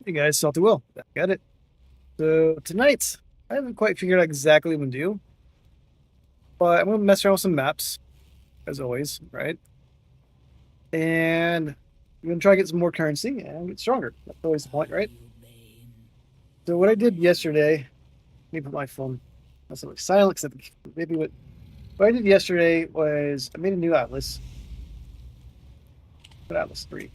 Hey guys, Salty Will. Back at it. So tonight, I haven't quite figured out exactly what I'm gonna do, but I'm gonna mess around with some maps, as always, right? And I'm gonna try to get some more currency and get stronger. That's always the point, right? So what I did yesterday, let me put my phone on something silent, except maybe what I did yesterday was I made a new atlas. What atlas 3?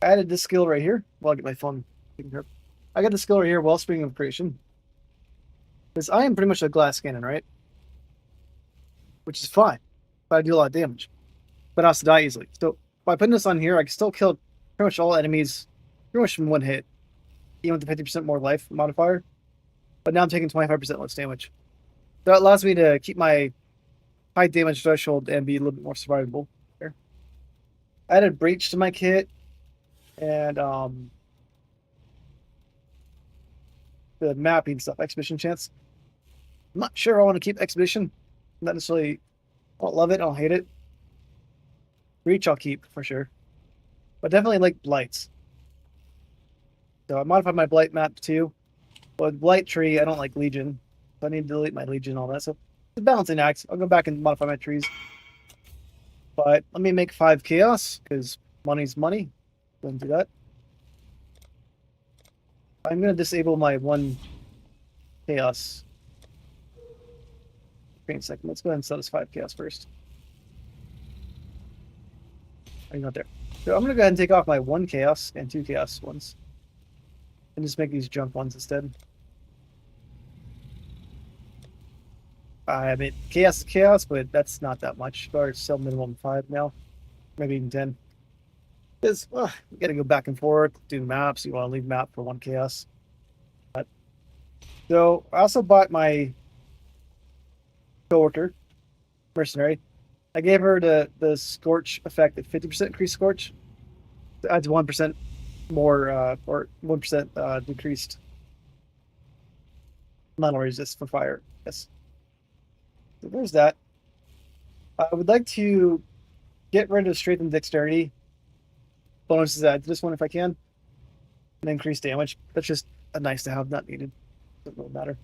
I added this skill right here. Well, I'll get my phone taken care of. I got the skill right here, Wellspring of Creation. Because I am pretty much a glass cannon, right? Which is fine, but I do a lot of damage. But I also die easily. So by putting this on here, I can still kill pretty much all enemies pretty much from one hit, even with the 50% more life modifier. But now I'm taking 25% less damage. That allows me to keep my high damage threshold and be a little bit more survivable. There. I added breach to my kit and the mapping stuff, exhibition chance. I'm not sure I want to keep exhibition. Not necessarily, I don't love it, I don't hate it. Breach I'll keep for sure. But definitely like blights. So I modified my blight map too. But with blight tree, I don't like legion. So I need to delete my legion and all that. So it's a balancing act. I'll go back and modify my trees. But let me make 5 chaos, because money's money. Go ahead and do that. I'm gonna disable my 1 chaos. Wait a second. Let's go ahead and set this 5 chaos first. I'm not there. So I'm gonna go ahead and take off my 1 chaos and 2 chaos ones. And just make these junk ones instead. I mean, chaos is chaos, but that's not that much. Or sell minimum 5 now. Maybe even 10. Because, well, you gotta go back and forth, do maps. You want to leave map for 1 chaos. But, so I also bought my coworker, mercenary. I gave her the scorch effect at 50% increased scorch. It adds 1% more or 1% decreased mental resist for fire. Yes. So there's that. I would like to get rid of strength and dexterity bonuses add to this one if I can, and increase damage. That's just a nice to have, not needed. Doesn't really matter.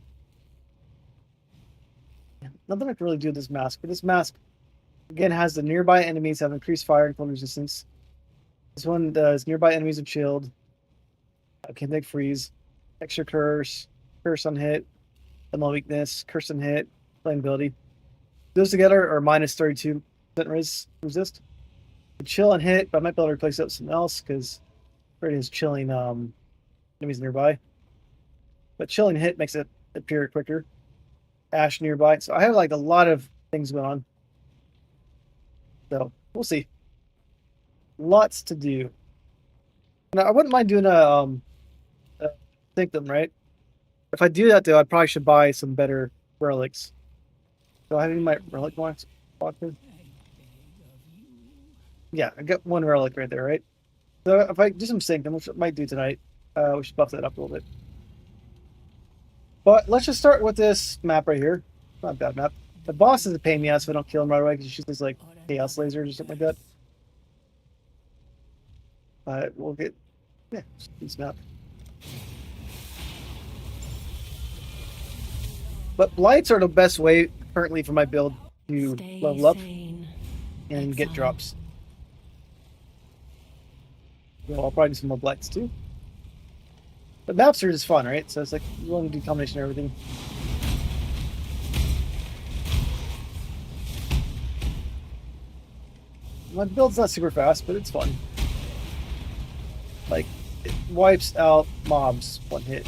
Nothing I can really do with this mask, but this mask again has the nearby enemies have increased fire and cold resistance. This one does nearby enemies are chilled. Can take freeze, extra curse on hit, ML weakness, curse on hit, playing ability. Those together are minus 32% resist. Chill and hit, but I might be able to replace that with something else because it is chilling enemies nearby. But chilling hit makes it appear quicker. Ash nearby. So I have like a lot of things going on. So we'll see. Lots to do. Now I wouldn't mind doing a think them, right? If I do that though, I probably should buy some better relics. Do I have any of my relic blocks? Yeah, I got 1 relic right there, right? So if I do some syncing, which I might do tonight, we should buff that up a little bit. But let's just start with this map right here. Not a bad map. The boss is a pain in the ass if I don't kill him right away because he shoots like chaos lasers or something like that. We'll get this map. But blights are the best way currently for my build to level up and get drops. So I'll probably do some more blights too. But maps are just fun, right? So it's like you want to do combination of everything. My build's not super fast, but it's fun. Like, it wipes out mobs 1 hit.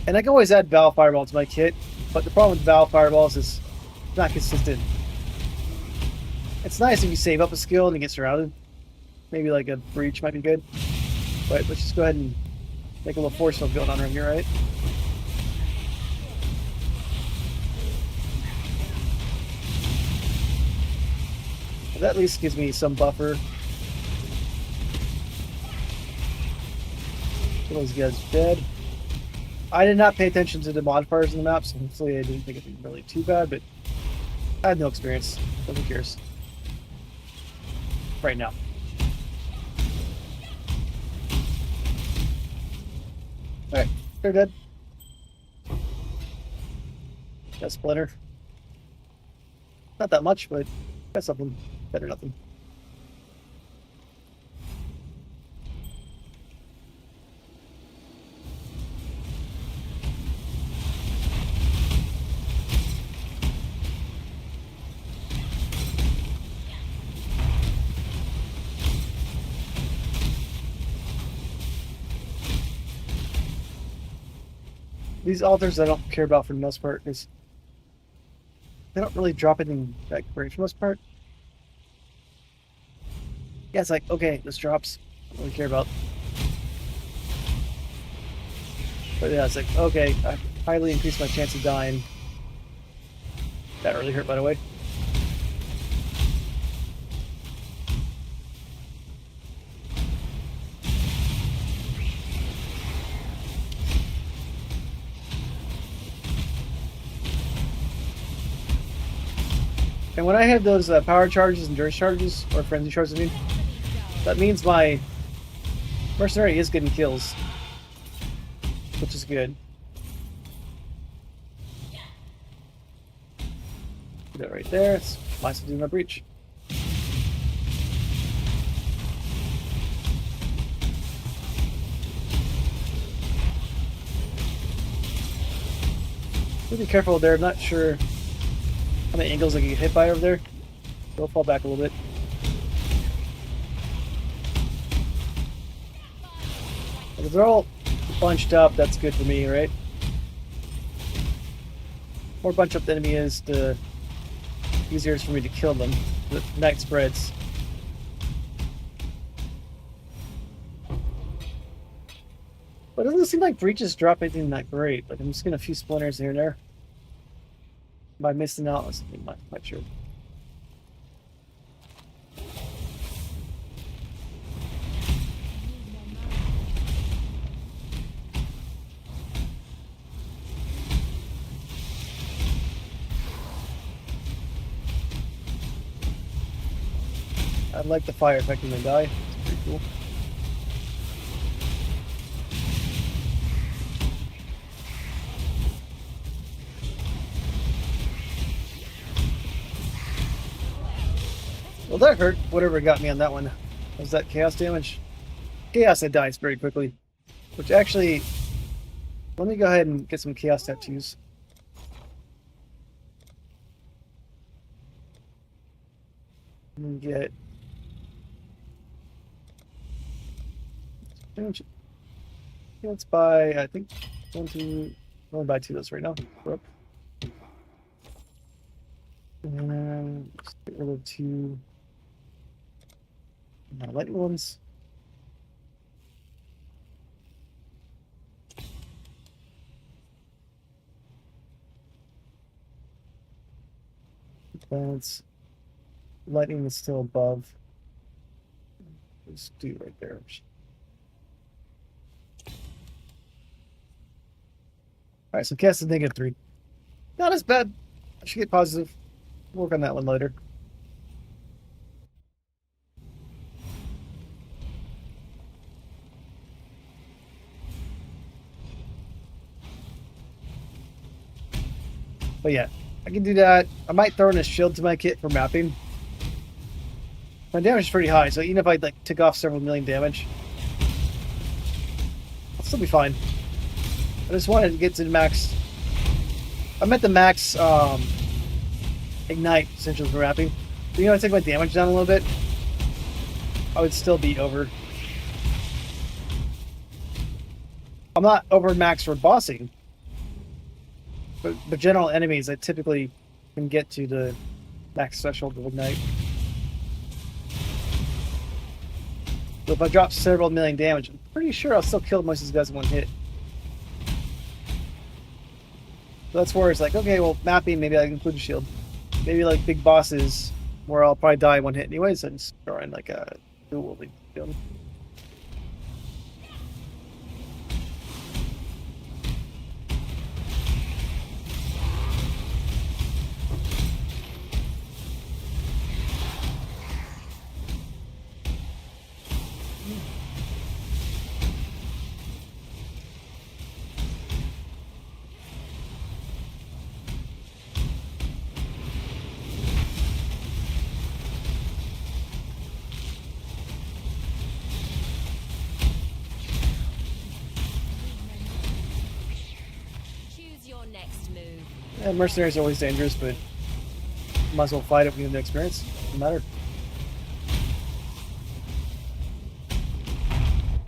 And I can always add Val Fireball to my kit, but the problem with Val Fireballs is it's not consistent. It's nice if you save up a skill and you get surrounded. Maybe like a breach might be good. But let's just go ahead and make a little force field going on right here, right? And that at least gives me some buffer. Those guys dead. I did not pay attention to the modifiers in the map, so hopefully I didn't think it was really too bad, but I had no experience. So who cares? Right now. Alright, they're dead. Got Splinter. Not that much, but got something. Better than nothing. These altars I don't care about for the most part because they don't really drop anything that great for the most part. Yeah, it's like, okay, this drops. I don't really care about. But yeah, it's like, okay, I highly increased my chance of dying. That really hurt, by the way. And when I have those power charges, endurance charges, or frenzy charges, I mean, that means my mercenary is getting kills, which is good. Put that right there. It's nice to do my breach. Be careful there. I'm not sure how many angles I can get hit by over there. They'll fall back a little bit. If they're all bunched up, that's good for me, right? The more bunched up the enemy is, the easier it is for me to kill them. The night spreads. But it doesn't seem like breaches drop anything that great. Like I'm just getting a few splinters here and there. Am I missing out on something? I'm not sure. I like the fire affecting the die. It's pretty cool. Well, that hurt. Whatever got me on that one. Was that chaos damage? Chaos that dies very quickly. Which actually, let me go ahead and get some chaos tattoos. And get let's buy, I think, one, two, I'm gonna buy 2 of those right now. And let's get rid of 2 lightning ones. Planets. Lightning is still above. Let's do it right there. Alright, so cast is -3. Not as bad. I should get positive. Work on that one later. But yeah, I can do that. I might throw in a shield to my kit for mapping. My damage is pretty high, so even if I like took off several million damage, I'll still be fine. I just wanted to get to the max. I'm at the max ignite essentially for mapping. But, I take my damage down a little bit, I would still be over. I'm not over max for bossing. But general enemies, I typically can get to the max threshold of ignite. So if I drop several million damage, I'm pretty sure I'll still kill most of these guys in one hit. So that's where it's like, okay, well, mapping, maybe I can include a shield. Maybe like big bosses, where I'll probably die in one hit anyways, and just throw in like a dual shield. Yeah, mercenaries are always dangerous, but might as well fight it when you have the experience. Doesn't matter.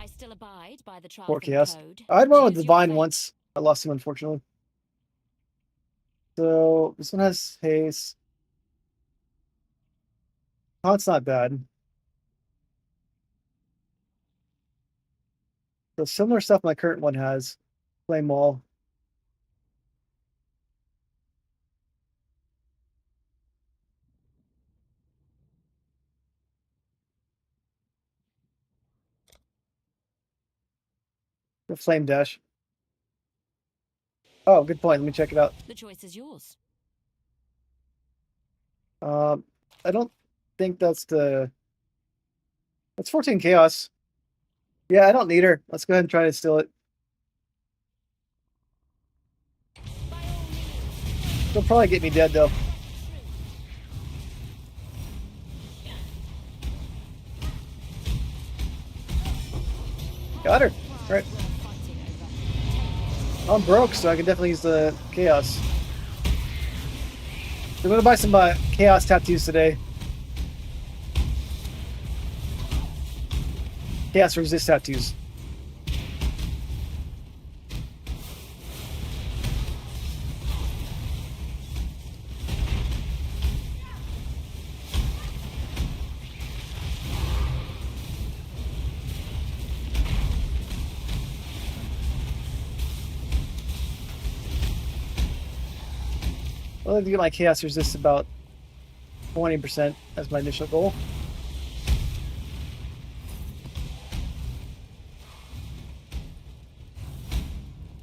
I still abide by the 4 Triathlon chaos. code. I had one with Choose your divine fate. once. I lost him, unfortunately. So this one has haste. Oh, it's not bad. So similar stuff my current one has. Flame wall. The flame dash. Oh, good point. Let me check it out. The choice is yours. I don't think that's the. That's 14 chaos. Yeah, I don't need her. Let's go ahead and try to steal it. She'll probably get me dead though. Got her. All right. I'm broke, so I can definitely use the chaos. I'm gonna buy some chaos tattoos today. Chaos resist tattoos. I'd like to get my chaos resist about 20% as my initial goal.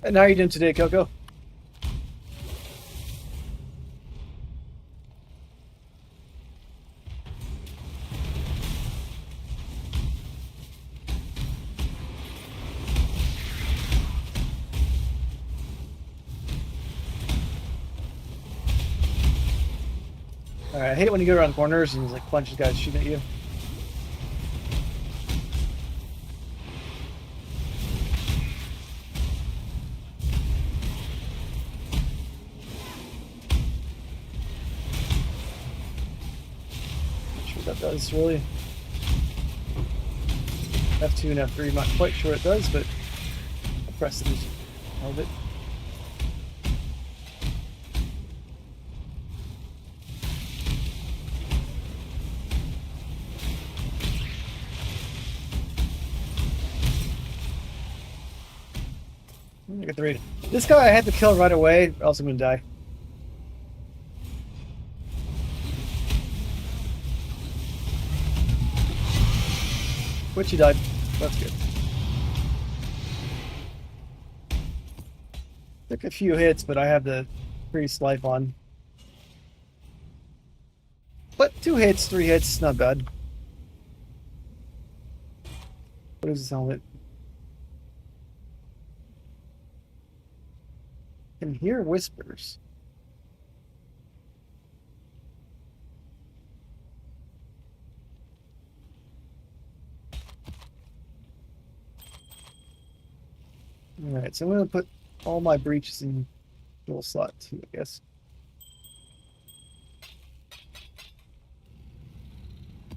And how are you doing today, Coco? Alright, I hate it when you go around corners and there's like a bunch of guys shooting at you. Not sure what that does, really. F2 and F3, not quite sure what it does, but I'll press it. Hold it. I get the raid. This guy I had to kill right away, or else I'm gonna die. Which he died. That's good. Took a few hits, but I have the priest life on. But 2 hits, 3 hits, not bad. What is this helmet? Can hear whispers. Alright, so I'm gonna put all my breaches in dual slot 2, I guess.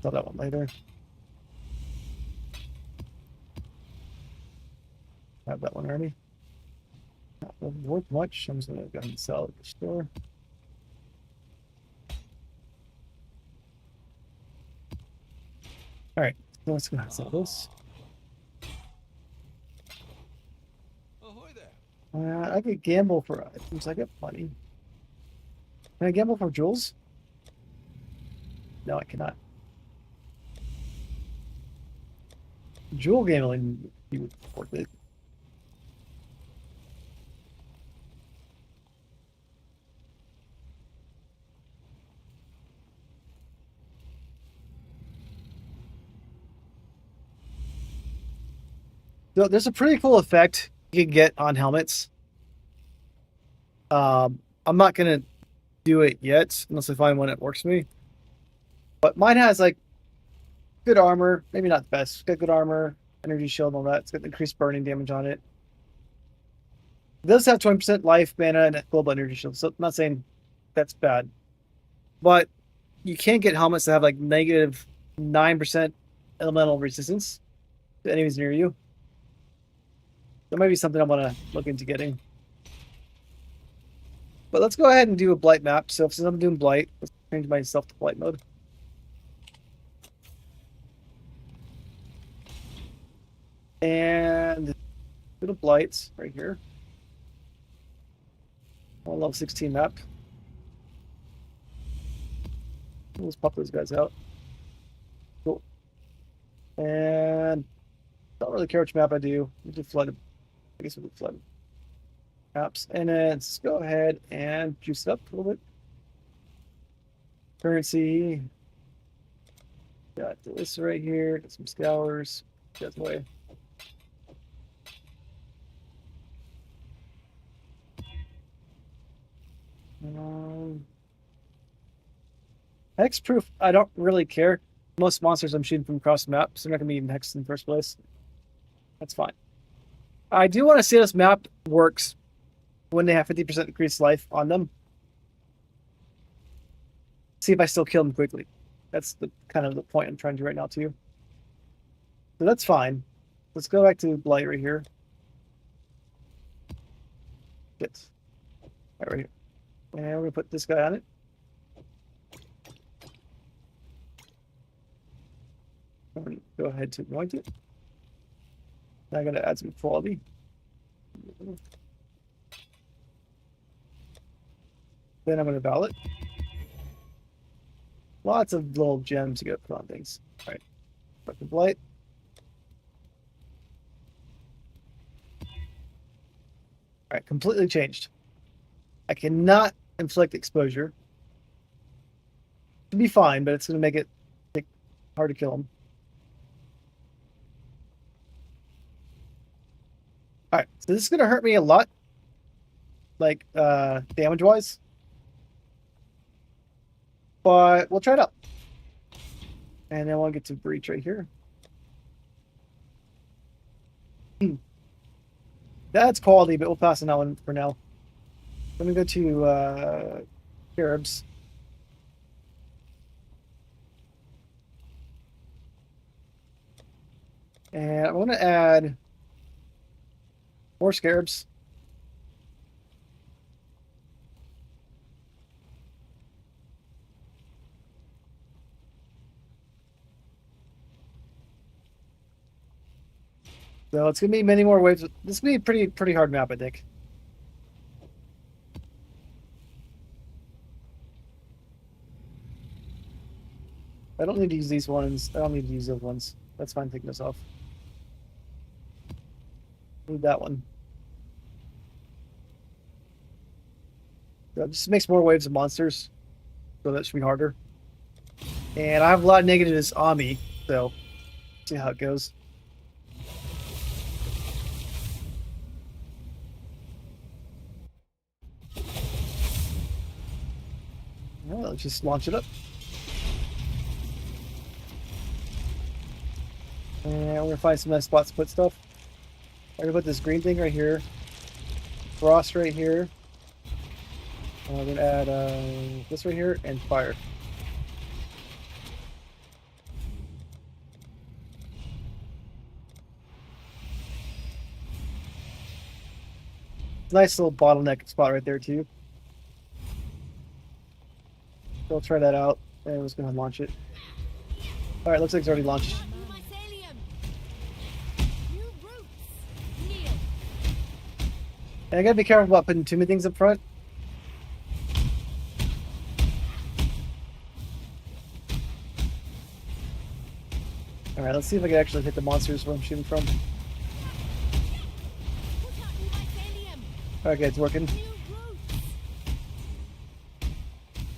Saw that one later. Have that one already. Not really worth much. I'm just gonna go ahead and sell it at the store. Alright, so let's go ahead and sell this. I could gamble for items. I got plenty. Can I gamble for jewels? No, I cannot. Jewel gambling would be worth it. So there's a pretty cool effect you can get on helmets. I'm not gonna do it yet unless I find one that works for me. But mine has like good armor, maybe not the best. It's got good armor, energy shield, and all that. It's got increased burning damage on it. It does have 20% life, mana, and global energy shield. So I'm not saying that's bad, but you can't get helmets that have like negative 9% elemental resistance to enemies near you. That might be something I want to look into getting. But let's go ahead and do a Blight map. So since I'm doing Blight, let's change myself to Blight mode. And little Blights right here. I level 16 map. Let's pop those guys out. Cool. And don't really care which map I do. We do flooded. I guess we'll do flooded maps. And then let's go ahead and juice it up a little bit. Currency. Got this right here. Got some scours. That's the way. Hexproof, I don't really care. Most monsters I'm shooting from across the map, so they're not going to be hexed in the first place. That's fine. I do want to see how this map works when they have 50% increased life on them. See if I still kill them quickly. That's the kind of the point I'm trying to do right now too. So that's fine. Let's go back to Blight right here. Shit. Right here. And we're going to put this guy on it. I'm going to go ahead to anoint it. Now I'm going to add some quality. Then I'm going to ballot. Lots of little gems you got to put on things. All right. Back to Blight. All right. Completely changed. I cannot inflict exposure. It'll be fine, but it's going to make it hard to kill him. All right, so this is going to hurt me a lot, like damage-wise. But we'll try it out. And then we'll get to Breach right here. That's quality, but we'll pass on that one for now. Let me go to Caribs. And I'm going to add more scarabs. So it's gonna be many more waves. This is gonna be a pretty hard map, I think. I don't need to use these ones. I don't need to use those ones. That's fine taking this off. Need that one. So it just makes more waves of monsters. So that should be harder. And I have a lot of negatives on me, so see how it goes. Well, let's just launch it up. And we're gonna find some nice spots to put stuff. I'm gonna put this green thing right here. Frost right here. I'm gonna add this right here and fire. Nice little bottleneck spot right there too. So I'll try that out, and I'm just gonna launch it. All right, looks like it's already launched. And I gotta be careful about putting too many things up front. All right, let's see if I can actually hit the monsters where I'm shooting from. Okay, it's working.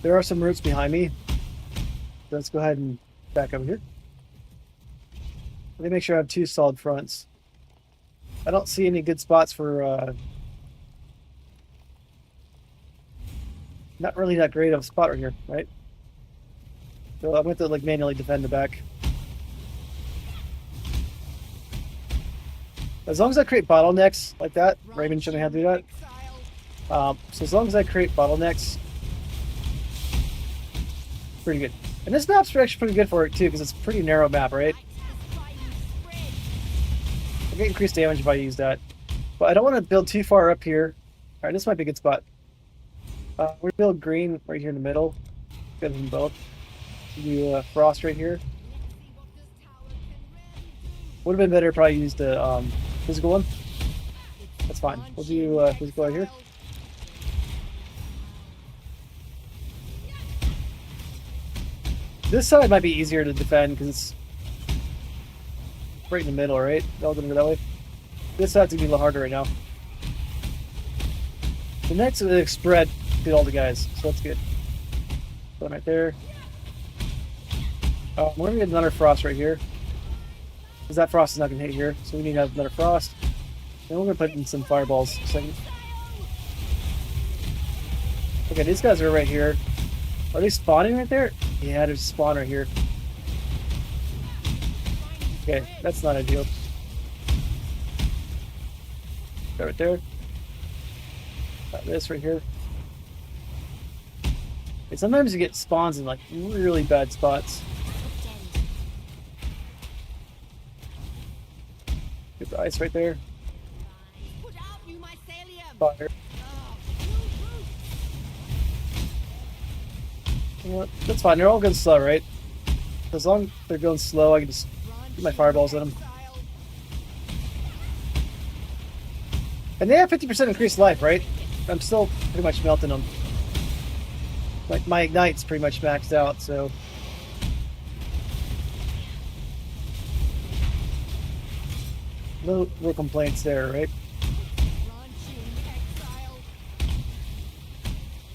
There are some roots behind me. So let's go ahead and back over here. Let me make sure I have two solid fronts. I don't see any good spots for not really that great of a spot right here, right? So I'm going to like manually defend the back. As long as I create bottlenecks like that, Raven shouldn't have to do that. So as long as I create bottlenecks, pretty good. And this map's actually pretty good for it too, because it's a pretty narrow map, right? I get increased damage if I use that. But I don't want to build too far up here. Alright, this might be a good spot. We're gonna build green right here in the middle. Get them both. Do frost right here. Would have been better if I used the physical one. That's fine. We'll do physical right here. This side might be easier to defend because it's right in the middle, right? They're all gonna go that way. This side's gonna be a little harder right now. The next spread did all the guys, so that's good. One right there. We're gonna get another frost right here. Because that frost is not gonna hit here, so we need to have another frost. Then we're gonna put in some fireballs in a second. Okay, these guys are right here. Are they spawning right there? Yeah, there's a spawn right here. Okay, that's not ideal. Got right there. Got this right here. Okay, sometimes you get spawns in like really bad spots. Get the ice right there. Fire. You know what? That's fine. They're all going slow, right? As long as they're going slow, I can just get my fireballs in them. And they have 50% increased life, right? I'm still pretty much melting them. Like my ignite's pretty much maxed out, so. No real complaints there, right?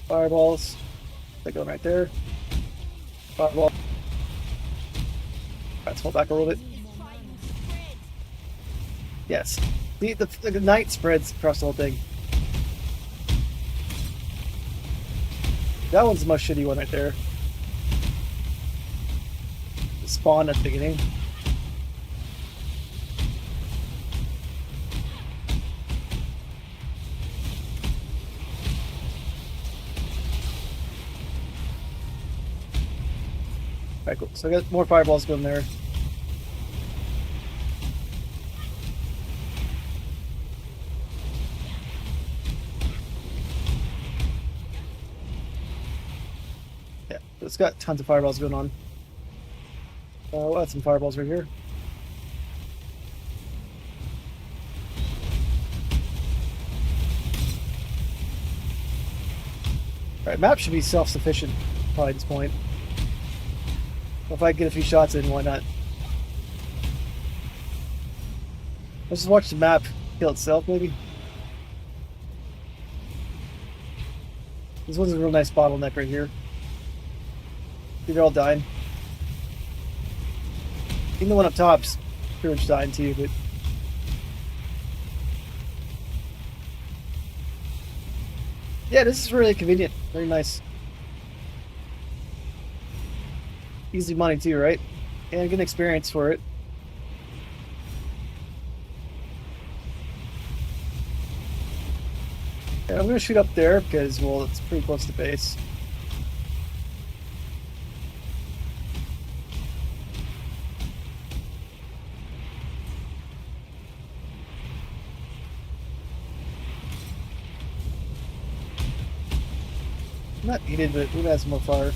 Fireballs. They're going right there. Fireball. Let's hold back a little bit. Yes. The night spreads across the whole thing. That one's the most shitty one right there. The spawn at the beginning. Alright, cool. So I got more fireballs going there. Yeah, it's got tons of fireballs going on. We'll add some fireballs right here. Alright, map should be self-sufficient probably at this point. If I get a few shots in, why not? Let's just watch the map kill itself, maybe. This one's a real nice bottleneck right here. See, they're all dying. Even the one up top's pretty much dying too, but. Yeah, this is really convenient. Very nice. Easy money too, right? And good experience for it. Yeah, I'm gonna shoot up there because, well, it's pretty close to base. Not needed, but we've had some more fire.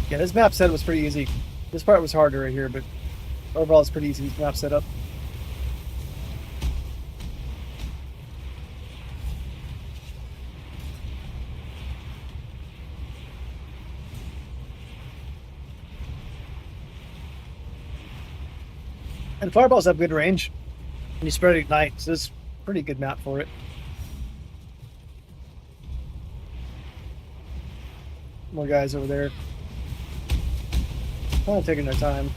Yeah, this map setup was pretty easy. This part was harder right here, but overall it's pretty easy map setup. And fireballs have good range. And you spread ignite, so it's a pretty good map for it. More guys over there. Kind of taking their time.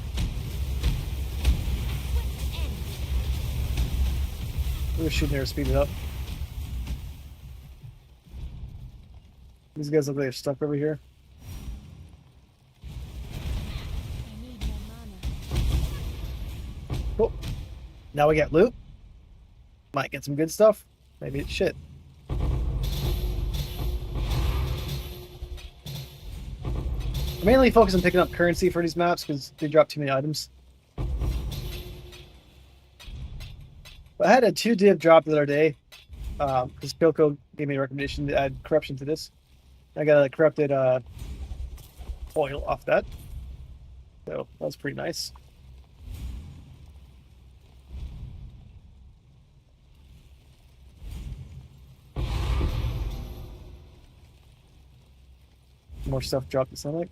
We're shooting there to speed it up. These guys look like they're stuck over here. Cool. Now we got loot. Might get some good stuff. Maybe it's shit. I mainly focus on picking up currency for these maps because they drop too many items. But I had a 2-div drop the other day because Coco gave me a recommendation to add corruption to this. I got a corrupted oil off that. So that was pretty nice. More stuff dropped to sunlight.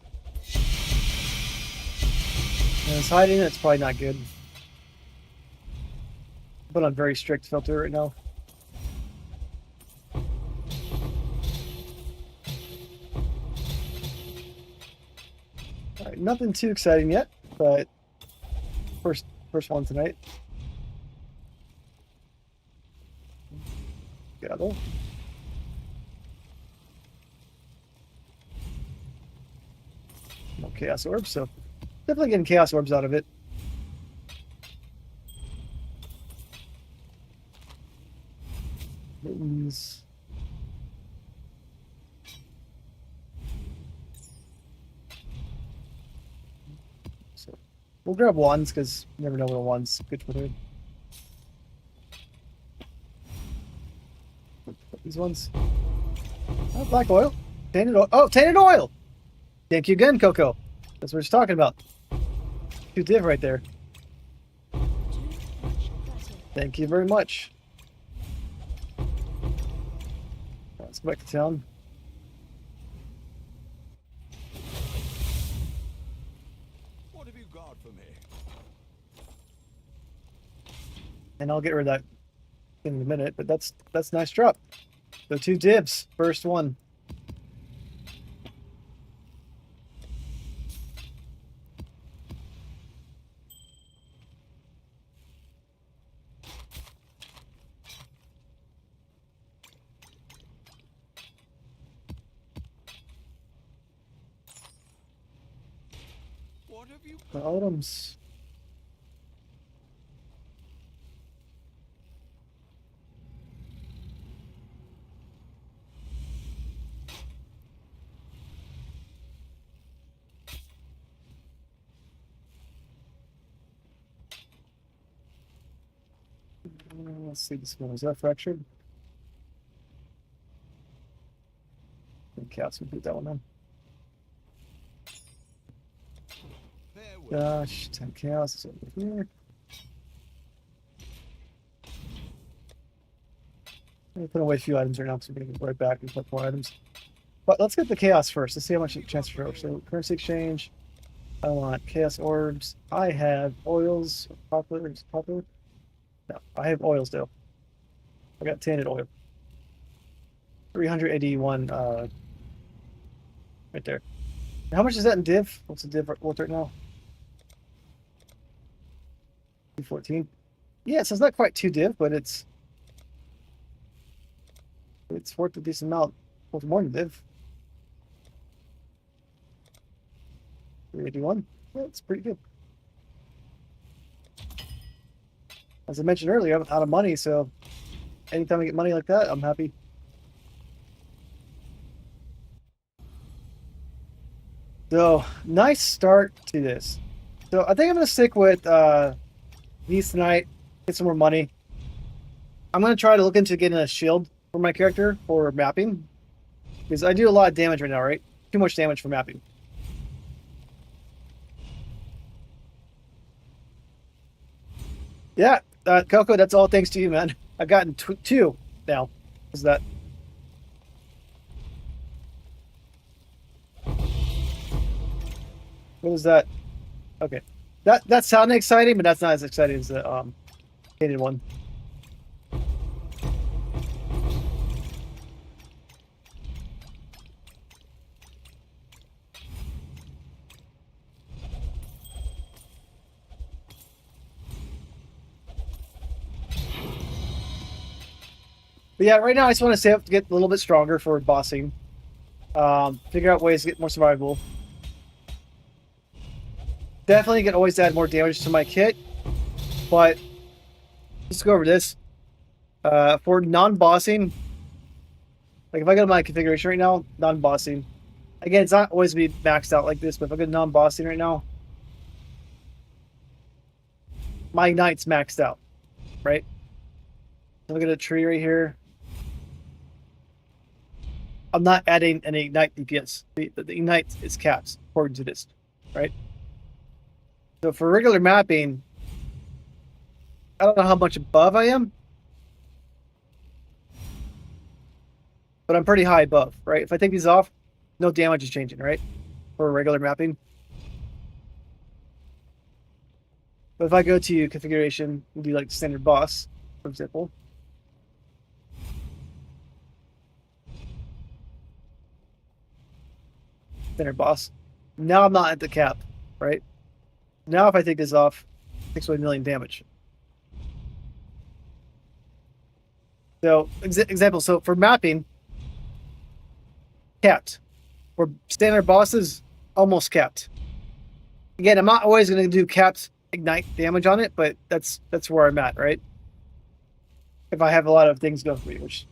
And it's hiding, it's probably not good. But on very strict filter right now. Alright, nothing too exciting yet, but first one tonight. Got it. No chaos orbs, so definitely getting chaos orbs out of it. Mittens. So we'll grab wands because you never know what a wand's good for there. These ones. Oh, black oil. Tainted oil. Oh, tainted oil! Thank you again, Coco. That's what we're just talking about. 2-div right there. Thank you very much. Let's go back to town. What have you got for me? And I'll get rid of that in a minute, but that's a nice drop. So 2 divs, first one. What have you The items. Let's see this one. Is that fractured? Chaos would beat that one then. Gosh, 10 chaos is over here. I'm gonna put away a few items right now because we're gonna go right back and put more items. But let's get the chaos first. Let's see how much it transfer. So currency exchange. I want chaos orbs. I have oils. Popular is popular. No, I have oils though. I got tainted oil. 381 right there. How much is that in div? What's the div worth right now? 214. Yeah, so it's not quite 2 div, but it's worth a decent amount. Worth more than div. 381. Yeah, it's pretty good. As I mentioned earlier, I'm out of money, so anytime I get money like that, I'm happy. So, nice start to this. So, I think I'm going to stick with these tonight, get some more money. I'm going to try to look into getting a shield for my character for mapping. Because I do a lot of damage right now, right? Too much damage for mapping. Yeah, Coco, that's all thanks to you, man. I've gotten 2 now. Is that? What was that? Okay, that sounded exciting, but that's not as exciting as the hated one. But yeah, right now I just want to save up to get a little bit stronger for bossing. Figure out ways to get more survivable. Definitely can always add more damage to my kit, but let's go over this. For non-bossing, like if I go to my configuration right now, non-bossing. Again, it's not always be maxed out like this, but if I go to non-bossing right now, my ignite's maxed out, right? Look at a tree right here. I'm not adding an ignite DPS. The ignite is capped according to this, right? So for regular mapping, I don't know how much above I am, but I'm pretty high above, right? If I take these off, no damage is changing, right? For regular mapping. But if I go to configuration, we'll do like standard boss, for example. Standard boss. Now I'm not at the cap, right? Now if I take this off, it takes away 1 million damage. So, example, so for mapping, capped. For standard bosses, almost capped. Again, I'm not always going to do capped ignite damage on it, but that's where I'm at, right? If I have a lot of things go for me, which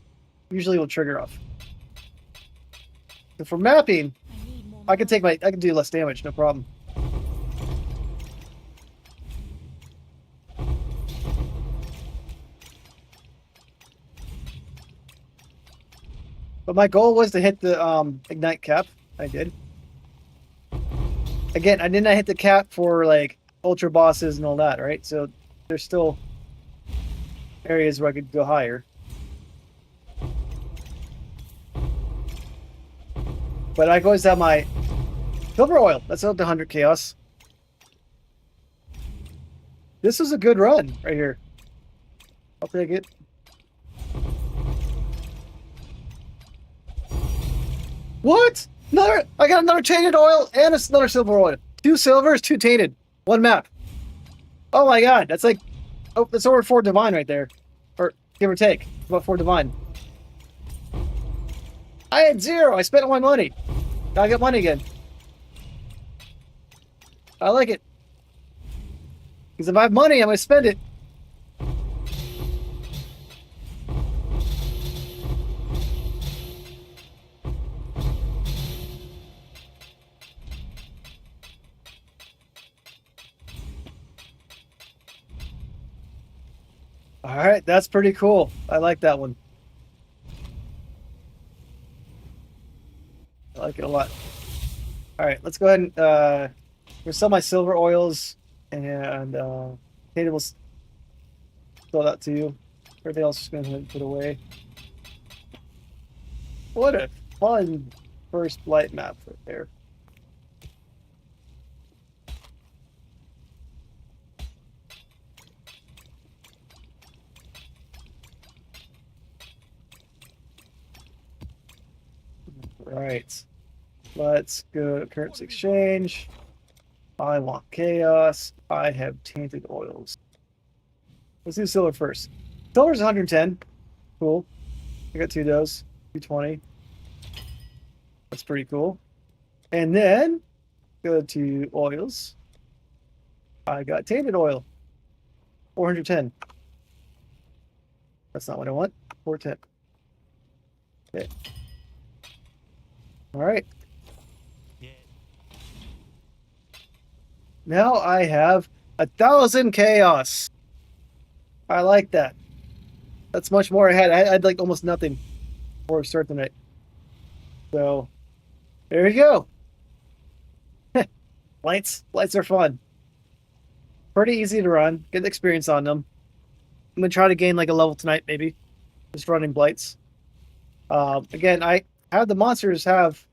usually will trigger off. So for mapping, I can do less damage, no problem. But my goal was to hit the ignite cap. I did. Again, I did not hit the cap for like ultra bosses and all that, right? So there's still areas where I could go higher. But I always have my silver oil. That's up to 100 chaos. This was a good run right here. I'll take it. What? I got another tainted oil and another silver oil. 2 silvers, 2 tainted. 1 map. Oh my god, that's like, oh, that's over 4 divine right there. Or give or take, about 4 divine. I had 0. I spent all my money. Now I got money again. I like it. Because if I have money, I'm going to spend it. All right, that's pretty cool. I like that one. I like it a lot. All right, let's go ahead and we'll sell my silver oils and Kate will sell that to you. Everything else is going to put away. What a fun first Blight map right there. Right. Let's go to currency exchange. I want chaos. I have tainted oils. Let's do silver first. Silver's 110. Cool. I got 2 of those. 220. That's pretty cool. And then go to oils. I got tainted oil. 410. That's not what I want. 410. Okay. All right. Now I have 1,000 chaos. I like that. That's much more I had. I had like almost nothing before starting it. So there you go. Blights are fun. Pretty easy to run. Get experience on them. I'm gonna try to gain like a level tonight, maybe. Just running blights. Again, I have the monsters have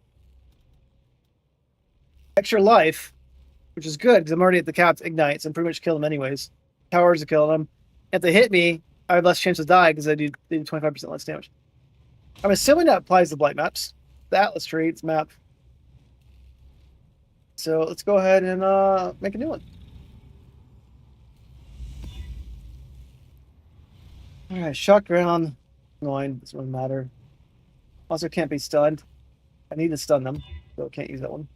extra life, which is good because I'm already at the capped ignites and pretty much kill them anyways. Towers are killing them. If they hit me, I have less chance to die because they do 25% less damage. I'm assuming that applies to Blight maps. The Atlas tree, it's map. So let's go ahead and make a new one. All right, shock ground. Annoying. Doesn't really matter. Also can't be stunned. I need to stun them, so I can't use that one.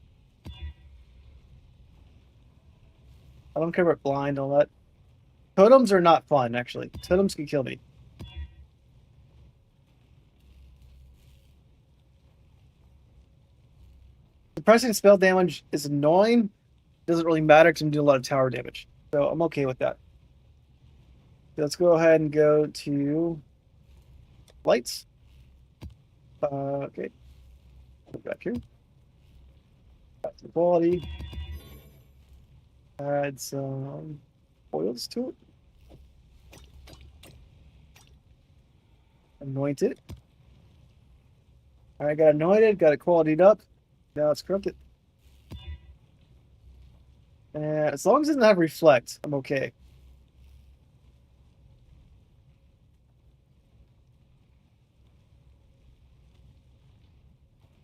I don't care about blind, all that. Totems are not fun, actually. Totems can kill me. Suppressing spell damage is annoying. Doesn't really matter because I'm doing a lot of tower damage. So I'm okay with that. Let's go ahead and go to lights. Okay. Go back here. Back to the quality. Add some oils to it. Anoint it. Alright, got anointed, got it qualityed up. Now let's corrupt it. And as long as it doesn't have reflect, I'm okay.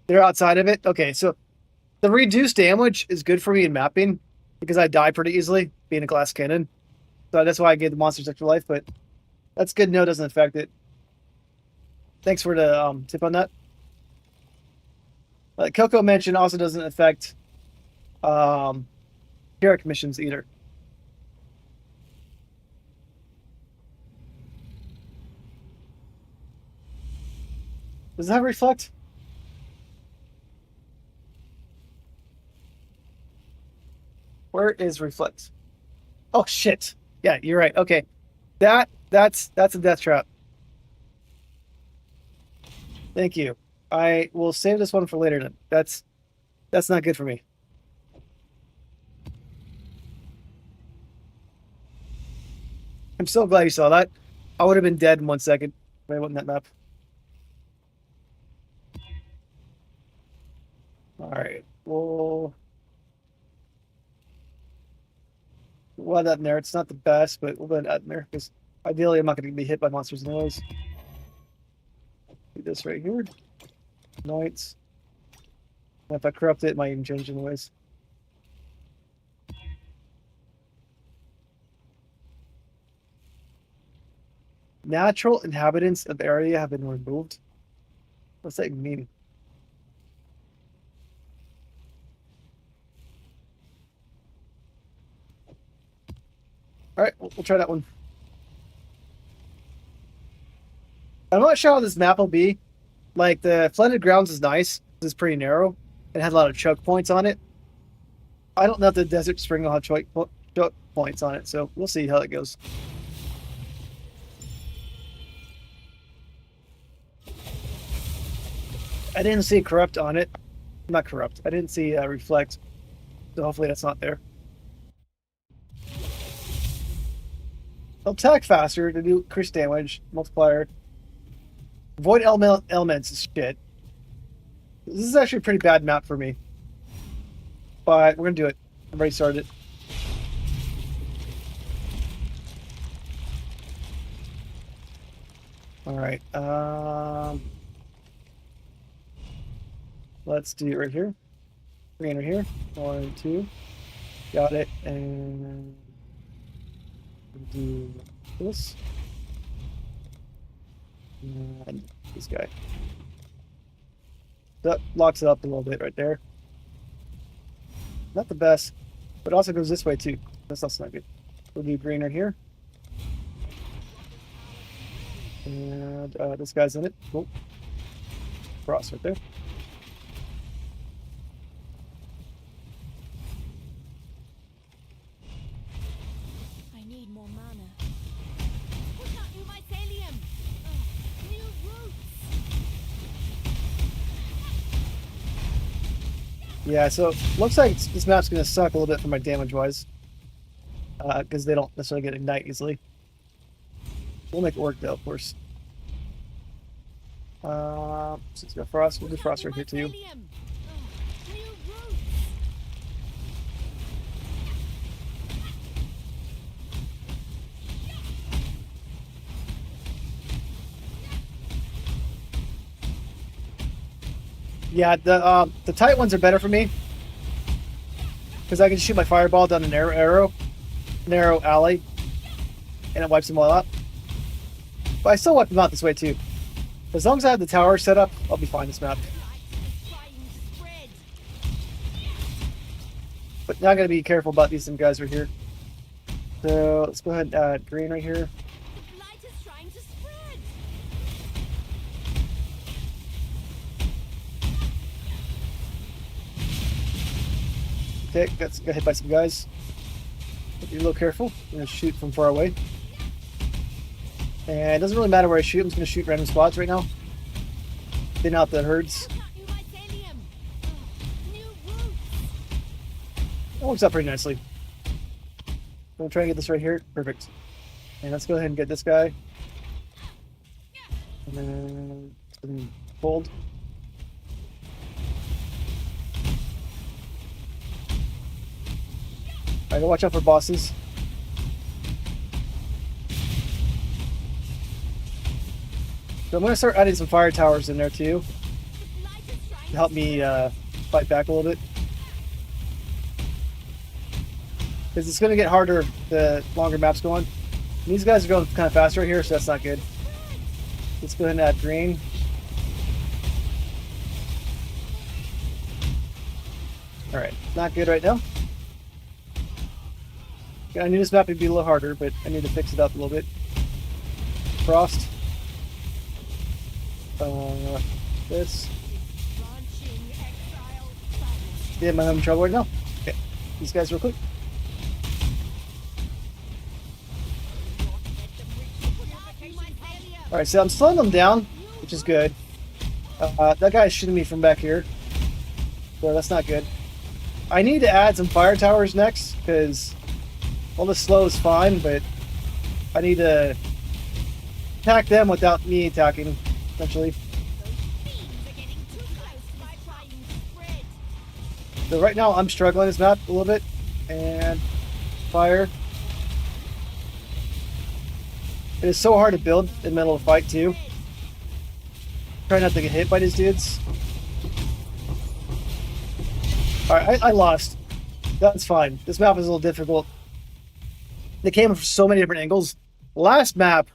They're outside of it? Okay, so the reduced damage is good for me in mapping because I die pretty easily being a glass cannon. So that's why I gave the monsters extra life, but that's good. No, it doesn't affect it. Thanks for the tip on that. Like Coco mentioned, also doesn't affect Carrick missions either. Does that reflect? Where is reflect? Oh shit! Yeah, you're right. Okay, that's a death trap. Thank you. I will save this one for later. Then that's not good for me. I'm so glad you saw that. I would have been dead in 1 second if I wasn't that map. All right, we'll add that in there. It's not the best, but we'll go ahead and add in there because ideally I'm not going to be hit by monsters anyways. Do this right here. Knights. And if I corrupt it, it might even change anyways. Natural inhabitants of area have been removed. What's that even mean? All right, we'll try that one. I'm not sure how this map will be. Like, the flooded grounds is nice. It's pretty narrow. It had a lot of choke points on it. I don't know if the desert spring will have choke points on it, so we'll see how it goes. I didn't see corrupt on it. Not corrupt. I didn't see reflect. So hopefully that's not there. They'll attack faster to do increased damage, multiplier. Avoid elements is shit. This is actually a pretty bad map for me. But we're gonna do it. I'm already started. Alright. Let's do it right here. Green right here. 1, 2. Got it. And do this. And this guy. That locks it up a little bit right there. Not the best, but also goes this way too. That's also not good. We'll do green right here. And this guy's in it. Cool. Cross right there. I need more mana. Push out new mycelium. New roots. Yeah, so looks like this map's gonna suck a little bit for my damage wise. Because they don't necessarily get ignite easily. We'll make it work though, of course. So let's go frost. We'll do frost right here too. Yeah, the tight ones are better for me because I can shoot my fireball down a narrow alley, and it wipes them all out. But I still wipe them out this way too. As long as I have the tower set up, I'll be fine this map. Blight is trying to spread. But now I gotta be careful about these guys right here. So let's go ahead and add green right here. The blight is trying to spread. Okay, got hit by some guys. Be a little careful. I'm gonna shoot from far away. And it doesn't really matter where I shoot. I'm just gonna shoot random spots right now. Thin out the herds. Look at you, mycelium. New roots. That works out pretty nicely. I'm gonna try and get this right here. Perfect. And let's go ahead and get this guy. And then hold. Alright, watch out for bosses. So I'm gonna start adding some fire towers in there too The blight is trying to help me fight back a little bit. Because it's gonna get harder the longer maps go on. And these guys are going kind of fast right here, so that's not good. Let's go ahead and add green. Alright, not good right now. I knew this map would be a little harder, but I need to fix it up a little bit. Frost. This. launching Exile. Silence. Yeah, am I having trouble right now? Okay. These guys real quick. Look at you, mycelium. Alright, so I'm slowing them down, which is good. That guy's shooting me from back here. So that's not good. I need to add some fire towers next, because all this slow is fine, but I need to attack them without me attacking, essentially. Those fiends are getting too close to my trying to spread. So right now I'm struggling this map a little bit. And fire. It is so hard to build in the middle of a fight too. Try not to get hit by these dudes. Alright, I lost. That's fine. This map is a little difficult. They came from so many different angles. Last map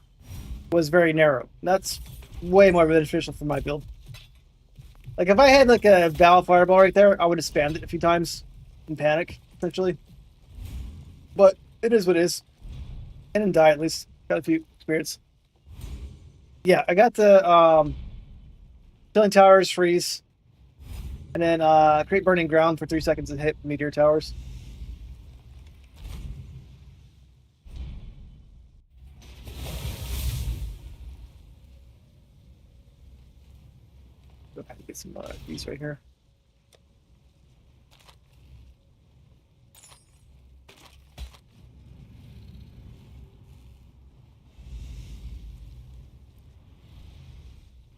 was very narrow. That's way more beneficial for my build. Like if I had like a Valve Fireball right there, I would have spammed it a few times in panic, essentially. But it is what it is. I didn't die at least. Got a few spirits. Yeah, I got the Killing Towers freeze. And then create burning ground for 3 seconds and hit meteor towers. Go ahead and get some these right here.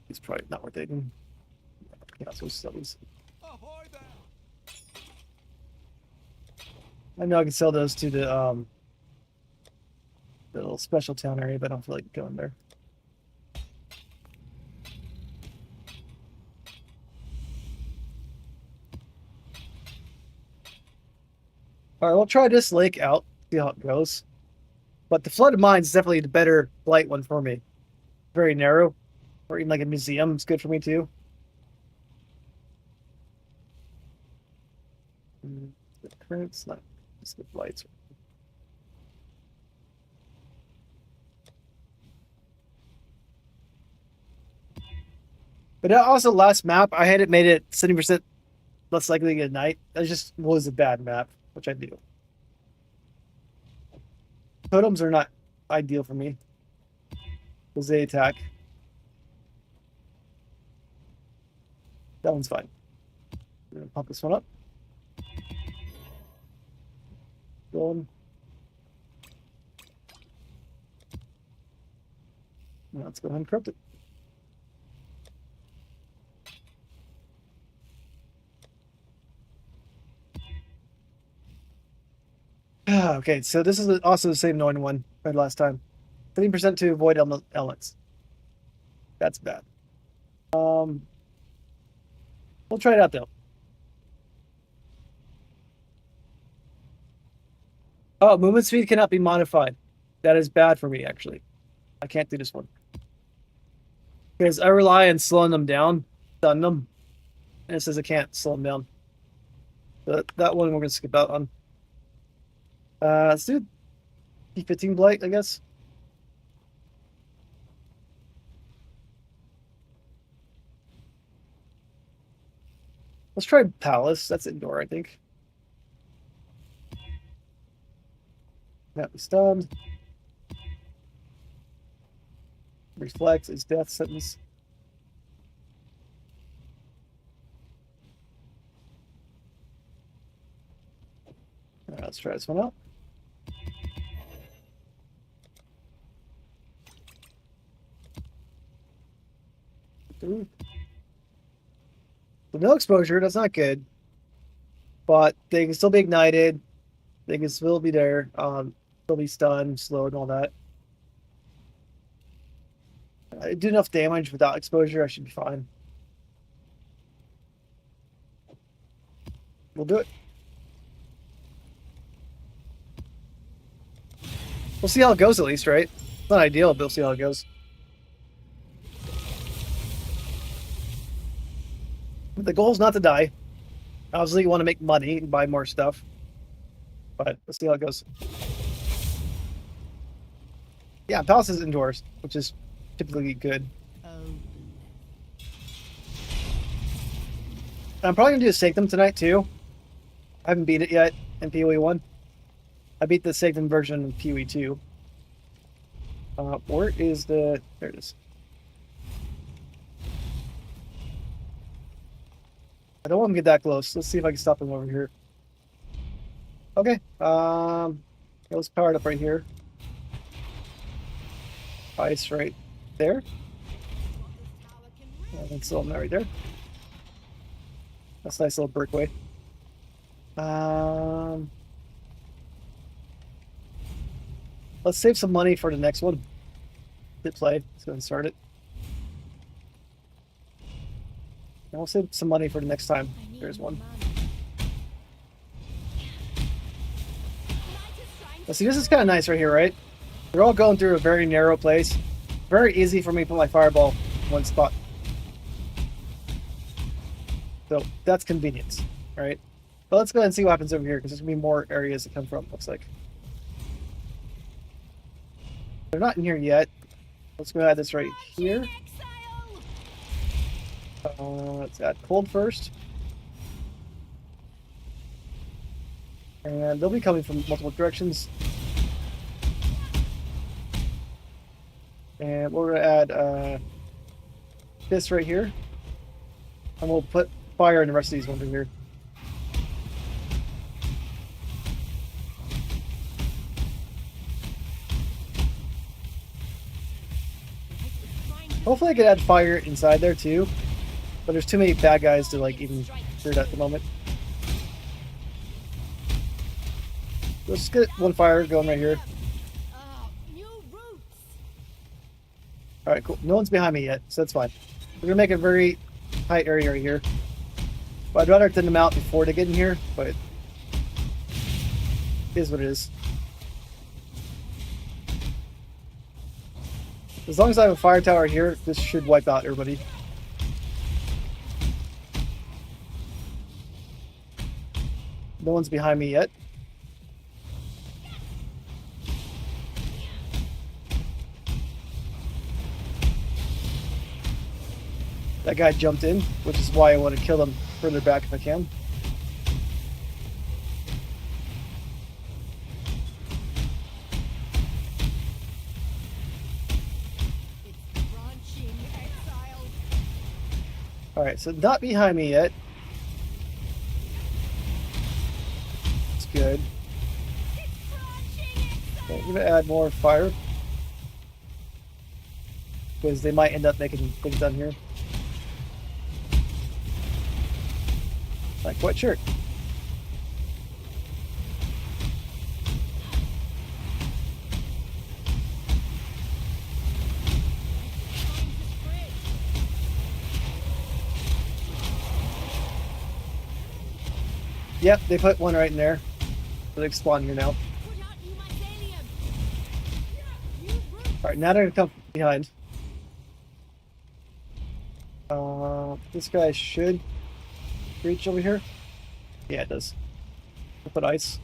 It's probably not worth taking. Yeah, so sell these. Ahoy there! I know I can sell those to the little special town area, but I don't feel like going there. All right, we'll try this lake out, see how it goes. But the flooded mines is definitely the better blight one for me. Very narrow, or even like a museum is good for me too. The current's not just the blights. But also last map, I had it made it 70% less likely to get a night. That just was a bad map, which I do. Totems are not ideal for me because they attack. That one's fine. I'm gonna pump this one up. Going. Now let's go ahead and corrupt it. Okay, so this is also the same annoying one I had last time. 30% to avoid elements. That's bad. We'll try it out though. Oh, movement speed cannot be modified. That is bad for me, actually. I can't do this one. Because I rely on slowing them down, stun them, and it says I can't slow them down. But that one we're gonna skip out on. Let's do P15 Blight, I guess. Let's try Palace. That's indoor, I think. Not be stunned. Reflect is death sentence. Alright, let's try this one out. Ooh. So no exposure, that's not good. But they can still be ignited. They can still be there. Still be stunned, slowed, and all that. I do enough damage without exposure, I should be fine. We'll do it. We'll see how it goes at least, right? It's not ideal, but we'll see how it goes. The goal is not to die. Obviously, you want to make money and buy more stuff. But let's see how it goes. Yeah, Palace is indoors, which is typically good. I'm probably going to do a Sanctum tonight, too. I haven't beat it yet in PoE 1. I beat the Sanctum version in PoE 2. Where is the... There it is. I don't want him to get that close. Let's see if I can stop him over here. Okay. Let's power it up right here. Ice right there. And then still right there. That's a nice little breakaway. Let's save some money for the next one. Hit play. Let's go and start it. And we'll save some money for the next time. There's one. Now, see, this is kind of nice right here, right? They're all going through a very narrow place. Very easy for me to put my fireball in one spot. So that's convenience, right? But let's go ahead and see what happens over here, because there's going to be more areas to come from, looks like. They're not in here yet. Let's go add this right here. Let's add cold first. And they'll be coming from multiple directions. And we're going to add this right here. And we'll put fire in the rest of these ones in here. Hopefully I could add fire inside there too. But there's too many bad guys to like even do that at the moment. Let's get one fire going right here. Alright, cool. No one's behind me yet, so that's fine. We're gonna make a very tight area right here. But I'd rather thin them out before they get in here, but it is what it is. As long as I have a fire tower here, this should wipe out everybody. No one's behind me yet. That guy jumped in, which is why I want to kill him further back if I can. Alright, so not behind me yet. It's good. Okay, I'm going to add more fire. Because they might end up making things done here. Not quite sure. Yep, they put one right in there. So they spawn here now. Alright, now they're gonna come behind. This guy should reach over here. Yeah, it does. We'll put ice.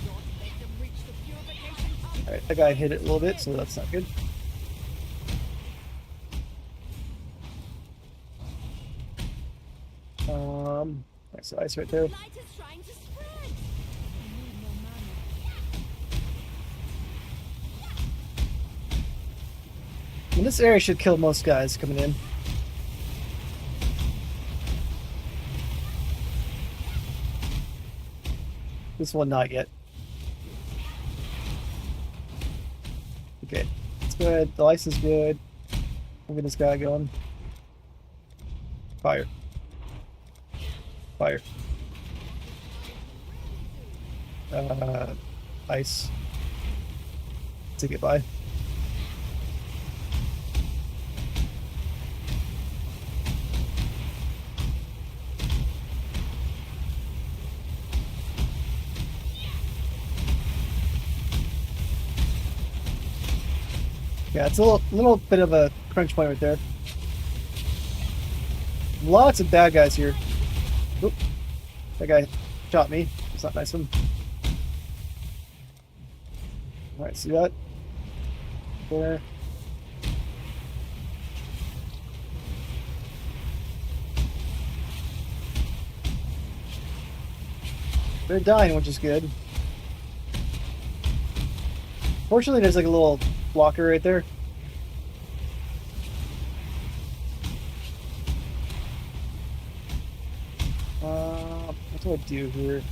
Don't let them reach the purification pump. Alright, that guy hit it a little bit, so that's not good. Nice ice right there. Blight is trying to spread. I need more mana. And this area should kill most guys coming in. This one not yet. Okay, it's good. The ice is good. We'll get this guy going. Fire. Fire. Ice. To get by. Yeah, it's a little bit of a crunch point right there. Lots of bad guys here. Oop. That guy shot me. It's not nice of him. Alright, see that? There. They're dying, which is good. Fortunately, there's like a little blocker right there. What do I do here?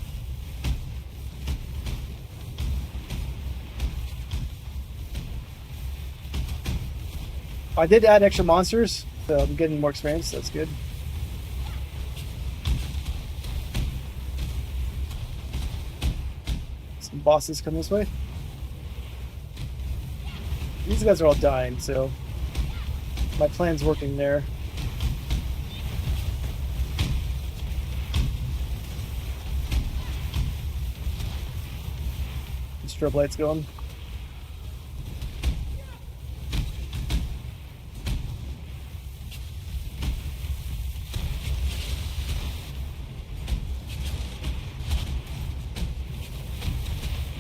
I did add extra monsters, so I'm getting more experience. That's good. Some bosses come this way. These guys are all dying, so my plan's working there. Strobe light's going.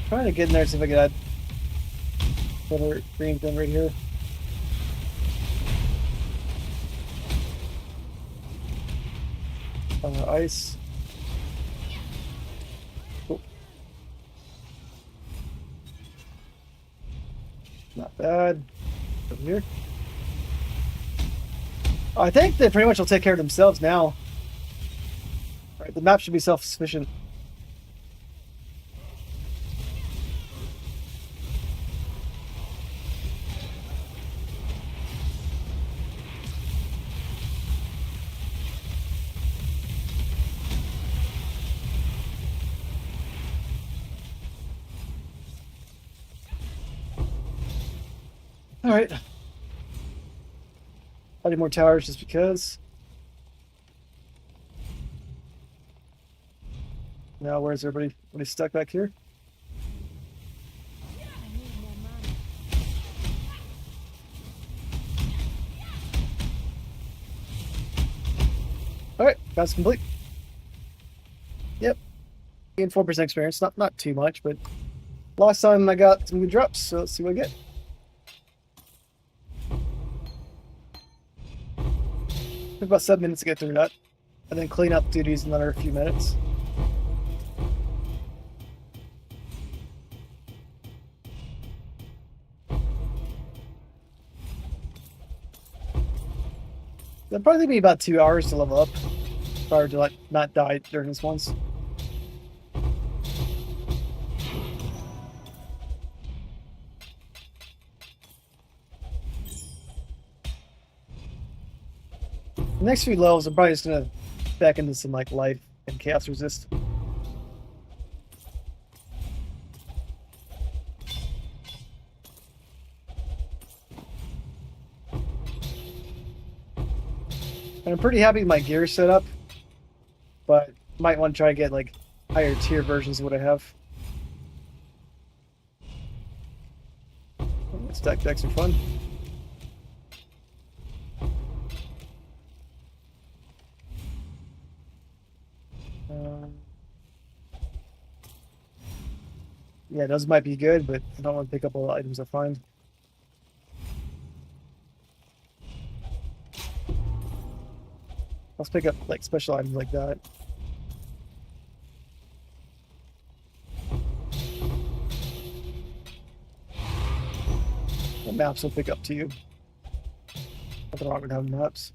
Trying to get in there, see if I can add better green thing right here. Ice. Cool. Not bad. Over here. I think they pretty much will take care of themselves now. All right, the map should be self-sufficient. All right. Adding more towers just because. Now, where's everybody? Everybody stuck back here? I need more mana. All right, that's complete. Yep. Gained 4% experience. Not too much, but last time I got some good drops, so let's see what I get. Took about 7 minutes to get through that, and then clean up duties another few minutes. It'll probably take me about 2 hours to level up, if I were to not die during this once. The next few levels, I'm probably just gonna back into some like life and chaos resist. And I'm pretty happy with my gear setup, but might want to try to get like higher tier versions of what I have. Stack decks are fun. Yeah, those might be good, but I don't want to pick up all the items I find. Let's pick up like special items like that. The maps will pick up to you. Nothing wrong with having maps.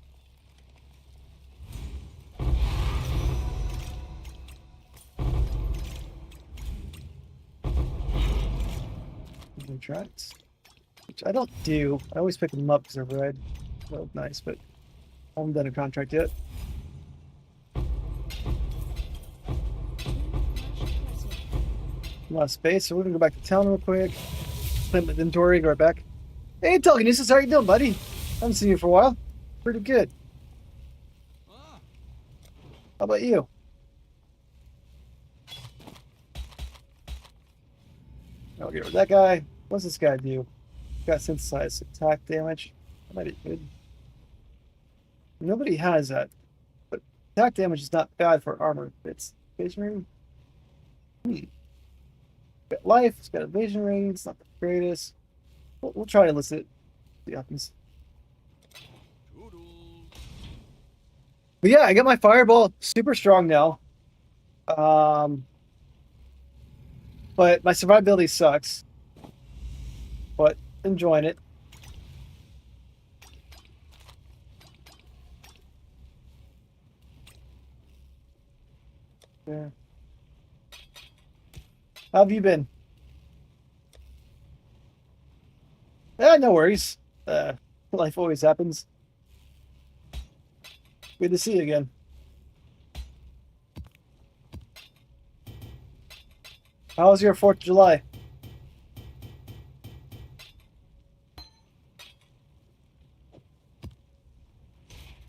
Tracks, which I don't do. I always pick them up because they're red. They look nice, but I haven't done a contract yet. A lot of space, so we're gonna go back to town real quick. Clean my inventory, go right back. Hey, Telekinesis, how you doing, buddy? Haven't seen you for a while. Pretty good. How about you? I'll get rid of that guy. What's this guy do? Got synthesized attack damage. That might be good. Nobody has that. But attack damage is not bad for armor. It's evasion rating. It's got life, it's got evasion rating, it's not the greatest. We'll try to list it. See what happens. But yeah, I got my fireball super strong now. But my survivability sucks. But enjoying it. Yeah. How have you been? No worries. Life always happens. Good to see you again. How was your 4th of July?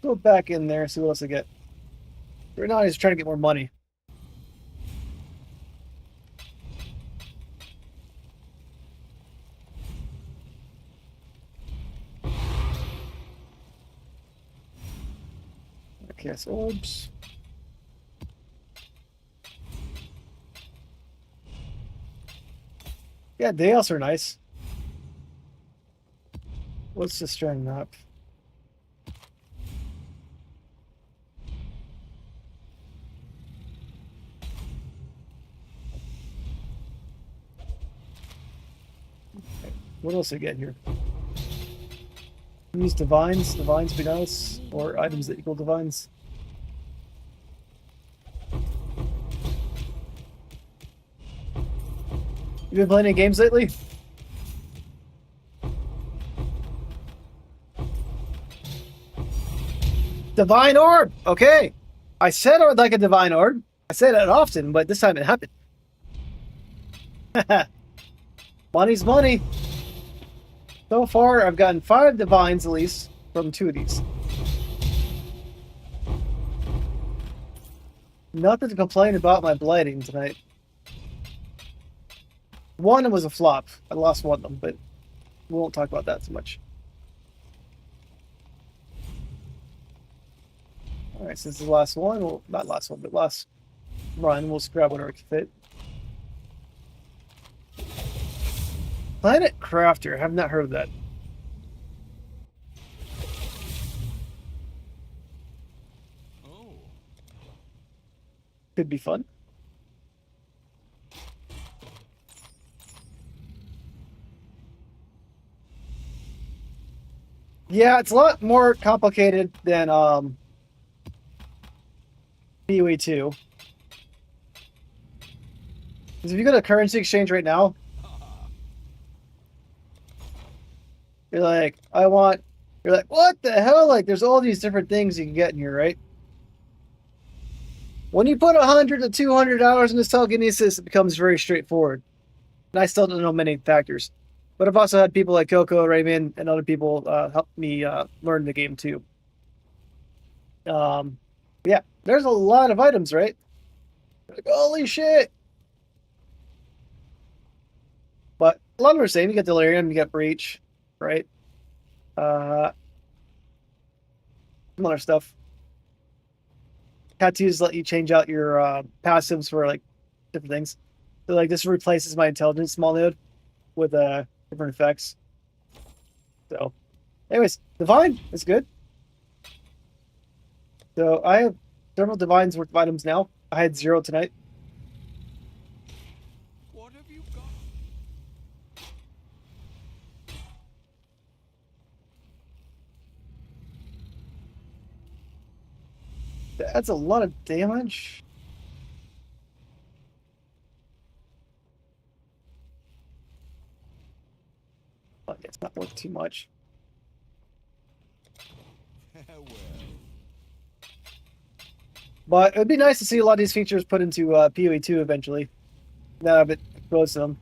Go back in there, see what else I get. Right now, he's trying to get more money. Okay, so orbs. Yeah, Dales are nice. What's the strand map? What else do I get here? Use divines. Divines be nice. Or items that equal divines. You been playing any games lately? Divine Orb! Okay. I said I would like a Divine Orb. I say that often, but this time it happened. Money's money. So far, I've gotten 5 divines at least from 2 of these. Nothing to complain about my blighting tonight. One was a flop. I lost one of them, but we won't talk about that too much. Alright, since the last one, well, not last one, but last run, we'll just grab whatever we can fit. Planet Crafter, I have not heard of that. Oh. Could be fun. Yeah, it's a lot more complicated than PoE 2. Because if you go to currency exchange right now, you're like, you're like, what the hell? Like, there's all these different things you can get in here, right? When you put $100 to $200 in this telekinesis, it becomes very straightforward. And I still don't know many factors. But I've also had people like Coco, Raymond, and other people help me learn the game too. Yeah, there's a lot of items, right? Like, holy shit! But a lot of them are the same. You got Delirium, you got Breach, right? Some other stuff. Tattoos let you change out your passives for like different things. So like this replaces my intelligence small node with different effects. So, anyways, divine is good. So I have several divines worth of items now. I had 0 tonight. What have you got? That's a lot of damage. But it's not worth too much. Farewell. But it would be nice to see a lot of these features put into PoE 2 eventually. Now I've been exposed to them.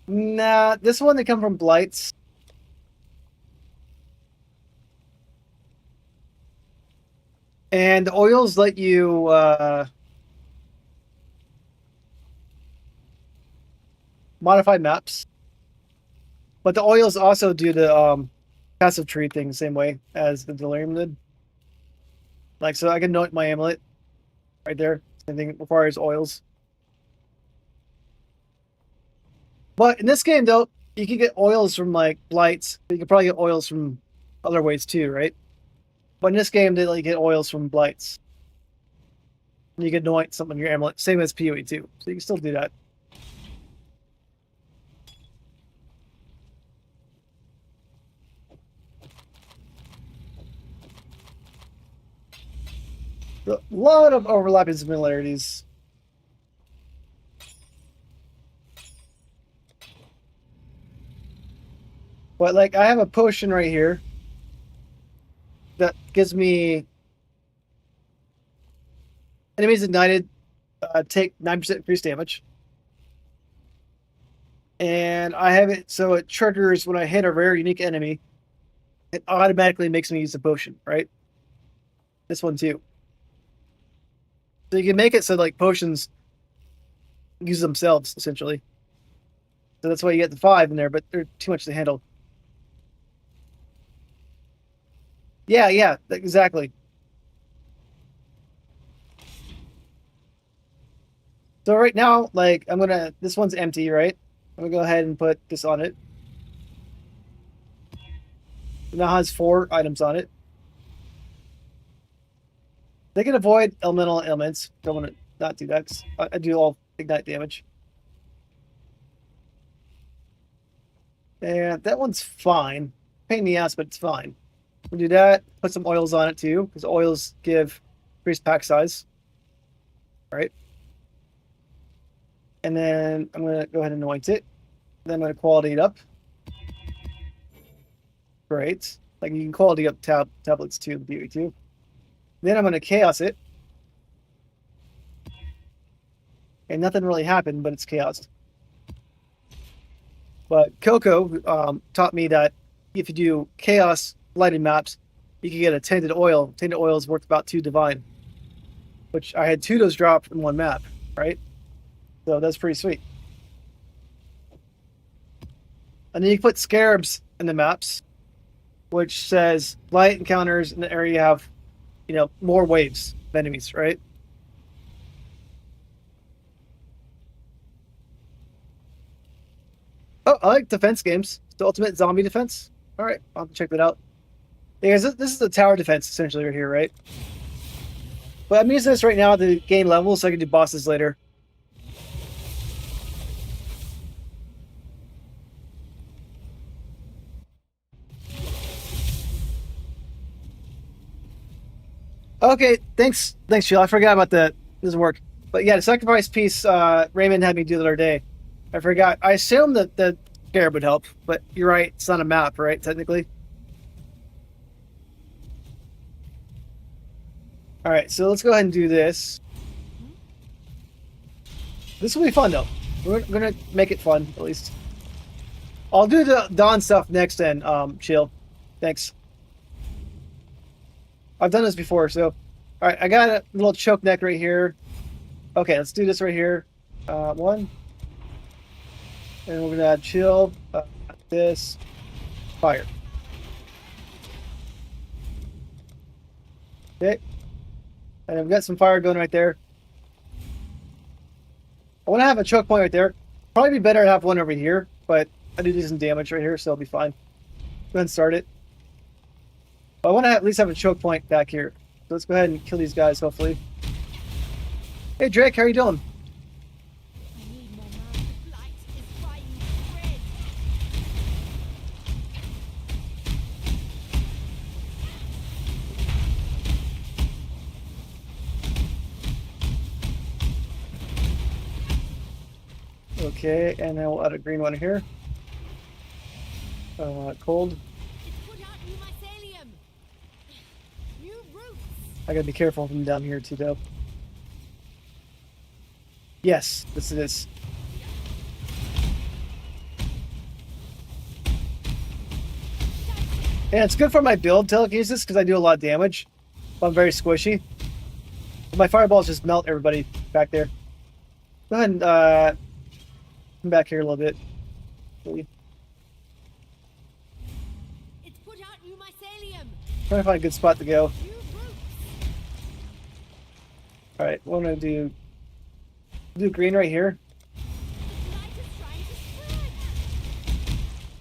Nah, this one they come from blights. And the oils let you modify maps. But the oils also do the passive tree thing the same way as the delirium did. Like, so I can note my amulet right there. Same thing requires oils. But in this game, though, you can get oils from like blights. You can probably get oils from other ways too, right? But in this game, they let you get oils from blights. And you can anoint something in your amulet, same as PoE 2. So you can still do that. A lot of overlapping similarities. But like, I have a potion right here that gives me enemies ignited take 9% increased damage. And I have it so it triggers when I hit a rare unique enemy. It automatically makes me use the potion, right? This one too. So you can make it so like potions use themselves essentially. So that's why you get the 5 in there, but they're too much to handle. Yeah, exactly. So right now, like this one's empty, right? I'm gonna go ahead and put this on it. It now has 4 items on it. They can avoid elemental ailments. Don't want to not do that 'cause I do all ignite damage. And that one's fine. Pain in the ass, but it's fine. We'll do that. Put some oils on it too, because oils give increased pack size. Right? And then I'm going to go ahead and anoint it. Then I'm going to quality it up. Great. Like you can quality up tablets too, the PoE 2. Then I'm going to chaos it. And nothing really happened, but it's chaos. But Coco taught me that if you do chaos lighted maps, you can get a tainted oil. Tainted oil is worth about 2 divine, which I had 2 of those drop in one map, right? So that's pretty sweet. And then you can put scarabs in the maps, which says light encounters in the area you have, more waves of enemies, right? Oh, I like defense games. The ultimate zombie defense. All right, I'll have to check that out. Yeah, this is the tower defense essentially right here, right? But I'm using this right now to gain levels so I can do bosses later. Okay, thanks, Sheila. I forgot about that. Doesn't work. But yeah, the sacrifice piece Raymond had me do the other day. I forgot. I assumed that the scarab would help, but you're right. It's not a map, right? Technically. All right, so let's go ahead and do this. This will be fun though. We're gonna make it fun at least. I'll do the Dawn stuff next then. Chill. Thanks. I've done this before, so all right. I got a little choke neck right here. Okay, let's do this right here. 1, and we're gonna add chill. This fire. Okay. And I've got some fire going right there. I want to have a choke point right there. Probably be better to have one over here, but I do some damage right here, so it'll be fine. Go ahead and start it. But I want to at least have a choke point back here. So let's go ahead and kill these guys, hopefully. Hey Drake, how are you doing? I need more mana. The blight is frying bread. Okay, and then we'll add a green one here. Cold. It's put out new mycelium. New roots. I gotta be careful from down here too, though. Yes, this is. Yeah, it's good for my build telekinesis because I do a lot of damage. But I'm very squishy. But my fireballs just melt everybody back there. Go ahead and come back here a little bit. It's put out new mycelium. Trying to find a good spot to go. New roots. Alright, what I'm gonna do green right here. The blight is trying to spread.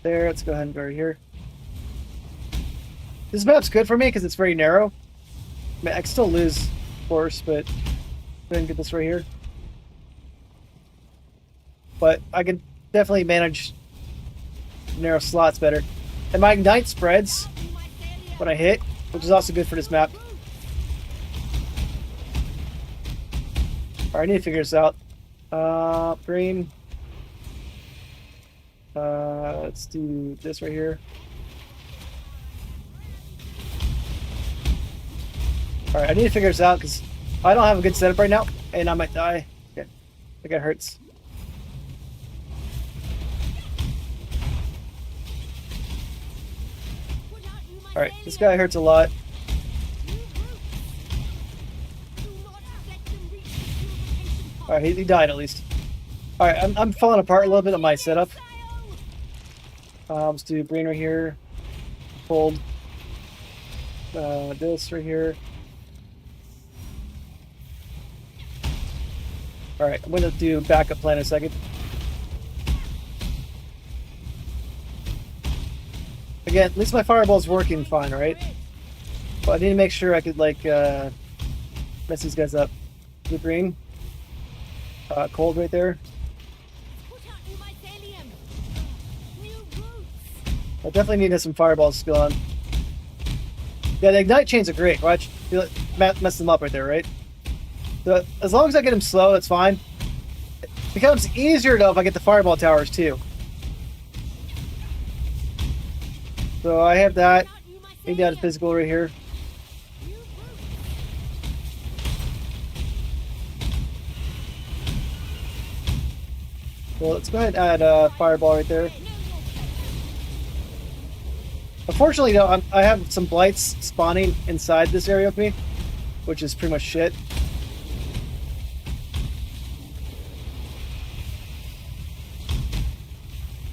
There, let's go ahead and go right here. This map's good for me because it's very narrow. I mean, I can still lose, of course, but go ahead and get this right here. But I can definitely manage narrow slots better. And my ignite spreads New mycelium. when I hit, which is also good for this map. Alright, I need to figure this out. Green. Let's do this right here. Alright, I need to figure this out because I don't have a good setup right now, and I might die. Okay, I think it hurts. Put out new Alright, this mycelium. guy hurts a lot. New roots. Do not let them reach the purification pot. Alright, he died at least. Alright, I'm falling apart a little bit on my setup. Exile. Let's do green right here. Cold. This right here. Alright, I'm gonna do backup plan in a second. Again, at least my fireball's working fine, right? But I need to make sure I could, like, mess these guys up. Blue green. Cold right there. Put out new mycelium. New roots. I definitely need some fireballs to go on. Yeah, the ignite chains are great. Watch. You mess them up right there, right? So, as long as I get them slow, that's fine. It becomes easier, though, if I get the fireball towers, too. So I have that. Put out new Take down mycelium. physical right here. New roots. Well, let's go ahead and add fireball right there. Unfortunately, though, I have some blights spawning inside this area with me, which is pretty much shit.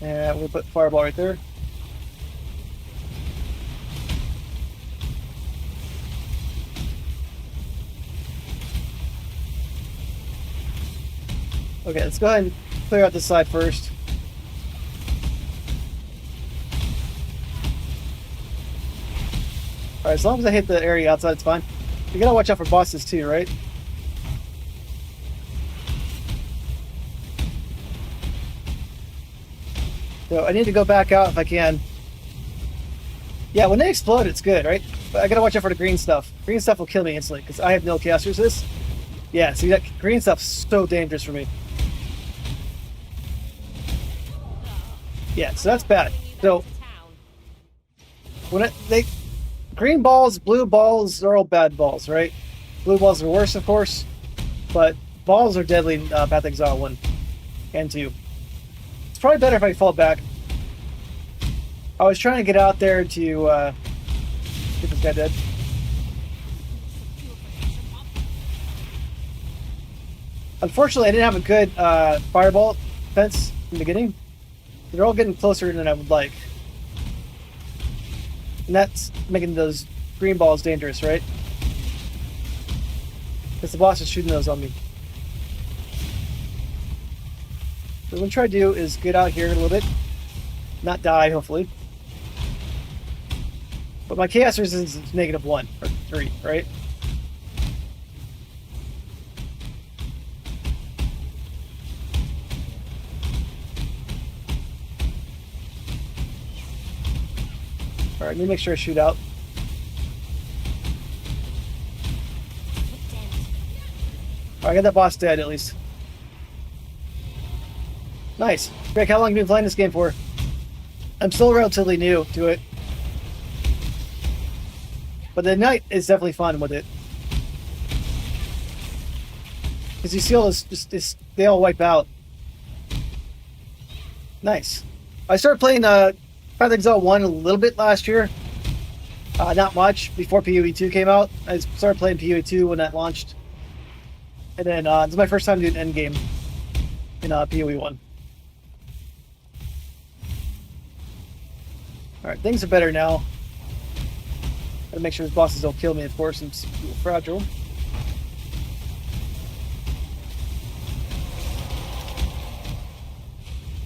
And we'll put fireball right there. Okay, let's go ahead and clear out this side first. Alright, as long as I hit the area outside, it's fine. You gotta watch out for bosses too, right? So I need to go back out if I can. Yeah, when they explode, it's good, right? But I gotta watch out for the green stuff. Green stuff will kill me instantly because I have no chaos resist. Yeah, see that green stuff's so dangerous for me. Yeah, so that's bad. So when green balls, blue balls, they're all bad balls, right? Blue balls are worse, of course, but balls are deadly in Path of Exile 1 and 2. It's probably better if I fall back. I was trying to get out there to get this guy dead. Unfortunately, I didn't have a good fireball defense in the beginning. They're all getting closer than I would like. And that's making those green balls dangerous, right? Because the boss is shooting those on me. So what I'm going to try to do is get out here a little bit. Not die, hopefully. But my chaos resistance is -1 or 3, right? Alright, let me make sure I shoot out. Alright, I got that boss dead at least. Nice. Greg, how long have you been playing this game for? I'm still relatively new to it. But the night is definitely fun with it. Because you see all this, they all wipe out. Nice. I started playing Exile 1 a little bit last year. Not much, before PoE 2 came out. I started playing PoE 2 when that launched. And then this is my first time doing endgame in PoE 1. Alright, things are better now. Gotta make sure his bosses don't kill me, of course, I'm fragile.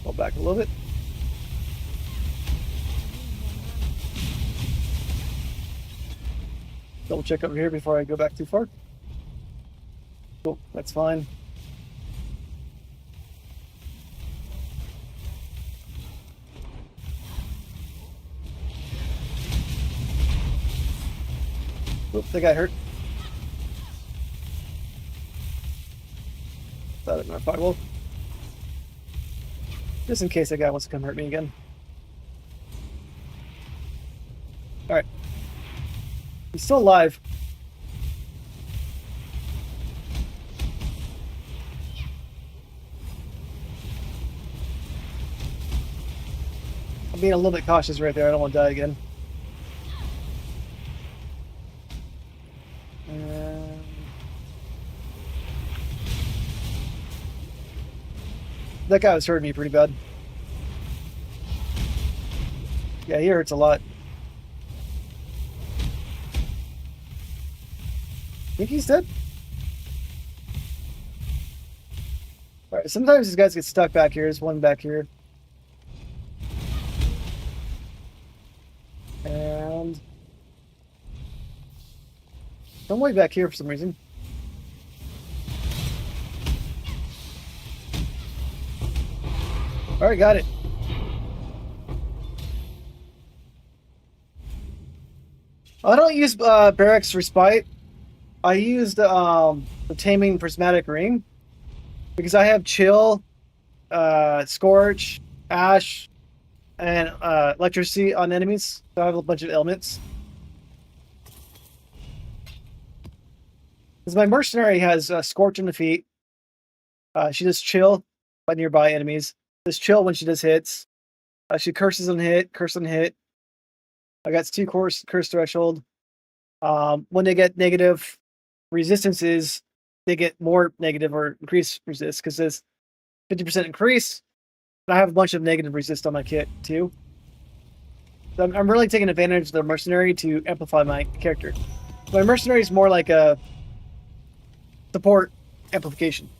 Pull back a little bit. Double check over here before I go back too far. Cool, that's fine. Oop, they got hurt. Thought it might firewall. Just in case that guy wants to come hurt me again. Alright. He's still alive. I'm being a little bit cautious right there. I don't want to die again. That guy was hurting me pretty bad. Yeah, he hurts a lot. Think he's dead? Alright, sometimes these guys get stuck back here. There's one back here. And some way back here for some reason. Alright, got it. I don't use Barrack's Respite. I used the Taming Prismatic Ring because I have Chill, Scorch, Ash, and Electricity on enemies. So I have a bunch of elements. Because my Mercenary has Scorch on the feet. She does Chill by nearby enemies. Does Chill when she does hits. She curses on hit, curse on hit. I got 2 curse threshold. When they get negative resistances, they get more negative or increased resist because there's 50% increase. And I have a bunch of negative resist on my kit too. So I'm really taking advantage of the Mercenary to amplify my character. My Mercenary is more like a support amplification.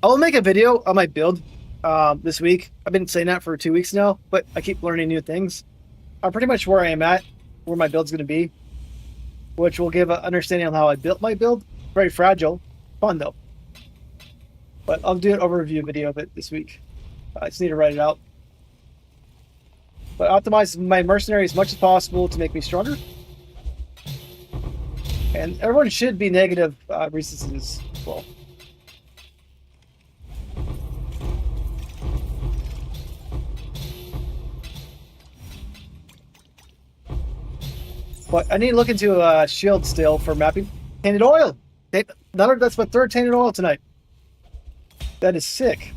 I will make a video on my build this week. I've been saying that for 2 weeks now, but I keep learning new things. I'm pretty much where I am at, where my build's going to be, which will give an understanding of how I built my build. Very fragile. Fun, though. But I'll do an overview video of it this week. I just need to write it out. But optimize my Mercenary as much as possible to make me stronger. And everyone should be negative resistances as well. But I need to look into a shield still for mapping. Tainted oil! That's my 3rd tainted oil tonight. That is sick.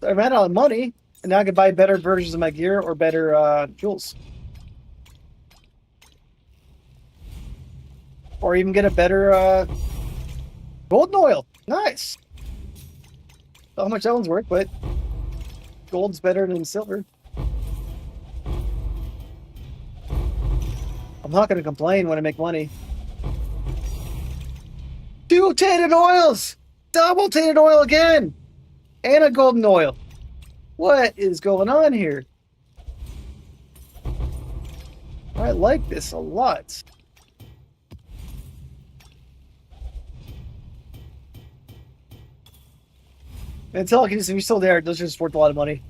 I ran out of money, and now I can buy better versions of my gear or better jewels. Or even get a better golden oil. Nice! Don't know how much that one's worth, but gold's better than silver. I'm not going to complain when I make money. 2 tainted oils! Double tainted oil again! And a golden oil. What is going on here? I like this a lot. And telekinesis, if you're still there, those are just worth a lot of money.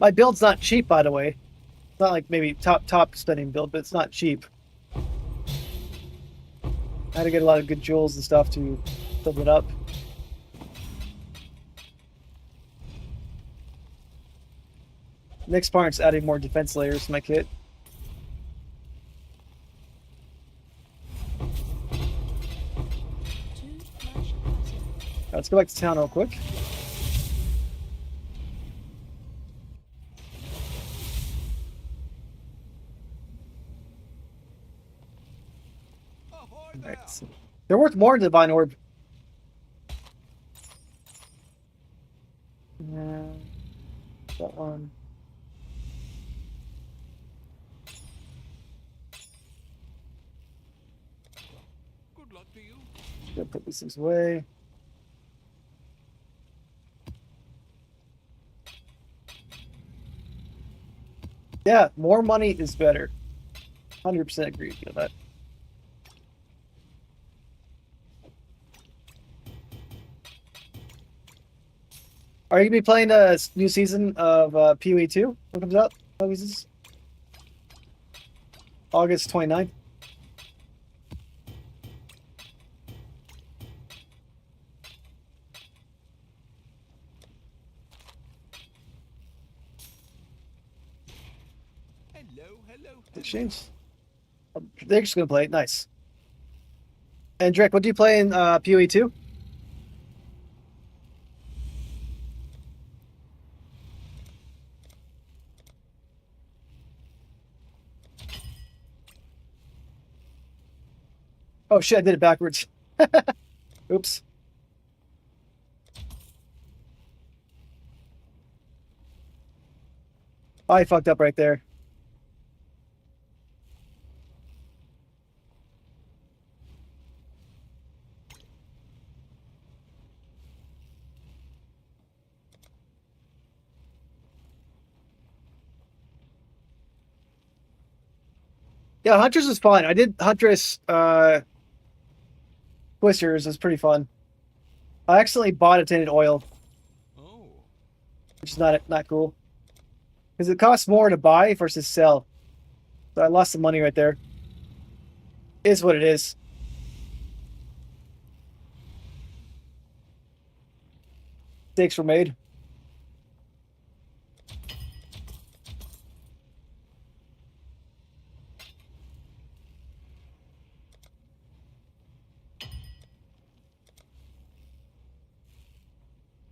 My build's not cheap, by the way. It's not like maybe top spending build, but it's not cheap. I had to get a lot of good jewels and stuff to build it up. Next part's adding more defense layers to my kit. Let's go back to town real quick. Right. So they're worth more than Divine Orb. Yeah, that one. Good luck to you. Gonna put these things away. Yeah, more money is better. 100% agree with that. Are you going to be playing a new season of PoE 2 when it comes out? August 29th. Hello. Exchange. They're just going to play it. Nice. And Drake, what do you play in PoE 2? Oh shit, I did it backwards. Oops. I fucked up right there. Yeah, Huntress is fun. I did Huntress Twisters is pretty fun. I accidentally bought a tinted oil, Oh. which is not cool. Because it costs more to buy versus sell. So I lost some money right there. Is what it is. Mistakes were made.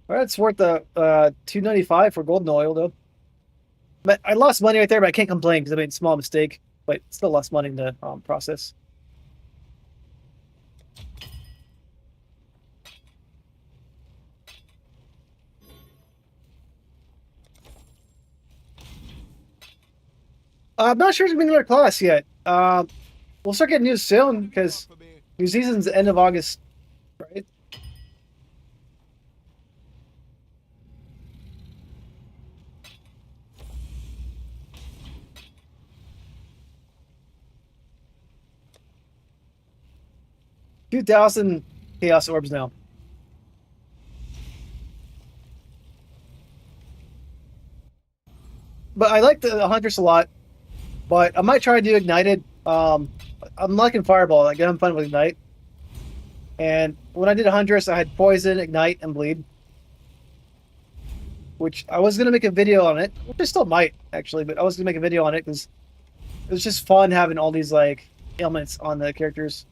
Well, it's worth the $2.95 for golden oil though. But I lost money right there, but I can't complain because I made a small mistake. But still lost money in the process. I'm not sure it's been another class yet. We'll start getting news soon because new season's the end of August, right? $2,000 chaos orbs now. But I like the Huntress a lot. But I might try to do Ignited. I'm liking Fireball. Like, I'm fun with Ignite. And when I did Huntress, I had Poison, Ignite, and Bleed. Which I was going to make a video on it. Which I still might, actually. But I was going to make a video on it because it was just fun having all these, like, ailments on the characters.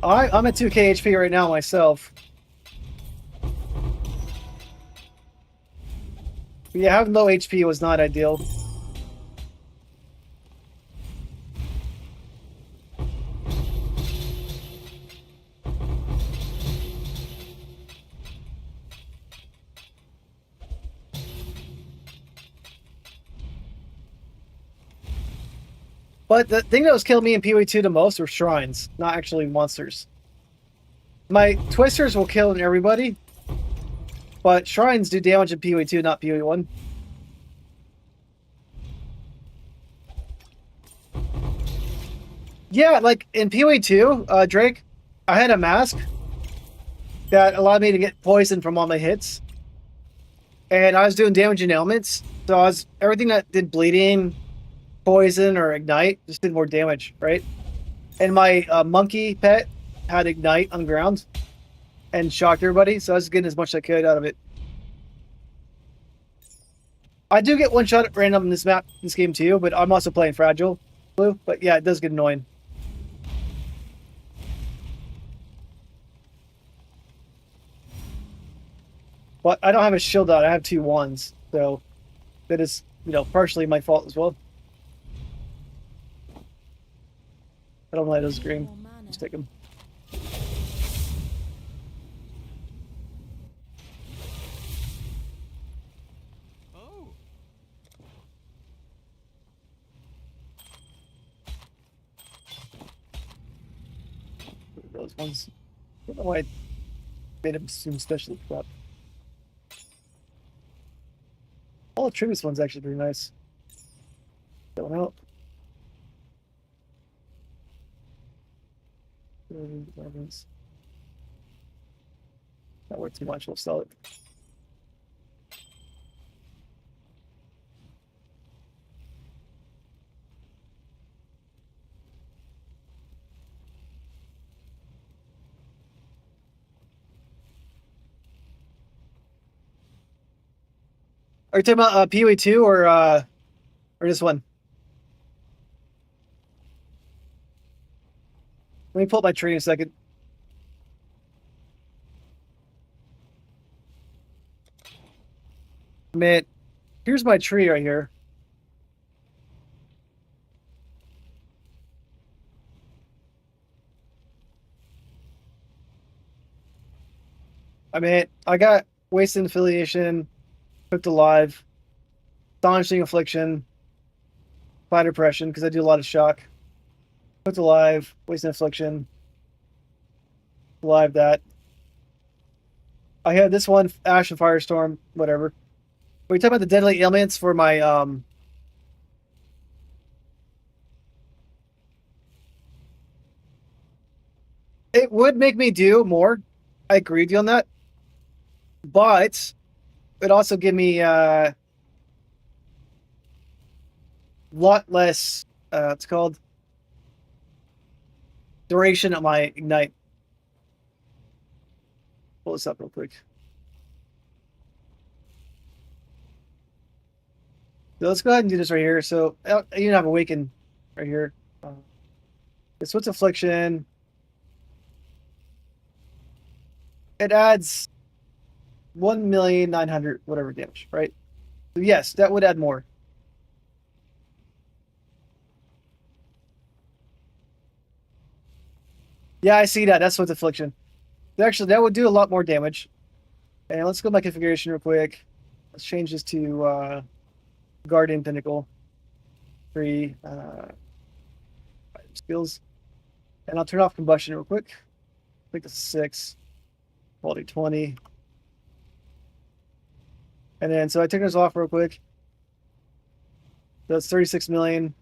I'm at 2k HP right now myself. Yeah, having low HP was not ideal. But the thing that was killing me in PoE2 the most were shrines, not actually monsters. My twisters will kill everybody, but shrines do damage in PoE2, not PoE1. Yeah, like in PoE2, Drake, I had a mask that allowed me to get poison from all my hits. And I was doing damage in elements, so I was everything that did bleeding, poison, or ignite just did more damage, right? And my monkey pet had ignite on the ground and shocked everybody, so I was getting as much as I could out of it. I do get one shot at random in this map, this game too, but I'm also playing Fragile Blue. But yeah, it does get annoying. But I don't have a shield out. I have 2 ones, so that is, partially my fault as well. I don't like those green. Just take them. Oh. Those ones. I don't know why I made them seem specially crap. All the Trivius ones actually pretty nice. That one out. Not worth too much. We'll sell it. Are you talking about PoE2 or this one? Let me pull up my tree in a second. Man, here's my tree right here. I mean, I got Wasted Affiliation, Cooked Alive, Astonishing Affliction, Fire Depression, because I do a lot of shock. Cooked Alive, Wasted Affliction, Alive that. I had this one, Ash and Firestorm, whatever. Are you talking about the deadly ailments for my It would make me do more. I agree with you on that. But it also give me a lot less it's called duration of my ignite. Pull this up real quick. So let's go ahead and do this right here. So you have awaken right here. It's what's affliction. It adds 1,900,000 whatever damage, right? So yes, that would add more. Yeah, I see that. That's what's affliction. Actually, that would do a lot more damage. And let's go to my configuration real quick. Let's change this to Guardian Pinnacle. 3 skills. And I'll turn off combustion real quick. I think it's 6. Quality 20. And then, so I took this off real quick. That's 36 million.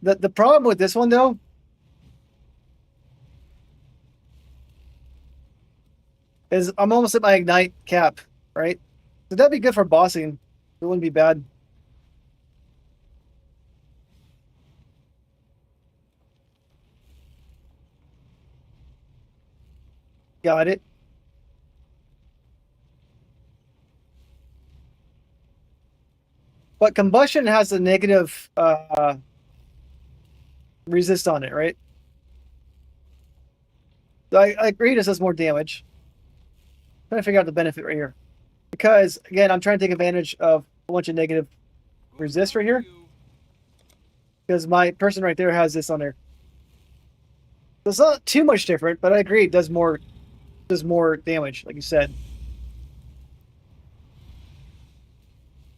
The problem with this one, though, is I'm almost at my ignite cap, right? So that'd be good for bossing. It wouldn't be bad. Got it. But combustion has a negative resist on it, right? I agree this does more damage. I'm trying to figure out the benefit right here. Because, again, I'm trying to take advantage of a bunch of negative resist right here. Because my person right there has this on there. So it's not too much different, but I agree it does more damage, like you said.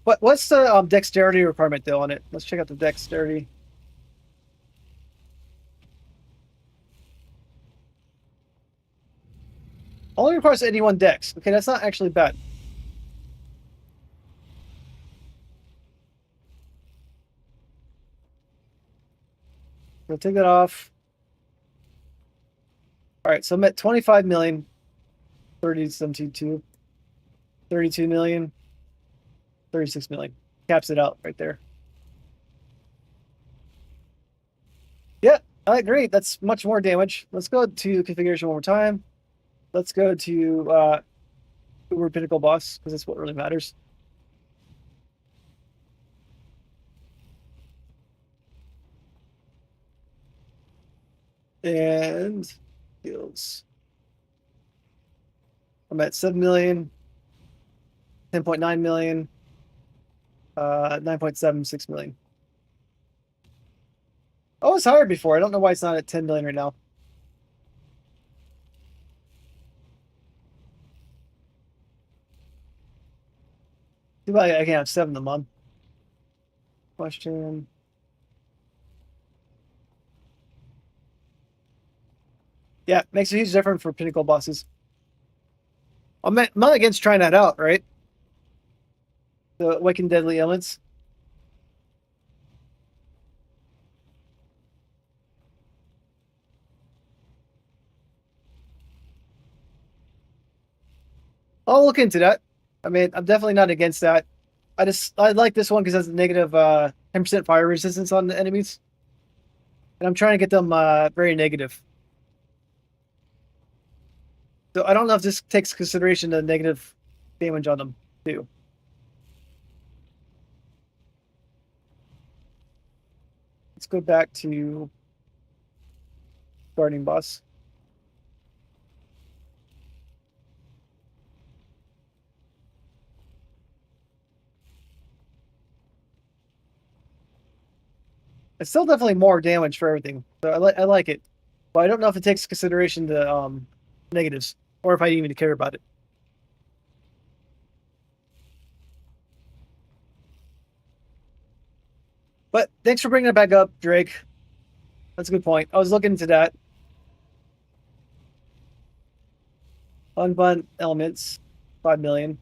But what's the dexterity requirement though on it? Let's check out the dexterity. Only requires 81 dex. Okay, that's not actually bad. We'll take that off. All right, so I'm at 25 million, 30, 72, 32 million, 36 million. Caps it out right there. Yeah, I agree. That's much more damage. Let's go to configuration one more time. Let's go to Uber Pinnacle Boss, because that's what really matters. And skills. I'm at 7 million, 10.9 million, 9.76 million. Oh, it's higher before. I don't know why it's not at 10 million right now. Too bad I can't have 7 a month. Question. Yeah, makes a huge difference for pinnacle bosses. I'm not against trying that out, right? The awaken deadly elements. I'll look into that. I mean, I'm definitely not against that. I like this one because it has a negative 10% fire resistance on the enemies. And I'm trying to get them very negative. So I don't know if this takes consideration the negative damage on them too. Let's go back to guarding boss. It's still definitely more damage for everything. So I like it. But I don't know if it takes consideration the negatives or if I even care about it. But thanks for bringing it back up, Drake. That's a good point. I was looking into that. Unbund elements, 5 million.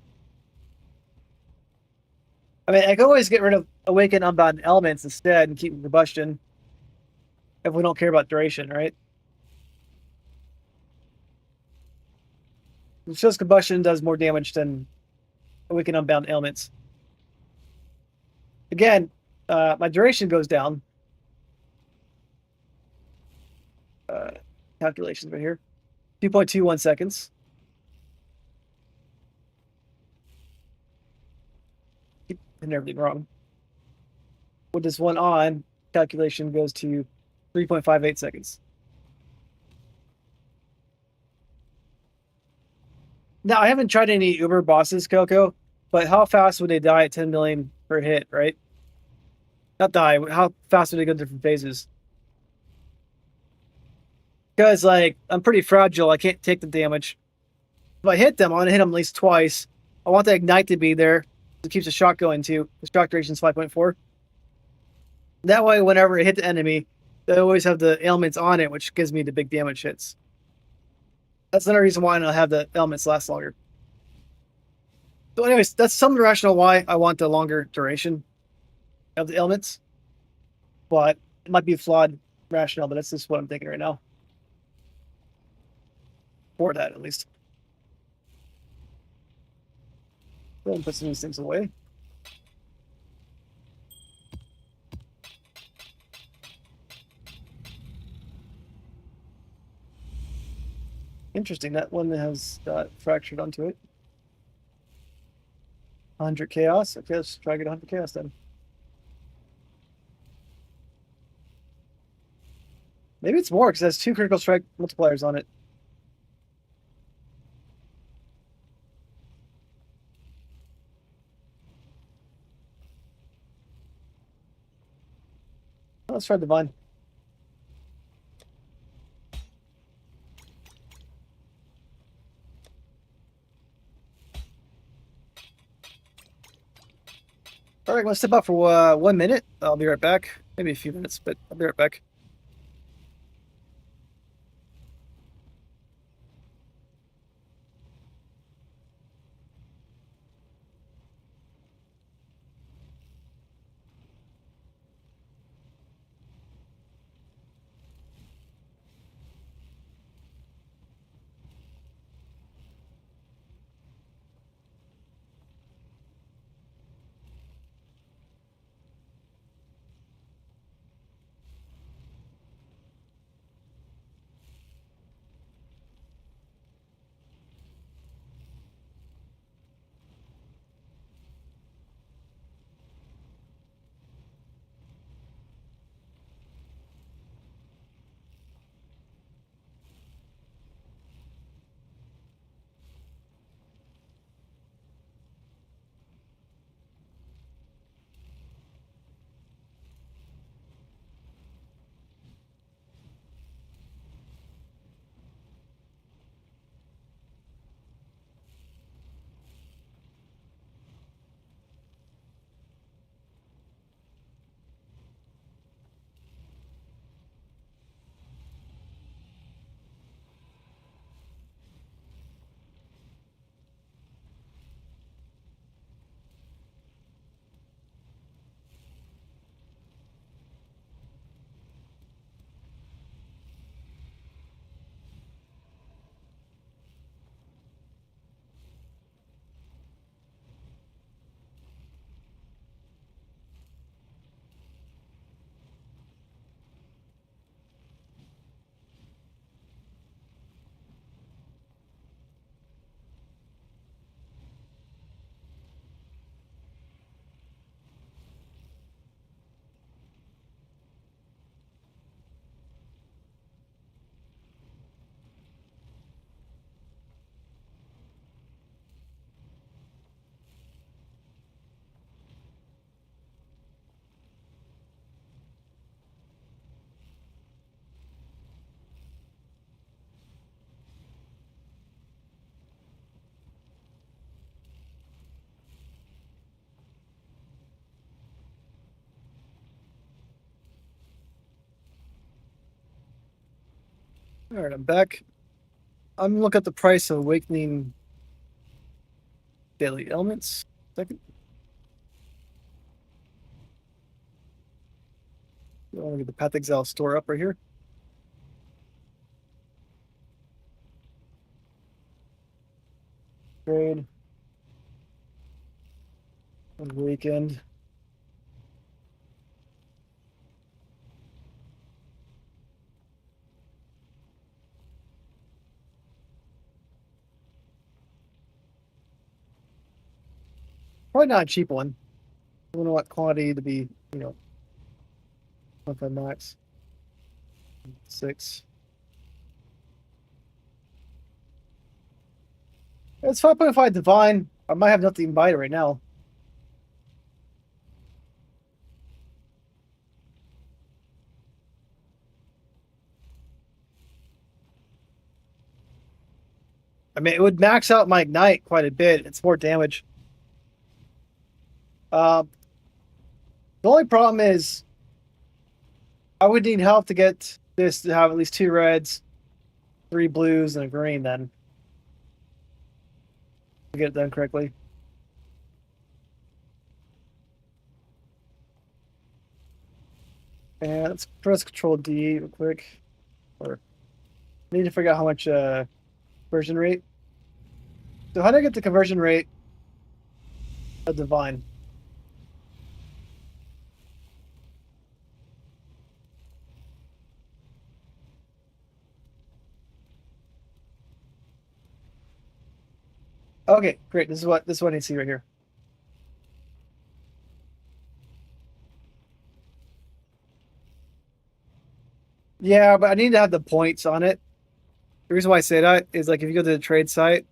I mean, I could always get rid of awaken unbound elements instead and keep combustion if we don't care about duration, right? It shows combustion does more damage than awaken unbound elements. Again, my duration goes down. Calculations right here. 2.21 seconds. Keep everything wrong. With this one on, calculation goes to 3.58 seconds. Now, I haven't tried any Uber bosses, Coco, but how fast would they die at 10 million per hit, right? Not die, how fast would they go different phases? Because, like, I'm pretty fragile. I can't take the damage. If I hit them, I want to hit them at least twice. I want the ignite to be there. It keeps the shock going, too. The shock duration is 5.4. That way, whenever I hit the enemy, they always have the elements on it, which gives me the big damage hits. That's another reason why I have the elements last longer. So anyways, that's some rationale why I want the longer duration of the elements. But it might be a flawed rationale, but that's just what I'm thinking right now. For that, at least. Go ahead and put some of these things away. Interesting, that one has got fractured onto it. 100 chaos. Okay, let's try to get 100 chaos then. Maybe it's more because it has 2 critical strike multipliers on it. let's try divine. All right, I'm gonna step out for 1 minute. I'll be right back. Maybe a few minutes, but I'll be right back. All right, I'm back. I'm gonna look at the price of awakening daily elements. Second. I want to get the Path Exile store up right here. Trade. Weekend. Probably not a cheap one. I don't want quantity to be, 1.5 max. 6. It's 5.5 divine. I might have nothing to buy it right now. I mean, it would max out my ignite quite a bit. It's more damage. The only problem is I would need help to get this to have at least 2 reds, 3 blues, and a green then. To get it done correctly. And let's press Control D real quick. Or I need to figure out how much conversion rate. So how do I get the conversion rate of divine? Okay, great. This is what I need to see right here. Yeah, but I need to have the points on it. The reason why I say that is like if you go to the trade site,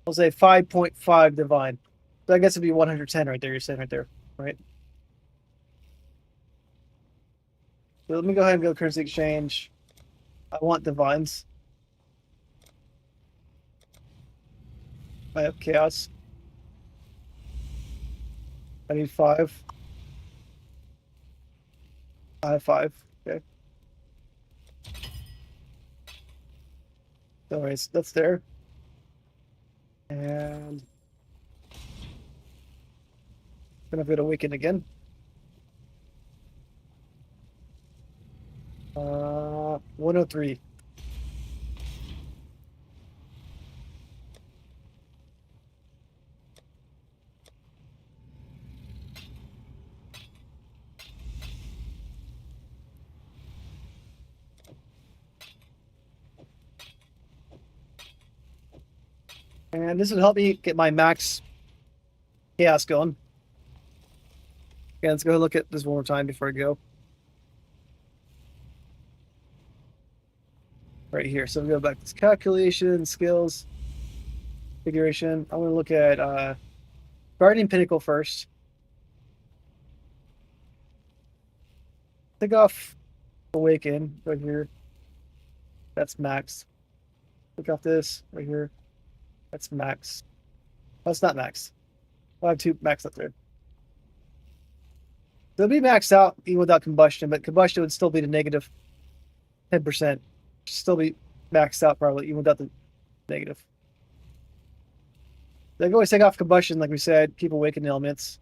I'll say 5.5 divine. So I guess it'd be 110 right there. You're saying right there, right? So let me go ahead and go currency exchange. I want divines. I have chaos. I need 5. I have 5. Okay. So anyways, that's there. And gonna go to awaken again. 103. And this would help me get my max chaos going. Okay, let's go look at this one more time before I go. Right here. So we go back to this calculation, skills, configuration. I'm going to look at Guardian Pinnacle first. Take off Awaken right here. That's max. Take off this right here. That's max. Oh, it's not max. I have 2 max up there. So it'll be maxed out even without combustion, but combustion would still be to negative 10%. Still be maxed out probably even without the negative. They can always take off combustion, like we said, keep awakened elements.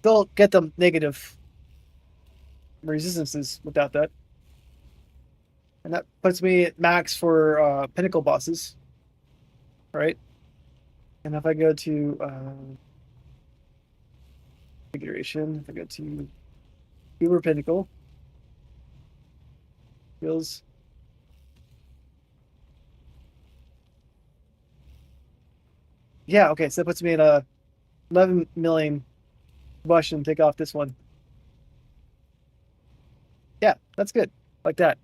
They'll get them negative resistances without that. And that puts me at max for pinnacle bosses. Right? And if I go to configuration, if I go to Uber Pinnacle, skills. Yeah, okay, so that puts me at 11 million combustion. Take off this one. Yeah, that's good. Like that.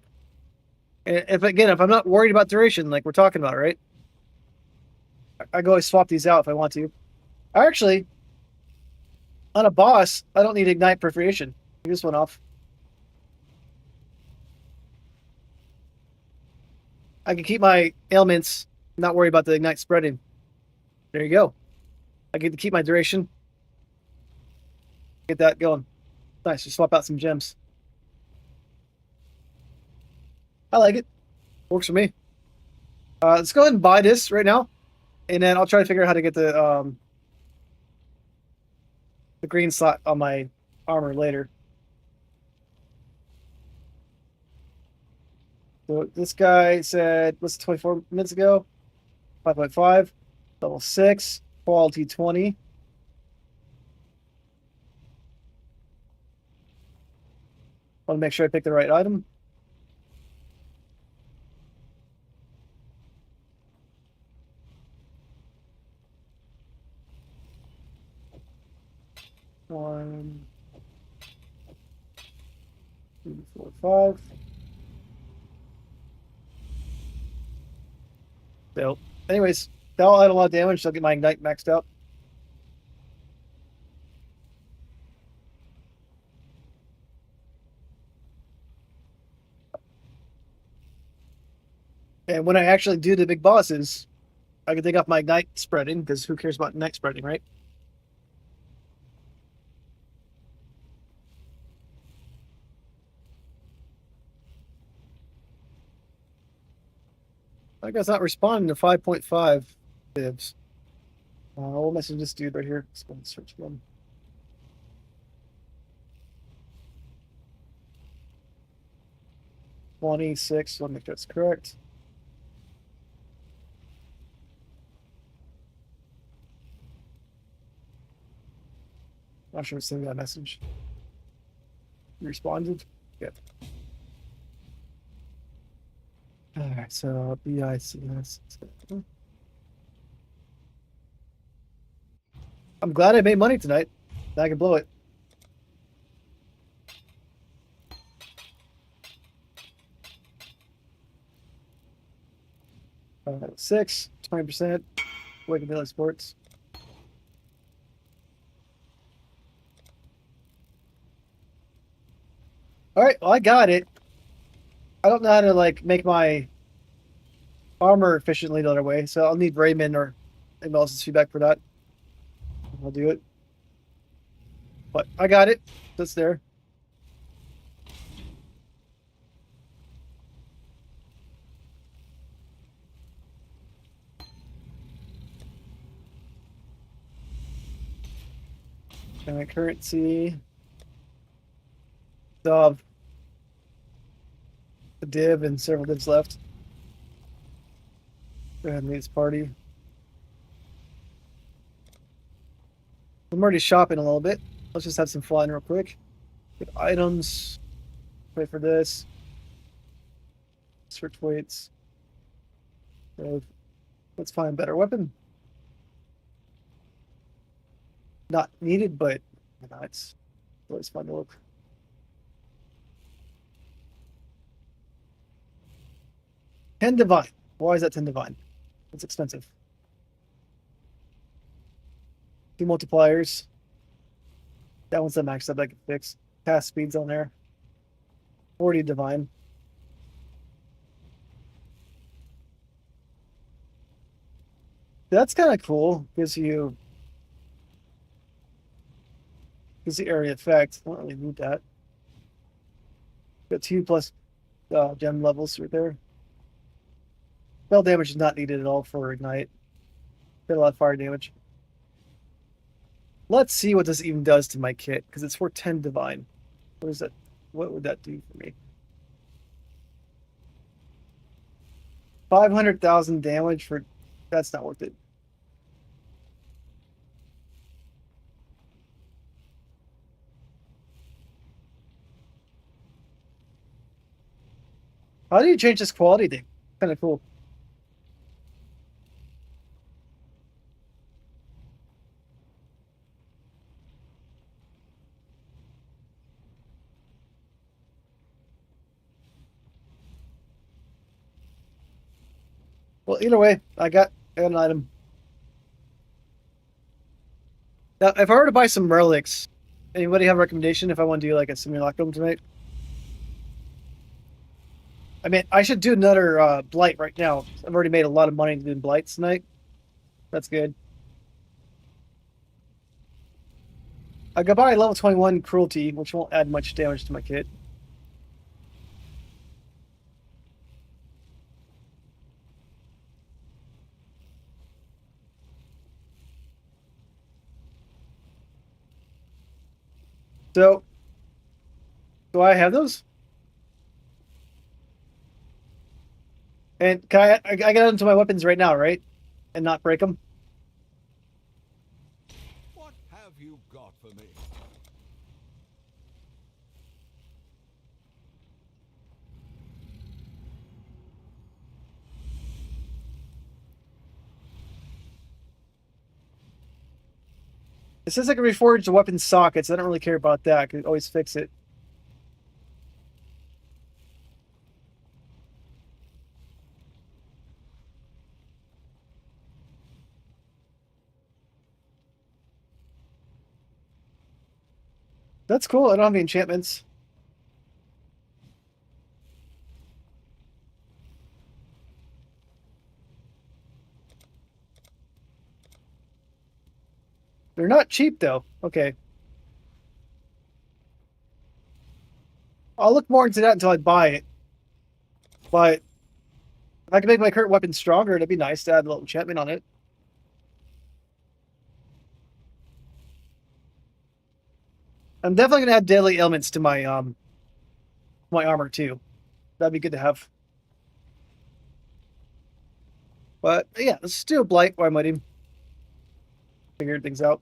And if I'm not worried about duration, like we're talking about, right? I can always swap these out if I want to. Actually, on a boss, I don't need ignite perforation. Take this one off. I can keep my ailments, not worry about the ignite spreading. There you go. I get to keep my duration. Get that going. Nice. Just swap out some gems. I like it. Works for me. Let's go ahead and buy this right now, and then I'll try to figure out how to get the green slot on my armor later. So this guy said, what's 24 minutes ago? 5.5, level 6, quality 20. Want to make sure I pick the right item. One, two, 4, 5. So, anyways, that'll add a lot of damage. So I'll get my ignite maxed out. And when I actually do the big bosses, I can take off my ignite spreading, because who cares about ignite spreading, right? I guess not responding to 5.5 bibs. We'll message this dude right here. Let's go and search him. $26. Let me make sure that's correct. Not sure if sending that message. You responded? Good. All right, so BICS. I'm glad I made money tonight. Now I can blow it. Uh, 6, 20%. Awaken Daily Sports. Alright, well, I got it. I don't know how to, like, make my armor efficiently the other way, so I'll need Raymond or anybody else's feedback for that. I'll do it. But I got it. That's there. My currency. Still have a div and several divs left. Go ahead and leave this party. I'm already shopping a little bit. Let's just have some fun real quick. Get items. Wait for this. Search weights. So let's find a better weapon. Not needed, but it's always fun to look. $10 divine. Why is that 10 divine? It's expensive. 2 multipliers. That one's the max up I can fix. Cast speeds on there. 40 divine. That's kind of cool. Gives the area effect. I don't really need that. Got 2 plus gem levels right there. Spell damage is not needed at all for ignite. Get a lot of fire damage. Let's see what this even does to my kit, because it's for 10 divine. What is that? What would that do for me? 500,000 damage for... That's not worth it. How do you change this quality thing? Kind of cool. Well, either way, I got an item. Now, if I were to buy some relics, anybody have a recommendation if I want to do like a simulacrum tonight? I mean, I should do another blight right now. I've already made a lot of money doing blights tonight. That's good. I could buy level 21 cruelty, which won't add much damage to my kit. So, do I have those? And can I get into my weapons right now, right? And not break them? What have you got for me? It says I can reforge the weapon sockets. I don't really care about that. I can always fix it. That's cool. I don't have any enchantments. They're not cheap, though. Okay. I'll look more into that until I buy it. But if I can make my current weapon stronger, it'd be nice to add a little enchantment on it. I'm definitely gonna add deadly elements to my my armor too. That'd be good to have. But yeah, let's do a blight while I'm waiting. Figure things out.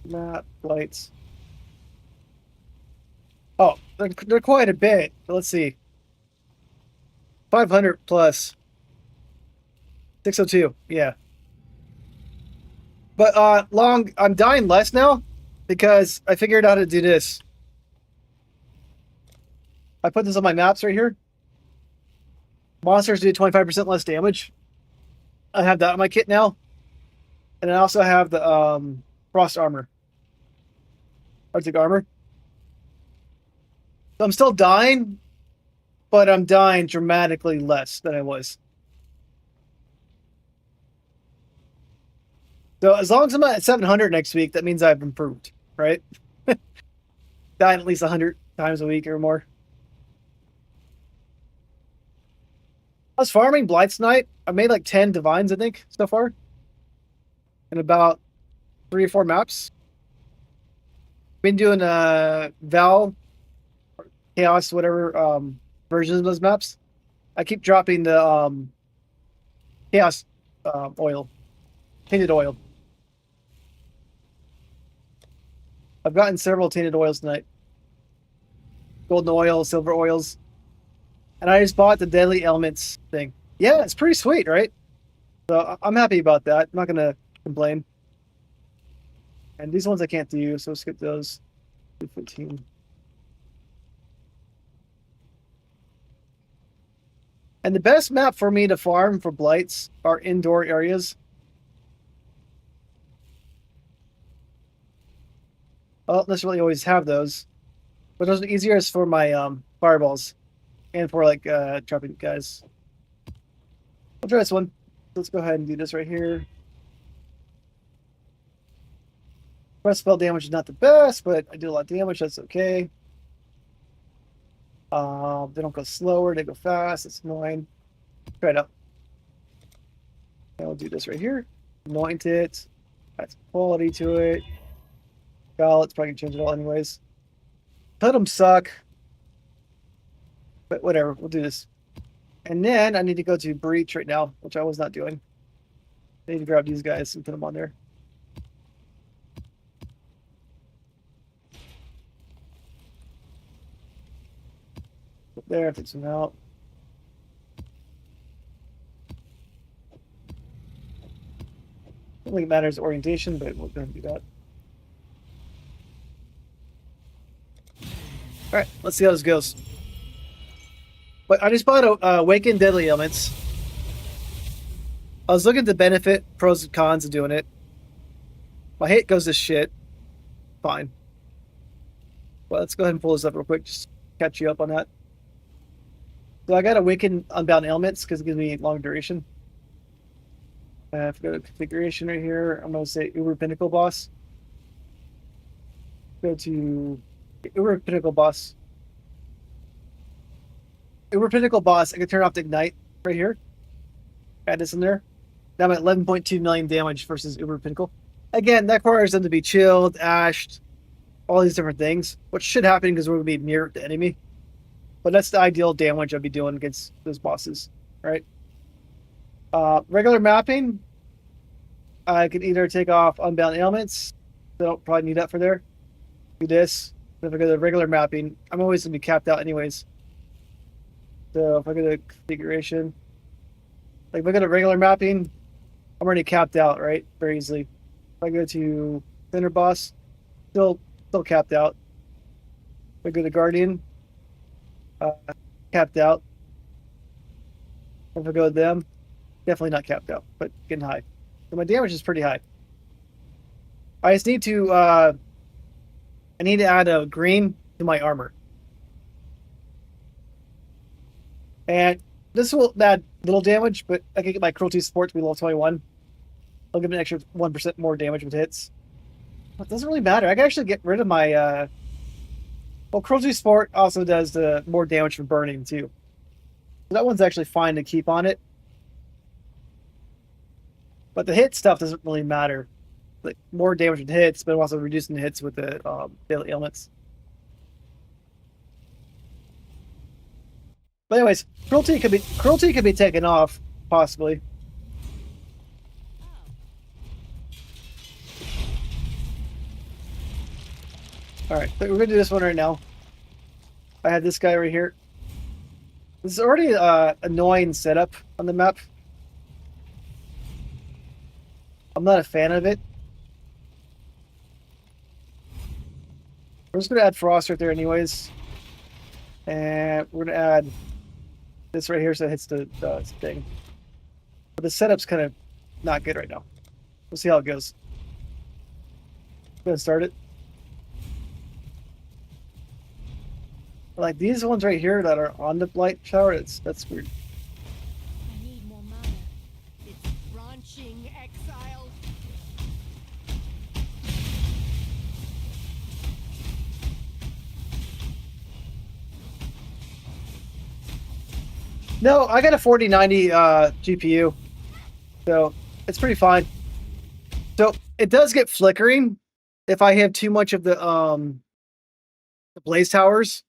Map blights. Oh, they're quite a bit. Let's see. 500 plus 602. Yeah. But long, I'm dying less now because I figured out how to do this. I put this on my maps right here. Monsters do 25% less damage. I have that on my kit now. And I also have the frost armor. Arctic armor. So I'm still dying, but I'm dying dramatically less than I was. So as long as I'm at 700 next week, that means I've improved, right? Dying at least 100 times a week or more. I was farming Blights tonight. I made like 10 divines, I think, so far. In about 3 or 4 maps. Been doing Val, Chaos, whatever versions of those maps. I keep dropping the Chaos oil. Tainted oil. I've gotten several tainted oils tonight. Golden oil, silver oils. And I just bought the Deadly Elements thing. Yeah, it's pretty sweet, right? So I'm happy about that. I'm not going to complain. And these ones I can't do, so skip those. 215. And the best map for me to farm for blights are indoor areas. I don't necessarily always have those, but those are easiest for my fireballs and for like trapping guys. I'll try this one. Let's go ahead and do this right here. Press spell damage is not the best, but I do a lot of damage. That's okay. They don't go slower. They go fast. It's annoying. Try it out. I'll do this right here. Anoint it. Add some quality to it. Well, it's probably going to change it all anyways. Totems suck. But whatever. We'll do this. And then I need to go to Breach right now, which I was not doing. I need to grab these guys and put them on there. Put there, take some out. I don't think it matters orientation, but we're going to do that. Alright, let's see how this goes. But I just bought Awaken Deadly Elements. I was looking at the benefit, pros and cons of doing it. My hit goes to shit. Fine. Well, let's go ahead and pull this up real quick, just catch you up on that. So I got Awaken Unbound Elements because it gives me long duration. If we go to configuration right here, I'm going to say Uber Pinnacle Boss. Go to Uber Pinnacle Boss. Uber Pinnacle Boss, I can turn off the Ignite right here. Add this in there. Now I'm at 11.2 million damage versus Uber Pinnacle. Again, that requires them to be chilled, ashed, all these different things, which should happen because we're going to be near the enemy. But that's the ideal damage I'd be doing against those bosses, right? Regular mapping, I can either take off Unbound Ailments. I don't probably need that for there. Do this. If I go to regular mapping, I'm always going to be capped out anyways. So if I go to configuration, like if I go to regular mapping, I'm already capped out, right? Very easily. If I go to center boss, still capped out. If I go to guardian, capped out. If I go to them, definitely not capped out, but getting high. So my damage is pretty high. I just need to I need to add a green to my armor. And this will add little damage, but I can get my cruelty support to be level 21. I'll give it an extra 1% more damage with hits. But it doesn't really matter. I can actually get rid of my well, cruelty support also does the more damage from burning too. So that one's actually fine to keep on it. But the hit stuff doesn't really matter. Like more damage with hits, but also reducing the hits with the daily ailments. But anyways, cruelty could be taken off, possibly. Alright, we're gonna do this one right now. I had this guy right here. This is already an annoying setup on the map. I'm not a fan of it. We're just gonna add frost right there anyways. And we're gonna add this right here so it hits the thing. But the setup's kind of not good right now. We'll see how it goes. I'm gonna start it. Like these ones right here that are on the Blight shower, that's weird. I need more mana. It's branching, Exile. No, I got a 4090 GPU, so it's pretty fine. So it does get flickering if I have too much of the blaze towers.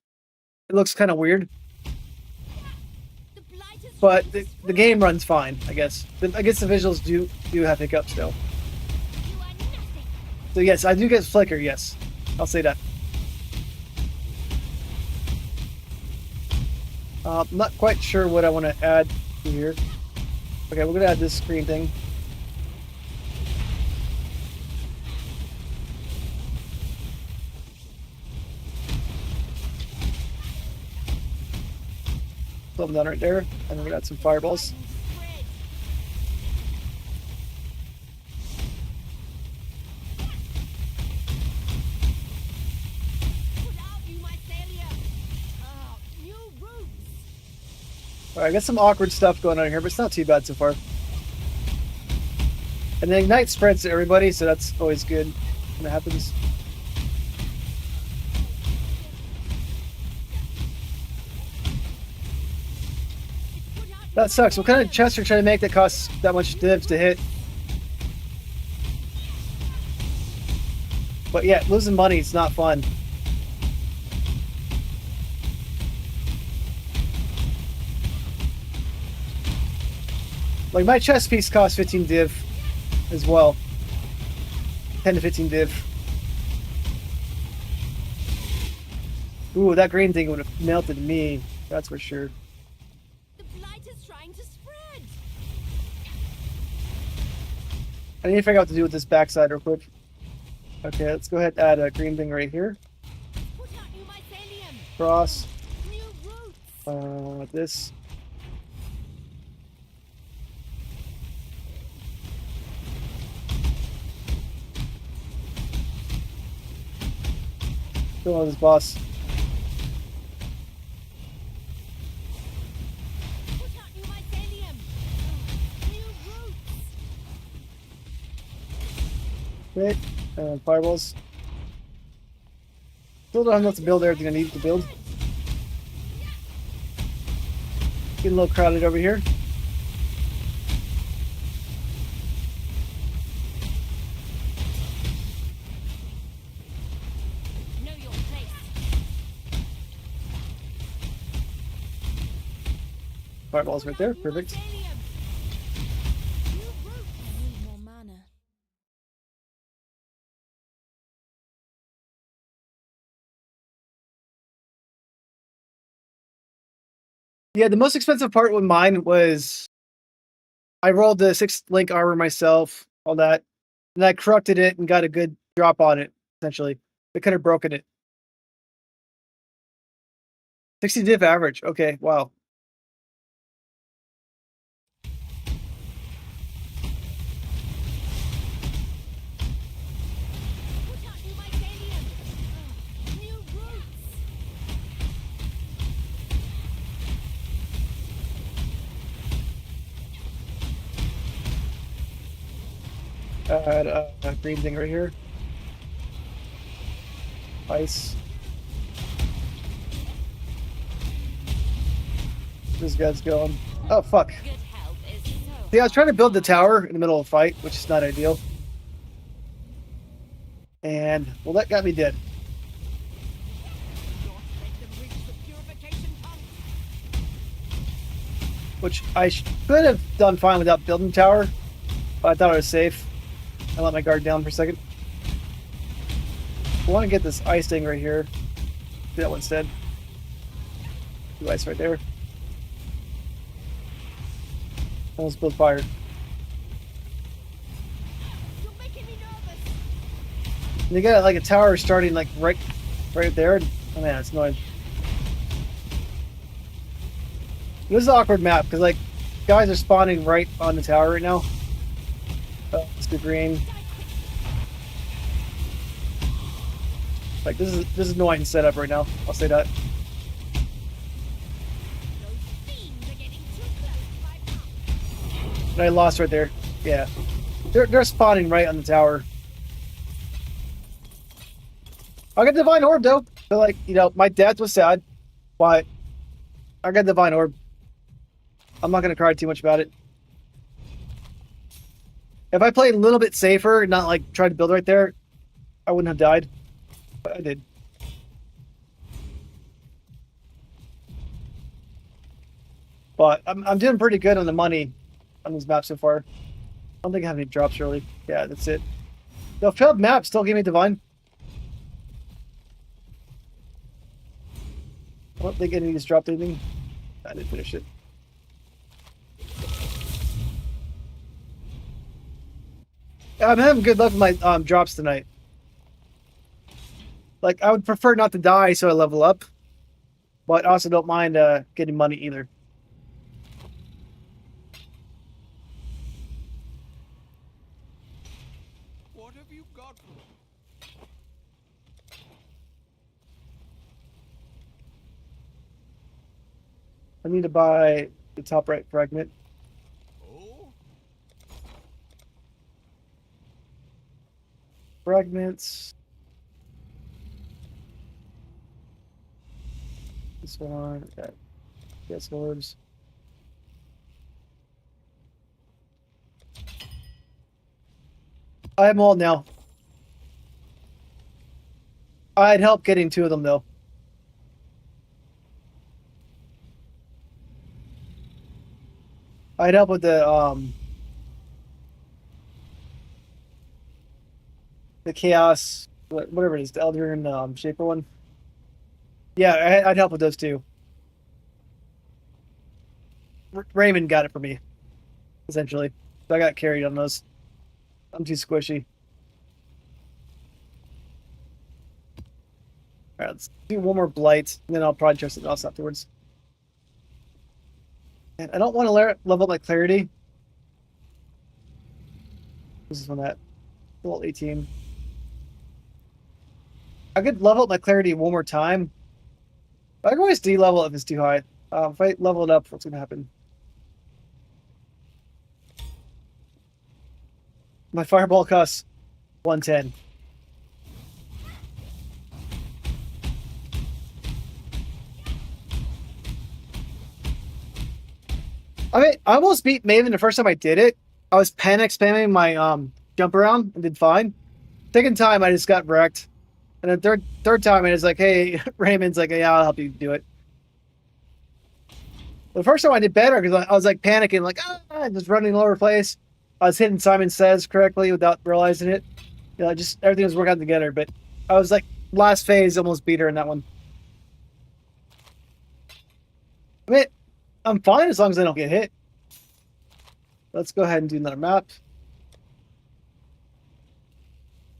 It looks kind of weird, The blight is but the game runs fine, I guess. I guess the visuals do have hiccups though. You are nothing. So yes, I do get flicker. Yes, I'll say that. I'm not quite sure what I want to add here. Okay, we're gonna add this screen thing. Put them down right there, and then we're gonna add some fireballs. Spread. Put out, you mycelia. Ah, new roots. Alright, I got some awkward stuff going on here, but it's not too bad so far. And the ignite spreads to everybody, so that's always good when it happens. Put out That sucks. What kind of chests are trying to make that costs that much divs to hit? But yeah, losing money is not fun. Like my chest piece costs 15 div as well. 10 to 15 div. Ooh, that green thing would have melted me. That's for sure. The blight is trying to spread. I need to figure out what to do with this backside real quick. Okay, let's go ahead and add a green thing right here. Put out, you mycelium. Cross. New roots. This. Go on this boss. Put out, you mycelium. New roots. Okay, fireballs. Still don't have enough to build everything I need to build. Getting a little crowded over here. Know your place. Fireballs right there. Perfect. New roots. I need more mana. Yeah, the most expensive part with mine was I rolled the 6 link armor myself, all that, and I corrupted it and got a good drop on it, essentially. It could have broken it. 60 div average. Okay, wow. Put out, you mycelium. New roots. Add a green thing right here. Ice. This guy's going. Oh, fuck. Good health is so. See, I was trying to build the tower in the middle of a fight, which is not ideal. And, well, that got me dead. Not let them reach the purification pump. Which I could have done fine without building the tower, but I thought I was safe. I let my guard down for a second. I want to get this ice thing right here. Do that one instead. Do ice right there. And let's build fire. You're making me nervous. And you got like a tower starting like right there. Oh man, it's annoying. This is an awkward map because like guys are spawning right on the tower right now. Oh, it's the green. Like this is annoying setup right now. I'll say that. Those fiends are getting too close to my path. And I lost right there. Yeah, they're spawning right on the tower. I got Divine Orb though. So like my death was sad, but I got Divine Orb. I'm not gonna cry too much about it. If I played a little bit safer, not like try to build right there, I wouldn't have died. But I did. But I'm doing pretty good on the money on this map so far. I don't think I have any drops really. Yeah, that's it. The failed map still gave me Divine. I don't think any of these dropped anything. I didn't finish it. I'm having good luck with my drops tonight. Like, I would prefer not to die so I level up. But I also don't mind getting money either. What have you got for me? I need to buy the top right fragment. Oh? Fragments. This one. Okay. Yes, orbs. I have them all now. I'd help getting 2 of them though. I'd help with the chaos, whatever it is, the Elder and Shaper one. Yeah, I'd help with those 2. Raymond got it for me, essentially. So I got carried on those. I'm too squishy. All right, let's do one more blight, and then I'll probably try something else afterwards. And I don't want to level up my clarity. This is one that level 18. I could level up my clarity one more time. But I can always de-level if it's too high. If I level it up, what's going to happen? My fireball costs 110. I mean, I almost beat Maven the first time I did it. I was panic spamming my jump around and did fine. Second time, I just got wrecked. And then third time, I was like, hey, Raymond's like, yeah, I'll help you do it. The first time I did better because I was like panicking, like, just running all over the place. I was hitting Simon Says correctly without realizing it. Just everything was working out together. But I was like, last phase, almost beat her in that one. I mean, I'm fine as long as I don't get hit. Let's go ahead and do another map.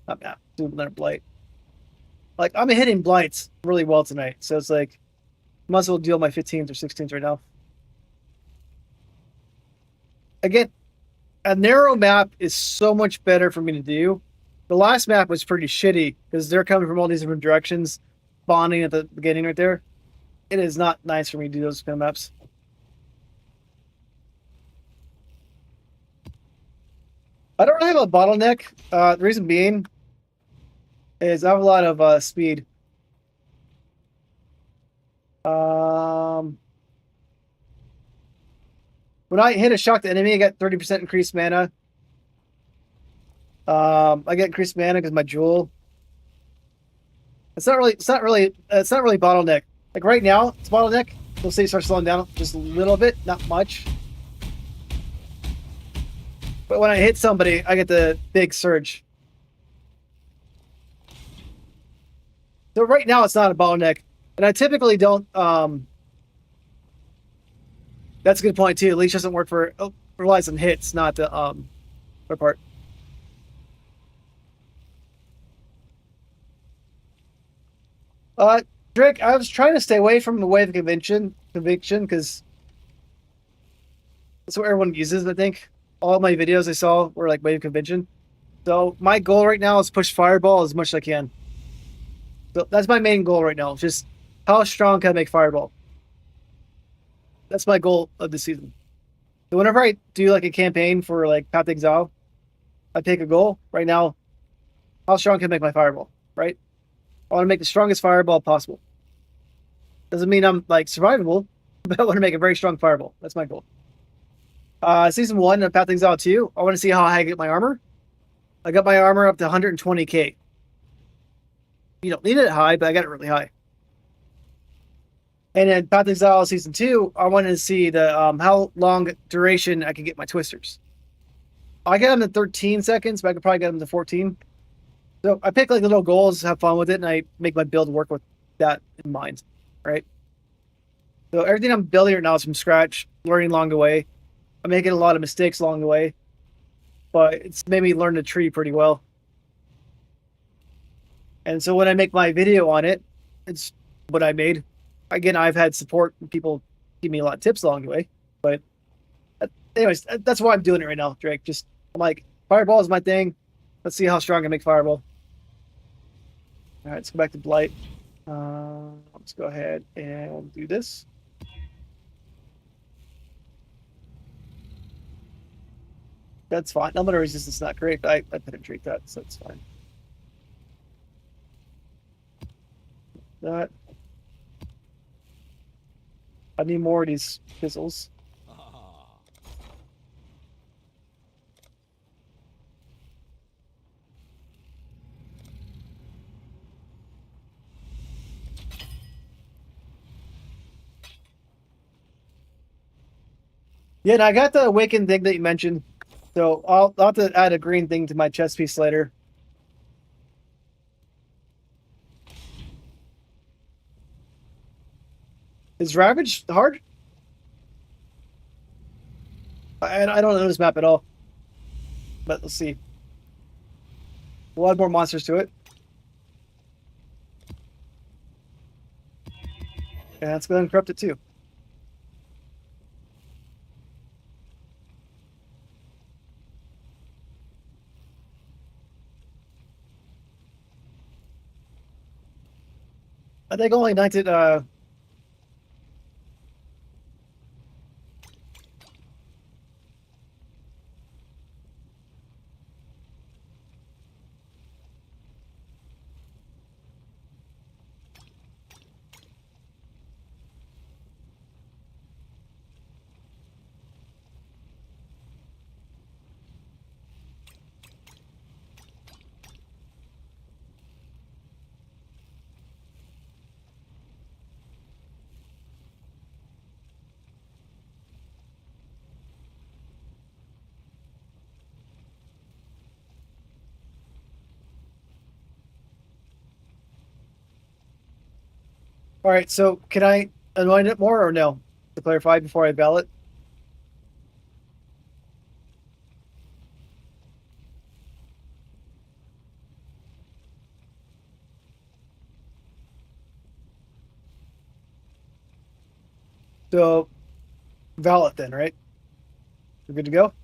Not map, do another blight. Like, I'm hitting blights really well tonight. So it's like, might as well deal my 15s or 16s right now. Again, a narrow map is so much better for me to do. The last map was pretty shitty because they're coming from all these different directions, spawning at the beginning right there. It is not nice for me to do those kind of maps. I don't really have a bottleneck. The reason being is I have a lot of speed. When I hit a shock to enemy, I get 30% increased mana. I get increased mana because my jewel. It's not really bottleneck. Like right now, it's bottleneck. You'll see it start slowing down just a little bit, not much. But when I hit somebody, I get the big surge. So right now, it's not a bottleneck, and I typically don't. That's a good point too. Leech doesn't work for relies on hits, not the other part. Drake, I was trying to stay away from the wave of conviction because That's what everyone uses, I think. All my videos I saw were like wave convention. So my goal right now is push fireball as much as I can. So that's my main goal right now. Just how strong can I make fireball? That's my goal of the season. So whenever I do like a campaign for like Path to Exile, I take a goal. Right now, how strong can I make my fireball? Right? I want to make the strongest fireball possible. Doesn't mean I'm like survivable, but I want to make a very strong fireball. That's my goal. Season 1 of Path to Exile 2, I want to see how high I get my armor. I got my armor up to 120k. You don't need it high, but I got it really high. And then Path to Exile Season 2, I wanted to see the how long duration I could get my twisters. I got them to 13 seconds, but I could probably get them to 14. So I pick like little goals, have fun with it, and I make my build work with that in mind, right? So everything I'm building right now is from scratch, learning along the way. I'm making a lot of mistakes along the way, but it's made me learn the tree pretty well. And so when I make my video on it, it's what I made. Again, I've had support and people give me a lot of tips along the way. But anyways, that's why I'm doing it right now, Drake. Just I'm like, fireball is my thing. Let's see how strong I can make fireball. All right, let's go back to Blight. Let's go ahead and do this. That's fine. Elemental resistance is not great, but I penetrate that, so it's fine. That. I need more of these fizzles. Ah. Yeah, and I got the awaken thing that you mentioned. So I'll have to add a green thing to my chest piece later. Is Ravage hard? I don't know this map at all. But let's see. We'll add more monsters to it. And let's go ahead and corrupt it too. I think only ignited all right, so can I anoint it more or no? To clarify before I ballot. So ballot then, right? We're good to go?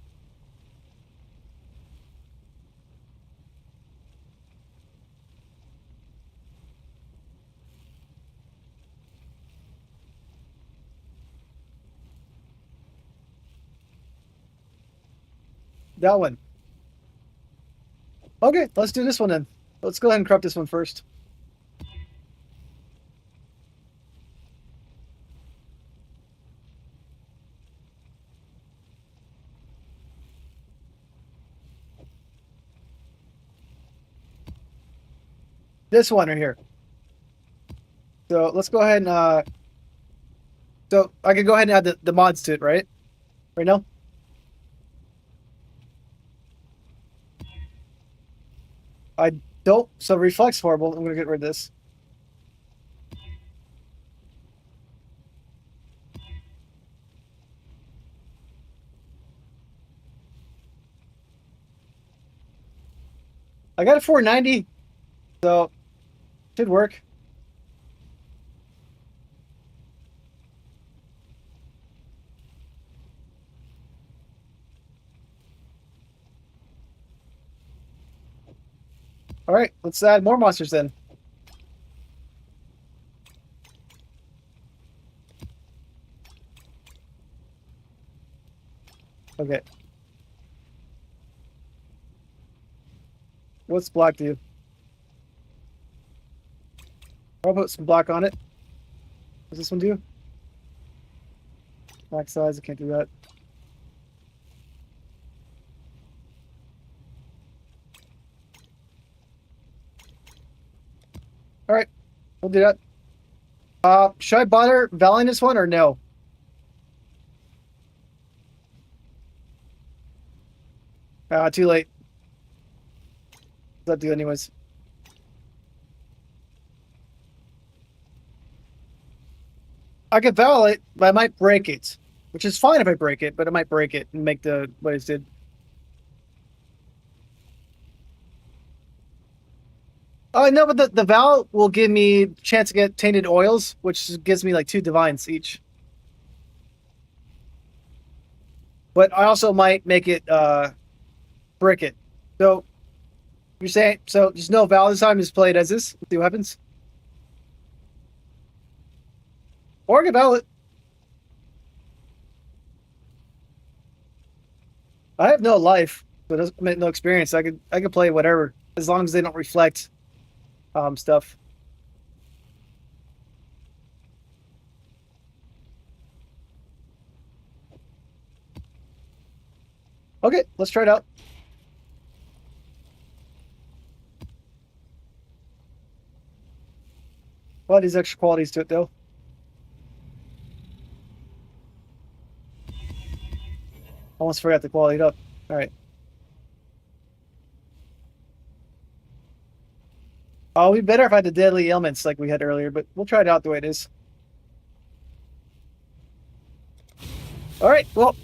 That one. Okay, let's do this one then. Let's go ahead and corrupt this one first. This one right here. So let's go ahead and so I can go ahead and add the mods to it, right? Right now? I don't. So reflex horrible. I'm gonna get rid of this. I got a 490, so should work. All right, let's add more monsters then. Okay. What's black do? I'll put some black on it. What's this one do? Black size, I can't do that. All right, we'll do that. Should I bother valuing this one or no? Too late. What's that do anyways? I could value it, but I might break it. Which is fine if I break it, but I might break it and make the what it did. Oh, no, but the Val will give me chance to get tainted oils, which gives me like 2 divines each. But I also might make it brick it. So you're saying so just no Val this time, just play it as this. See what happens. Or I can Val it. I have no life, so it doesn't no experience. I could play whatever as long as they don't reflect stuff. Okay, let's try it out. Well, these extra qualities to it though. Almost forgot to quality it up. All right. Oh, we better if I had the deadly elements like we had earlier, but we'll try it out the way it is. All right. Well,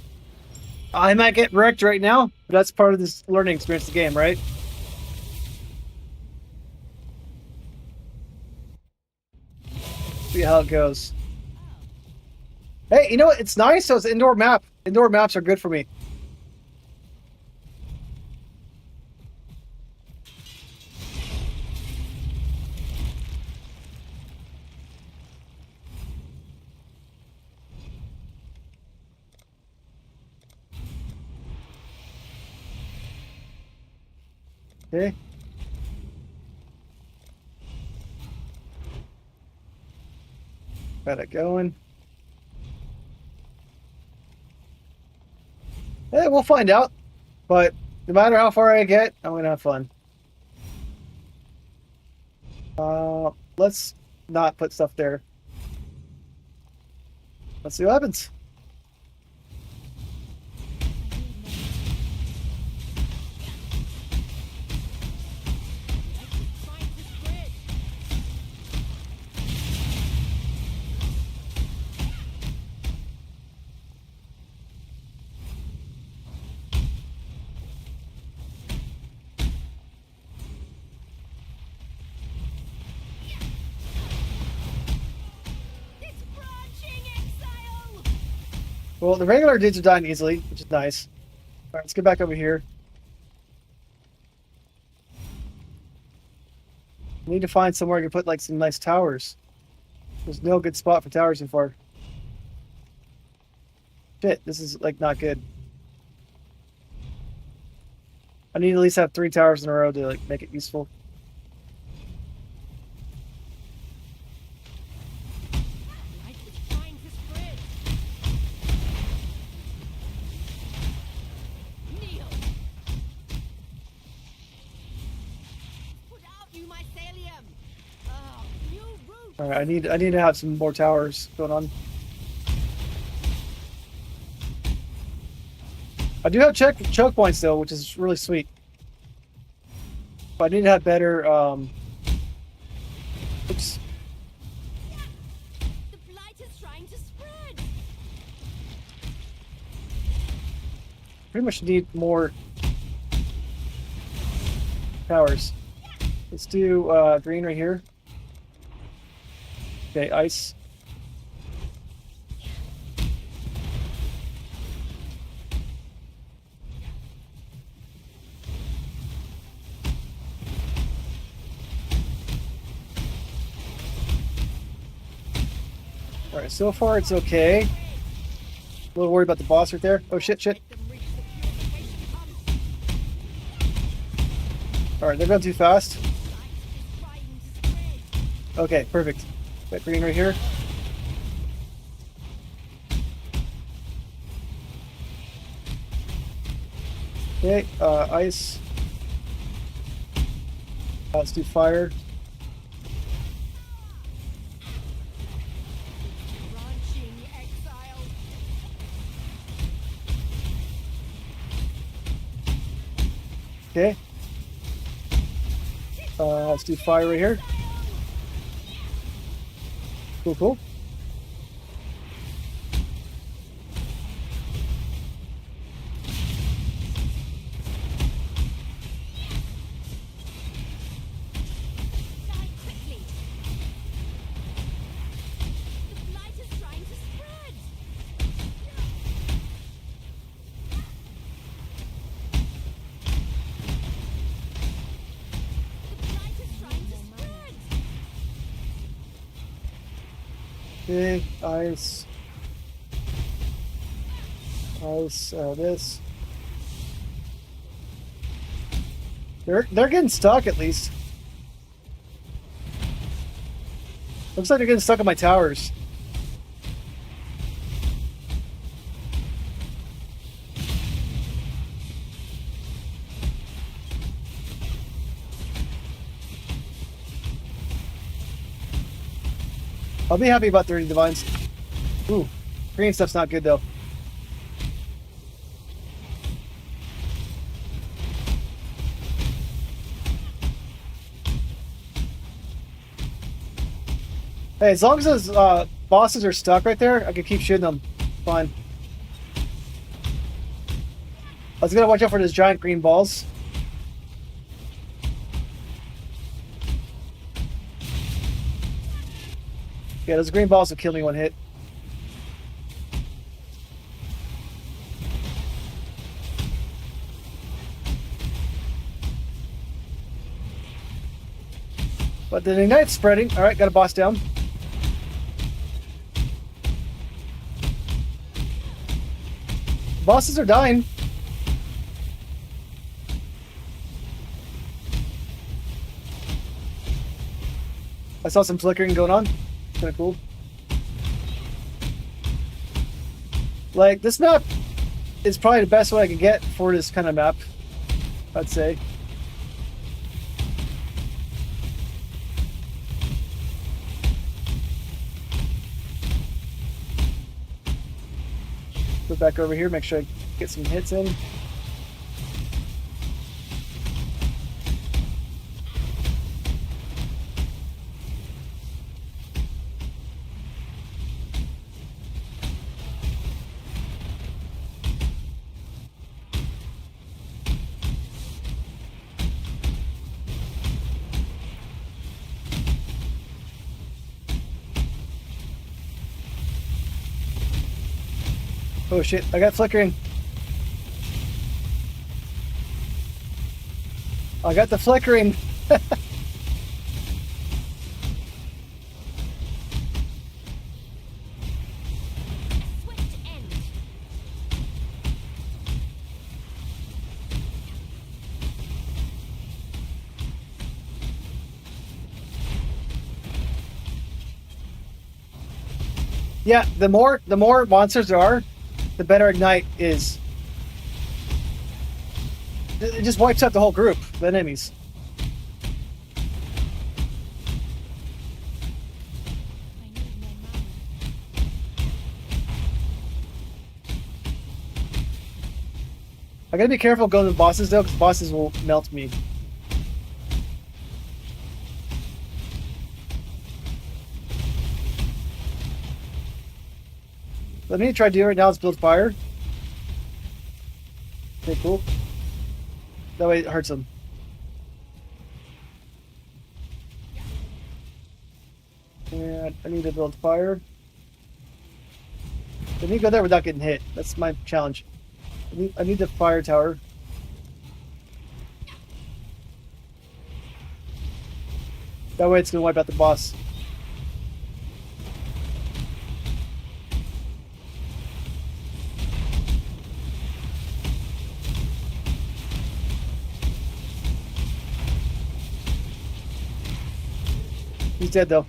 I might get wrecked right now, but that's part of this learning experience of the game, right? See how it goes. Hey, you know what? It's nice. So it's an indoor map. Indoor maps are good for me. Okay. Got it going. Hey, we'll find out. But no matter how far I get, I'm gonna have fun. Let's not put stuff there. Let's see what happens. It's branching, Exile! Well, the regular dudes are dying easily, which is nice. All right, let's get back over here. I need to find somewhere I can put like some nice towers. There's no good spot for towers so far. Shit, this is like not good. I need to at least have 3 towers in a row to like make it useful. Blight is trying to spread. Kneel. Put out, you mycelium. Oh, new root. All right, I need to have some more towers going on. I do have choke points though, which is really sweet. But I need to have better. Oops. The blight is trying to spread. Pretty much need more towers. Let's do green right here. Okay, ice. Alright, so far it's okay. A little worried about the boss right there. Oh shit, shit. Let them reach the purification pump. Alright, they're going too fast. Blight is trying to spread. Okay, perfect. Got green right here. Okay, ice. Let's do fire. Launching Exile. Okay. Let's do fire right here. Cool, cool. Die quickly. The blight is trying to spread. The blight is trying to spread. Okay, ice. Ice, this. They're getting stuck at least. Looks like they're getting stuck on my towers. I'll be happy about 30 divines. Ooh, green stuff's not good though. Hey, as long as those bosses are stuck right there, I can keep shooting them. Fine. I was gonna watch out for those giant green balls. Yeah, those green balls will kill me one hit. But the ignite's spreading. Alright, got a boss down. Bosses are dying. I saw some flickering going on. Kind of cool. Like, this map is probably the best one I could get for this kind of map, I'd say. Go back over here, make sure I get some hits in. Oh shit, I got flickering. I got the flickering. Swift end. Yeah, the more monsters there are, the better ignite is. It just wipes out the whole group of enemies. I need more mana. I gotta be careful going to bosses though, because bosses will melt me. Let me try to do it right now. Let's build fire. Okay, cool. That way it hurts them. And I need to build fire. I need to go there without getting hit. That's my challenge. I need the fire tower. That way it's going to wipe out the boss. He's dead though.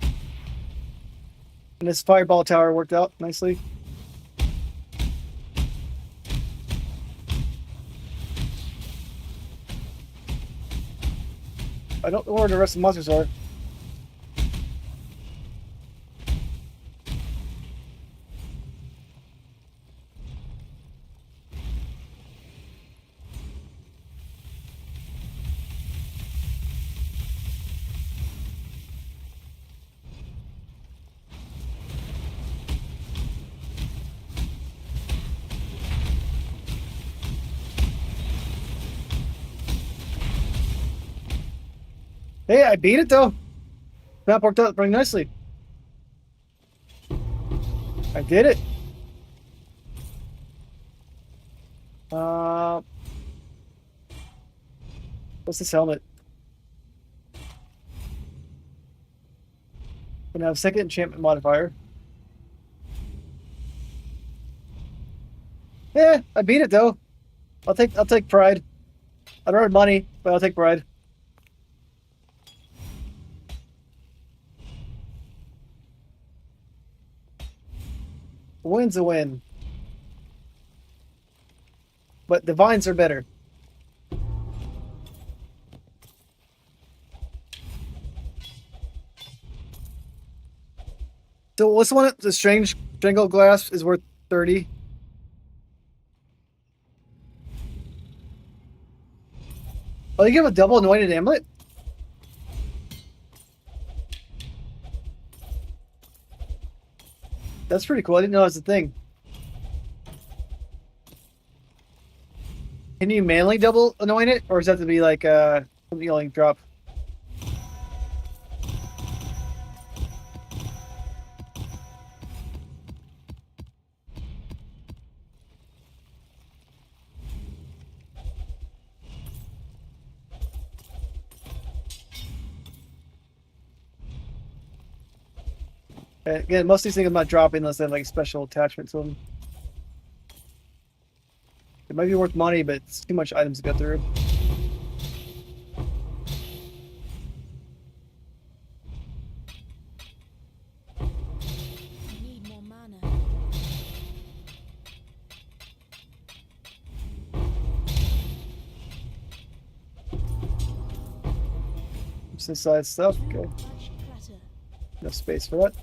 And this fireball tower worked out nicely. I don't know where the rest of the monsters are. Hey, I beat it though. Map worked out pretty nicely. I did it. What's this helmet? Gonna have second enchantment modifier. Yeah, I beat it though. I'll take pride. I don't have money, but I'll take pride. A win's a win. But divines are better. So what's the one? The strangle glass is worth 30. Oh, you give a double anointed amulet? That's pretty cool. I didn't know that was a thing. Can you manually double anoint it, or does that have to be like something you only drop? Again, most of these things I'm not dropping unless they have like special attachment to them. It might be worth money, but it's too much items to go through. I need more mana. Just inside stuff. Okay, Much clutter. enough space for that.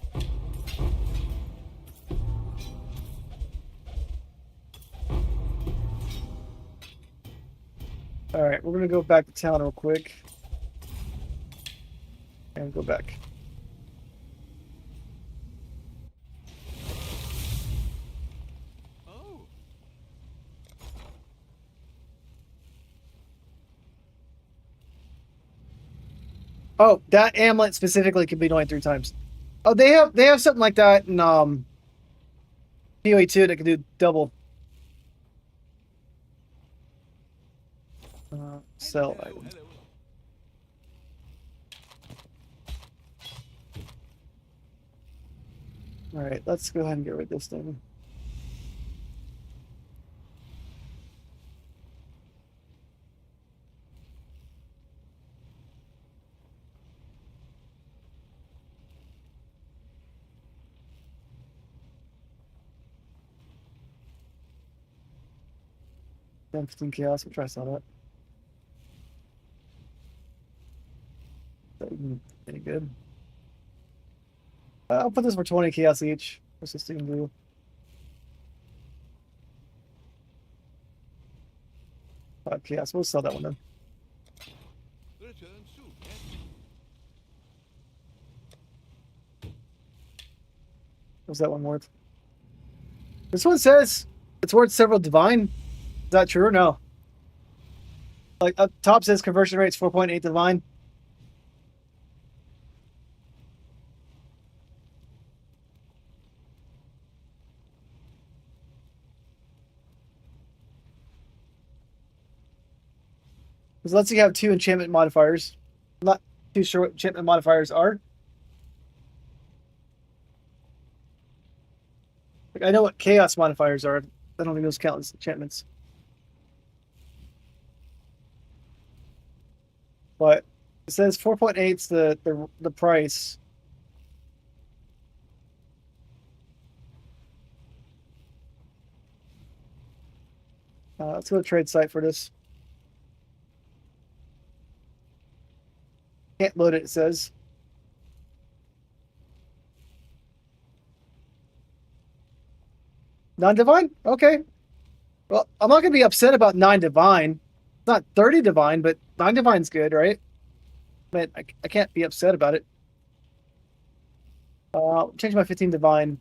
All right, we're gonna go back to town real quick and go back. Oh. Oh, that amulet specifically can be anointed 3 times. Oh, they have something like that in PoE 2 that can do double. Sell Hello, items. hello. All right, let's go ahead and get rid of this thing. Then 15 chaos. We'll try to sell that. That isn't any good. I'll put this for 20 chaos each. What's this thing do? Chaos. We'll sell that one then. Return soon, yes? What's that one worth? This one says it's worth several divine. Is that true or no? Like up top says conversion rate's 4.8 divine. Because let's say you have 2 enchantment modifiers. I'm not too sure what enchantment modifiers are. Like I know what chaos modifiers are. I don't think those count as enchantments. But it says 4.8 is the price. Let's go to trade site for this. Can't load it, it says. Non-divine? Okay. Well, I'm not going to be upset about 9 divine. It's not 30 divine, but 9 divine's good, right? But I can't be upset about it. I'll change my 15 divine.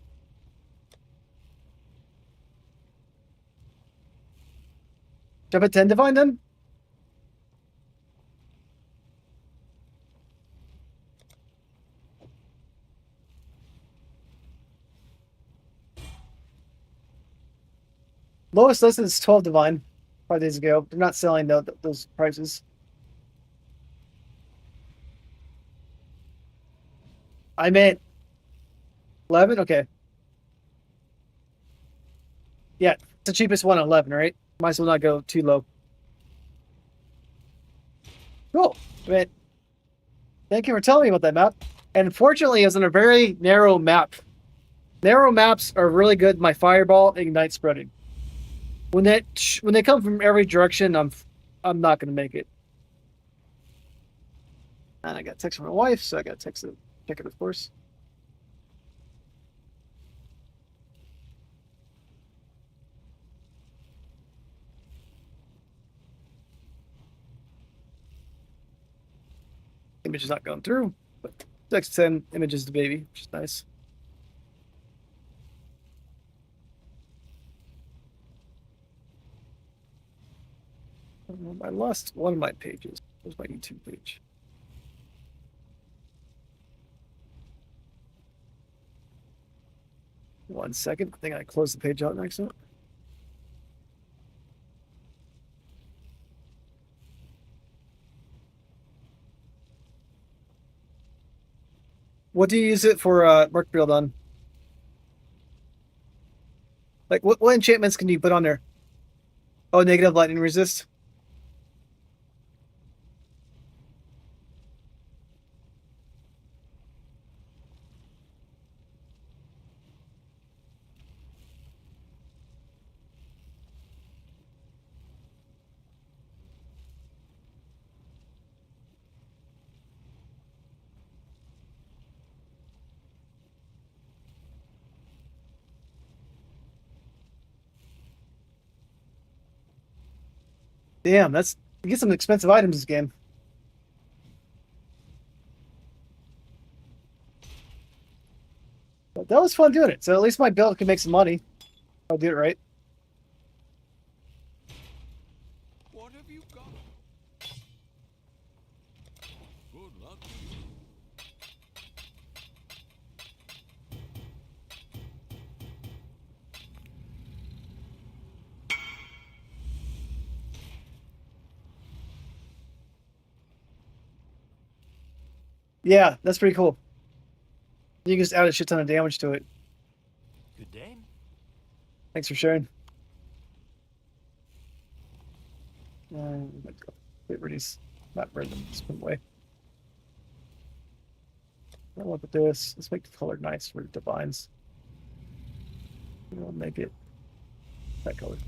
Jump at 10 divine then? Lowest listed is 12 divine 5 days ago. They're not selling those prices. I meant 11? Okay. Yeah, it's the cheapest one at 11, right? Might as well not go too low. Cool. I mean, thank you for telling me about that map. And unfortunately, it's on a very narrow map. Narrow maps are really good. My fireball ignite spreading. When they come from every direction, I'm not gonna make it. And I got a text from my wife, so I got to text it, check it, of course. Image is not going through, but text 10 images to baby, which is nice. I lost one of my pages. Where's my YouTube page? One second. I think I closed the page out next to it. What do you use it for Merc Build on? Like, what enchantments can you put on there? Oh, negative lightning resist. Damn, you get some expensive items this game. But that was fun doing it. So at least my build can make some money. I'll do it right. What have you got? Good luck to you. Yeah, that's pretty cool. You can just add a shit ton of damage to it. Good day. Thanks for sharing. Get rid of these. Not rid of them. Just put them away. I'll look at this. Let's make the color nice for divines. We'll make it that color.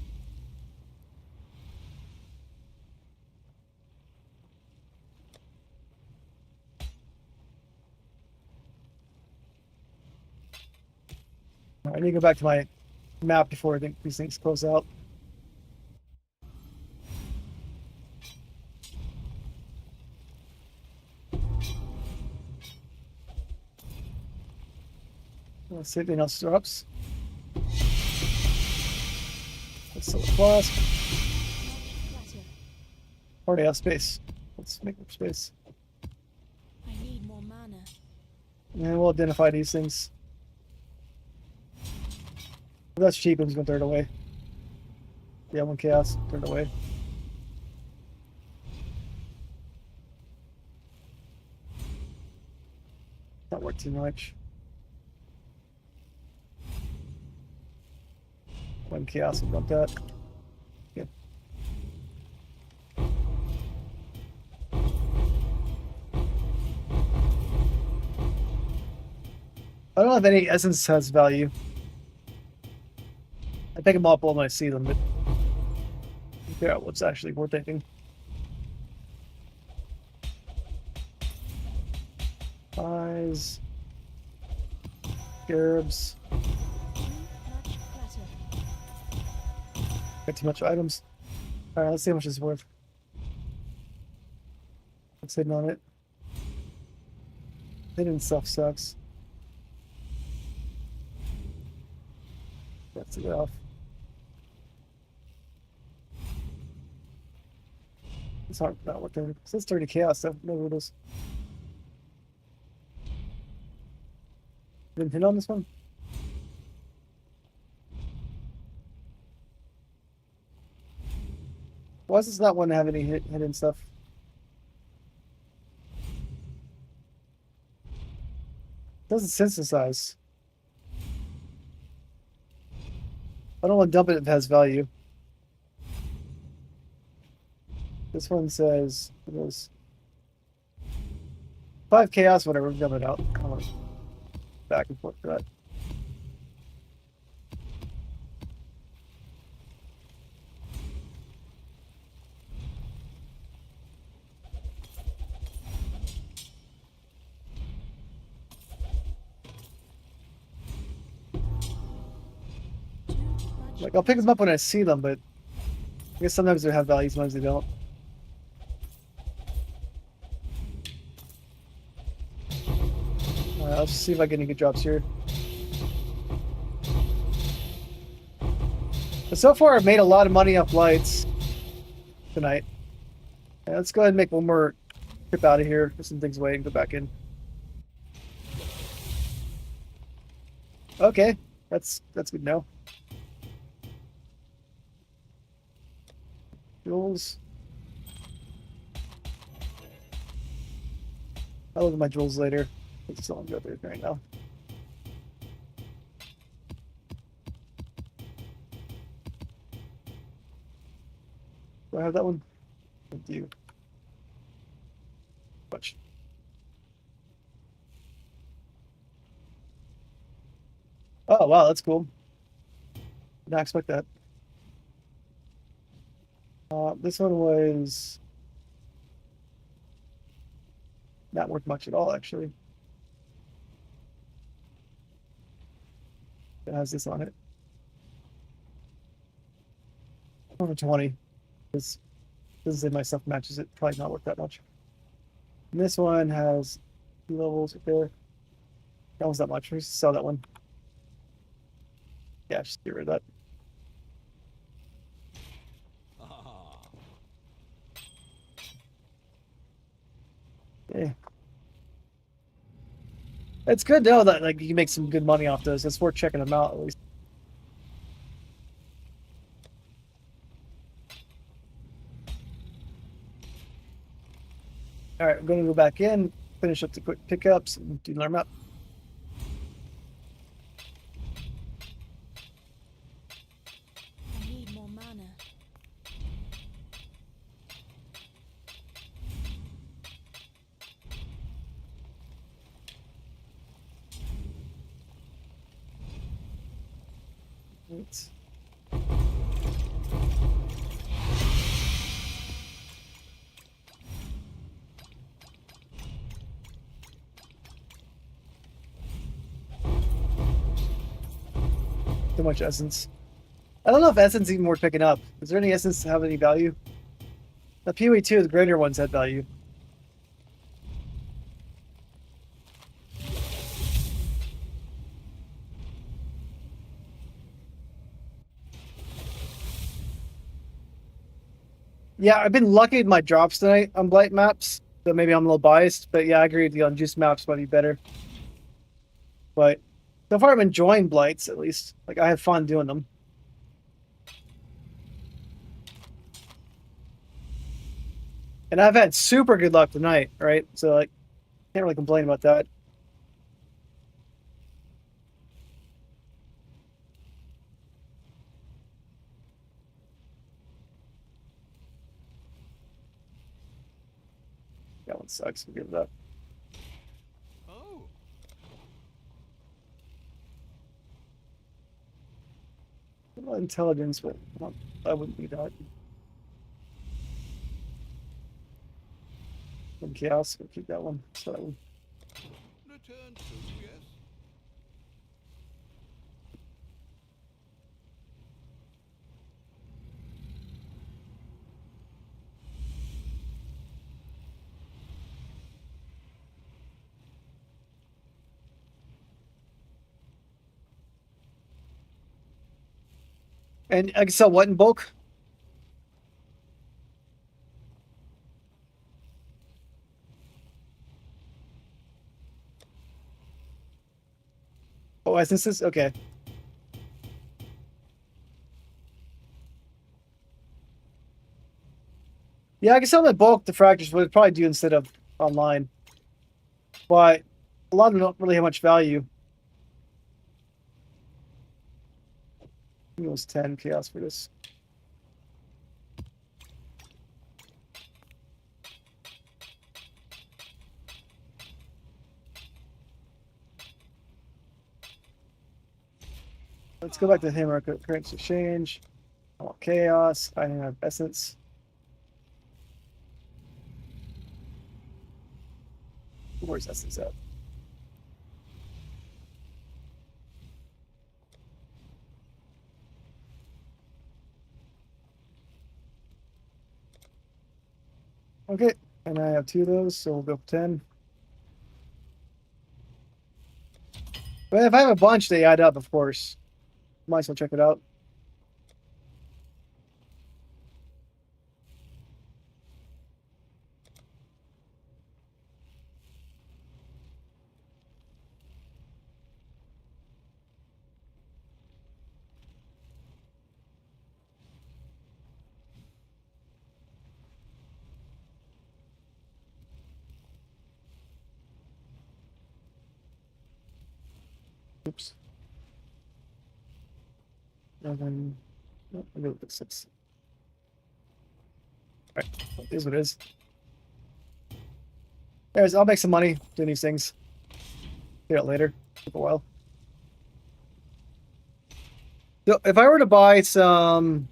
I need to go back to my map before I think these things close out. Let's see if anything else drops. Let's sell the flask. Already have space. Let's make more space. I need more mana. And we'll identify these things. If that's cheap, I'm just gonna throw it away. Yeah, 1 chaos, throw it away. Not worth too much. 1 chaos, we'll dump that. Yeah. I don't know if any essence has value. I pick them up when I see them, but figure out what's actually worth taking. Eyes. Scarabs. Too much clutter. Got too much items. Alright, let's see how much it's worth. Let's hit on it. Hidden stuff sucks. Let's get off. It's hard not what 30. It says 30 chaos stuff. No what it is. Didn't hit on this one? Why does this not one have any hidden stuff? It doesn't synthesize. I don't want to dump it if it has value. This one says it was 5 chaos, whatever, dump it out. I don't want to back and forth for that. Too much. Like, I'll pick them up when I see them, but I guess sometimes they have value, sometimes they don't. Alright, let's see if I get any good drops here. But so far, I've made a lot of money off blights tonight. Yeah, let's go ahead and make one more trip out of here, put some things away, and go back in. Okay, that's good to know. Jewels. I'll look at my jewels later. Let's just go through it right now. Do I have that one? I do. Much. Oh wow, that's cool. Did not expect that. This one was not worth much at all, actually. It has this on it. Over 20. This doesn't say my stuff matches it. Probably not worth that much. And this one has 2 levels right there. That one's not much. We sell that one. Yeah, just get rid of that. Ah, Yeah. It's good to know that like you can make some good money off those. It's worth checking them out at least. All right, we're going to go back in, finish up the quick pickups, and do our map. I need more mana. Right. Too much essence. I don't know if essence is even worth picking up. Is there any essence to have any value? The PoE 2, the greater ones had value. Yeah, I've been lucky with my drops tonight on Blight maps, so maybe I'm a little biased, but yeah, I agree with you on juice maps might be better. But so far I'm enjoying Blights, at least. Like, I have fun doing them. And I've had super good luck tonight, right? So, like, can't really complain about that. That one sucks. We'll give it up. oh, Well, intelligence, but I wouldn't be that. From chaos, we'll keep that one. So that one. Return to, yes? And I can sell what in bulk? Oh, essences? Okay. Yeah, I can sell them in bulk. The fractures would probably do instead of online. But a lot of them don't really have much value. I think it was 10 chaos for this. Let's go back to him. Our current exchange. I want chaos. I have essence. Where's essence at? Okay, and I have 2 of those, so we'll go for 10. But if I have a bunch, they add up, of course. Might as well check it out. Oops. And then, oh, I'll go with 6. Alright, it is what it is. Anyways, I'll make some money doing these things. Get it later. Take a while. So if I were to buy some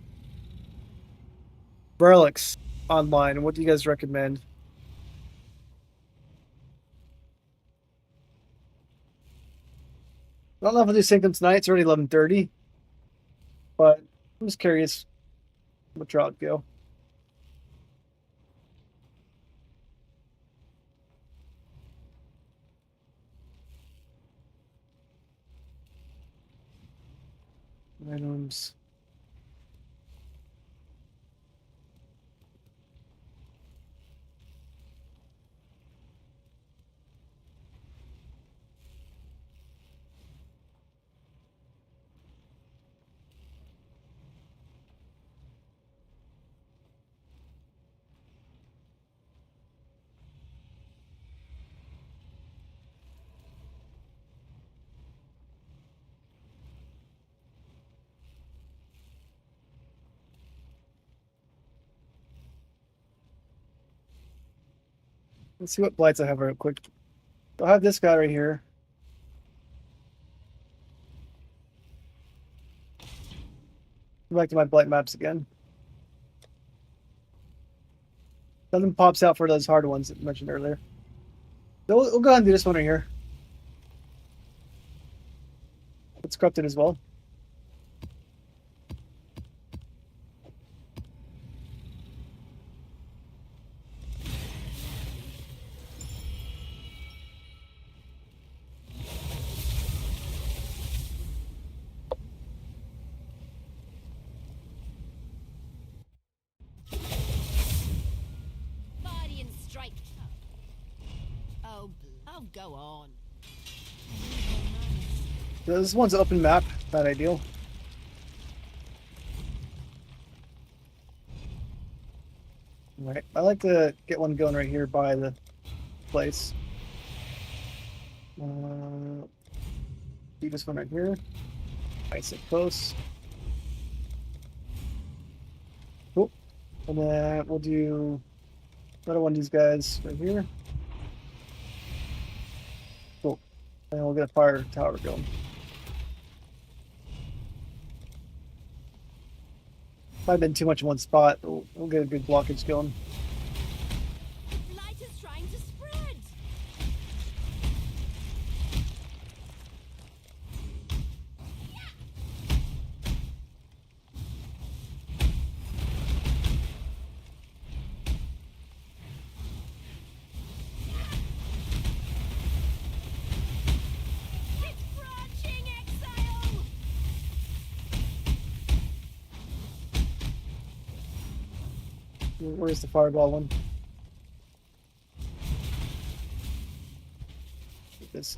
relics online, what do you guys recommend? I don't know if I'll do sync them tonight. It's already 11:30. But I'm just curious what route I'd go. Items. Let's see what blights I have real quick. I'll have this guy right here. Go back to my blight maps again. Nothing pops out for those hard ones that I mentioned earlier. So we'll go ahead and do this one right here. It's corrupted as well. Body and strike. Oh, go on. So this one's open map, not ideal. Right, I like to get one going right here by the place. Do this one right here. Nice and close. Cool. And then we'll do another one of these guys right here. Cool. And we'll get a fire tower going. Might have been too much in one spot. We'll get a good blockage going. Blight is trying Where's the fireball one? This.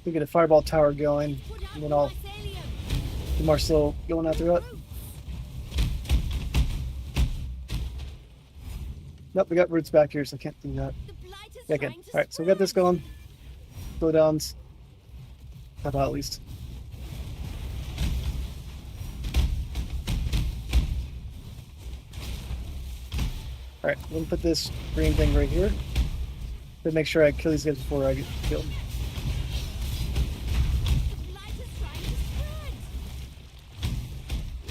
We get a fireball tower going, Put out and then the I'll mycelium. get Marcel going after that. Nope, we got roots back here, so I can't do that. The blight is Yeah, I can. trying to Alright, so we got this spread. going. Slow downs. How about at least? Alright, I'm gonna put this green thing right here to make sure I kill these guys before I get killed. The blight is trying to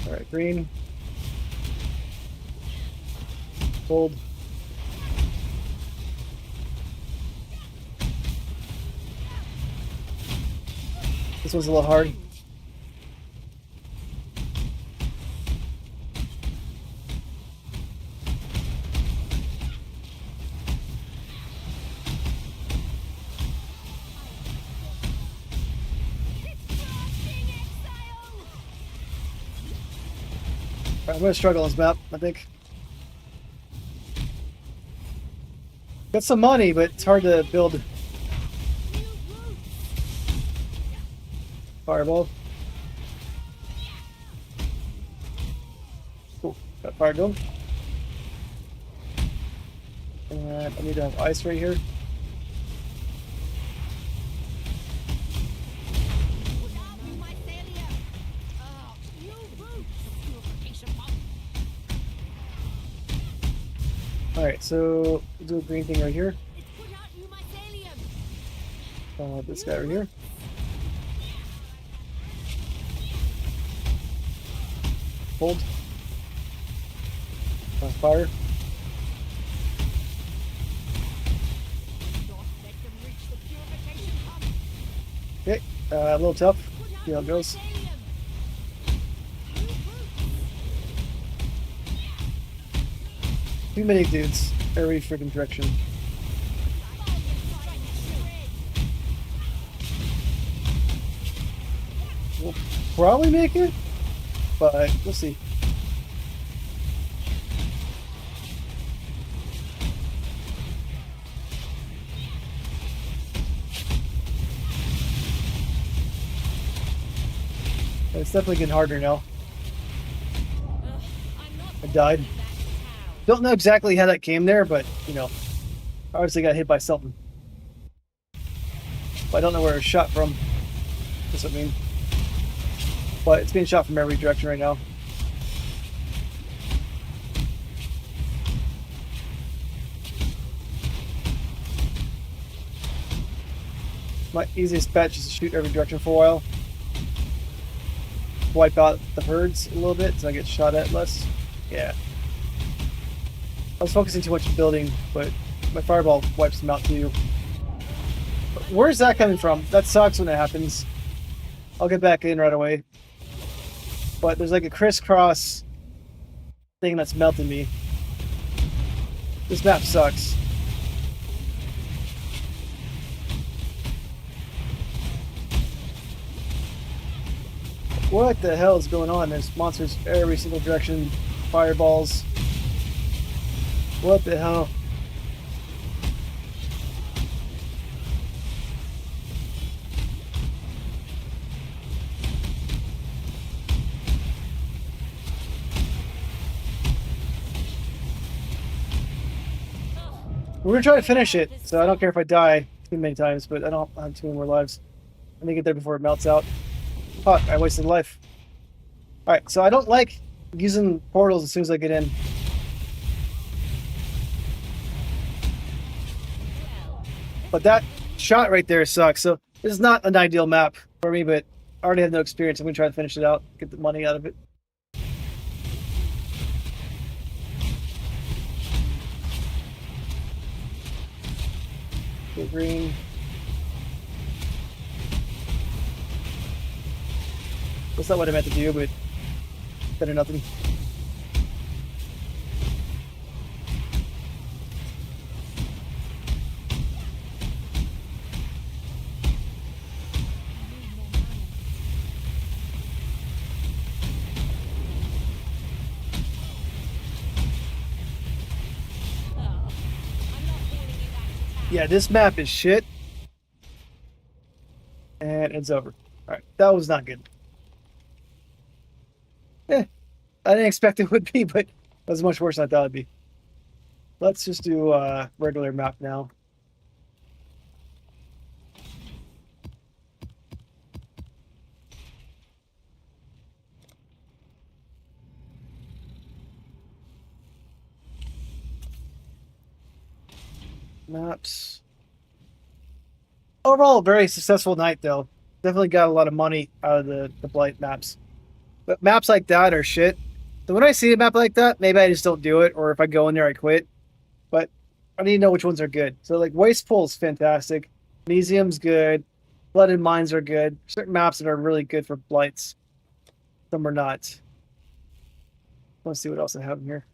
spread. Alright, green. Gold. This one's a little hard. It's bursting, Exile. Alright, I'm gonna struggle on this map, I think. Got some money, but it's hard to build New roots. fireball. Cool. Got fire dome. And I need to have ice right here. Put out new mycelium. New roots. Purification pump. Alright, so we'll do a green thing right here. It's put out new mycelium. This guy right here. Hold. Fire. Don't let them reach the purification pump. Okay, a little tough. Put out See how it new goes. mycelium. New roots. Too many dudes. Every freaking direction. We'll probably make it, but we'll see. It's definitely getting harder now. I died. Don't know exactly how that came there, but you know, obviously got hit by something. But I don't know where it was shot from. That's what I mean. But it's being shot from every direction right now. My easiest bet is to shoot every direction for a while. Wipe out the herds a little bit so I get shot at less. Yeah. I was focusing too much on building, but my fireball wipes them out too. But where's that coming from? That sucks when it happens. I'll get back in right away. But there's like a crisscross thing that's melting me. This map sucks. What the hell is going on? There's monsters every single direction. Fireballs. What the hell? We're gonna try to finish it, so I don't care if I die too many times, but I don't have too many more lives. Let me get there before it melts out. Fuck, I wasted life. Alright, so I don't like using portals as soon as I get in. But that shot right there sucks, so this is not an ideal map for me, but I already have no experience. I'm gonna try to finish it out, get the money out of it. Get green. That's not what I meant to do, but better nothing. Yeah, this map is shit. And it's over. Alright, that was not good. Eh, I didn't expect it would be, but it was much worse than I thought it'd be. Let's just do regular map now. Maps. Overall, very successful night, though. Definitely got a lot of money out of the Blight maps. But maps like that are shit. So when I see a map like that, maybe I just don't do it, or if I go in there, I quit. But I need to know which ones are good. So, like, Waste Pool is fantastic. Museum's good. Flooded Mines are good. Certain maps that are really good for Blights. Some are not. Let's see what else I have in here.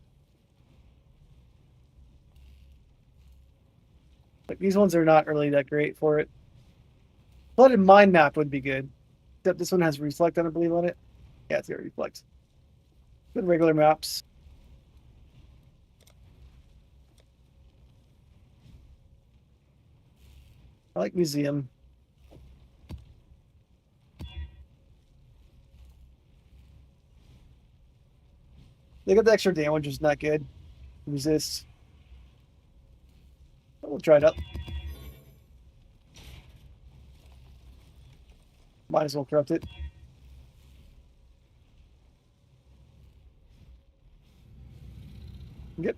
Like, these ones are not really that great for it. Flooded Mine map would be good. Except this one has Reflect, I believe, on it. Yeah, it's got Reflect. Good regular maps. I like Museum. They got the extra damage, which is not good. Resist. We'll try it out. Might as well corrupt it. Yep.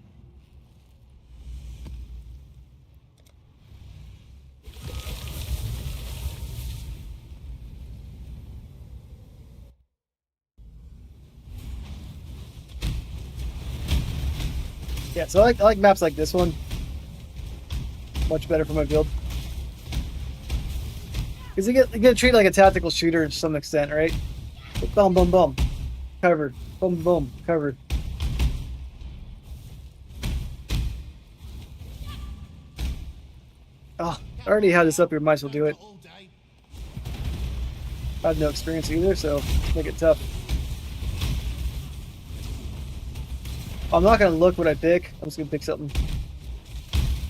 Yeah, so I like maps like this one. Much better for my build. Because you get to treat it like a tactical shooter to some extent, right? Boom, boom, boom. Covered. Boom, boom. Covered. Oh, I already had this up here. Might as well do it. I have no experience either, so let's make it tough. I'm not going to look what I pick. I'm just going to pick something.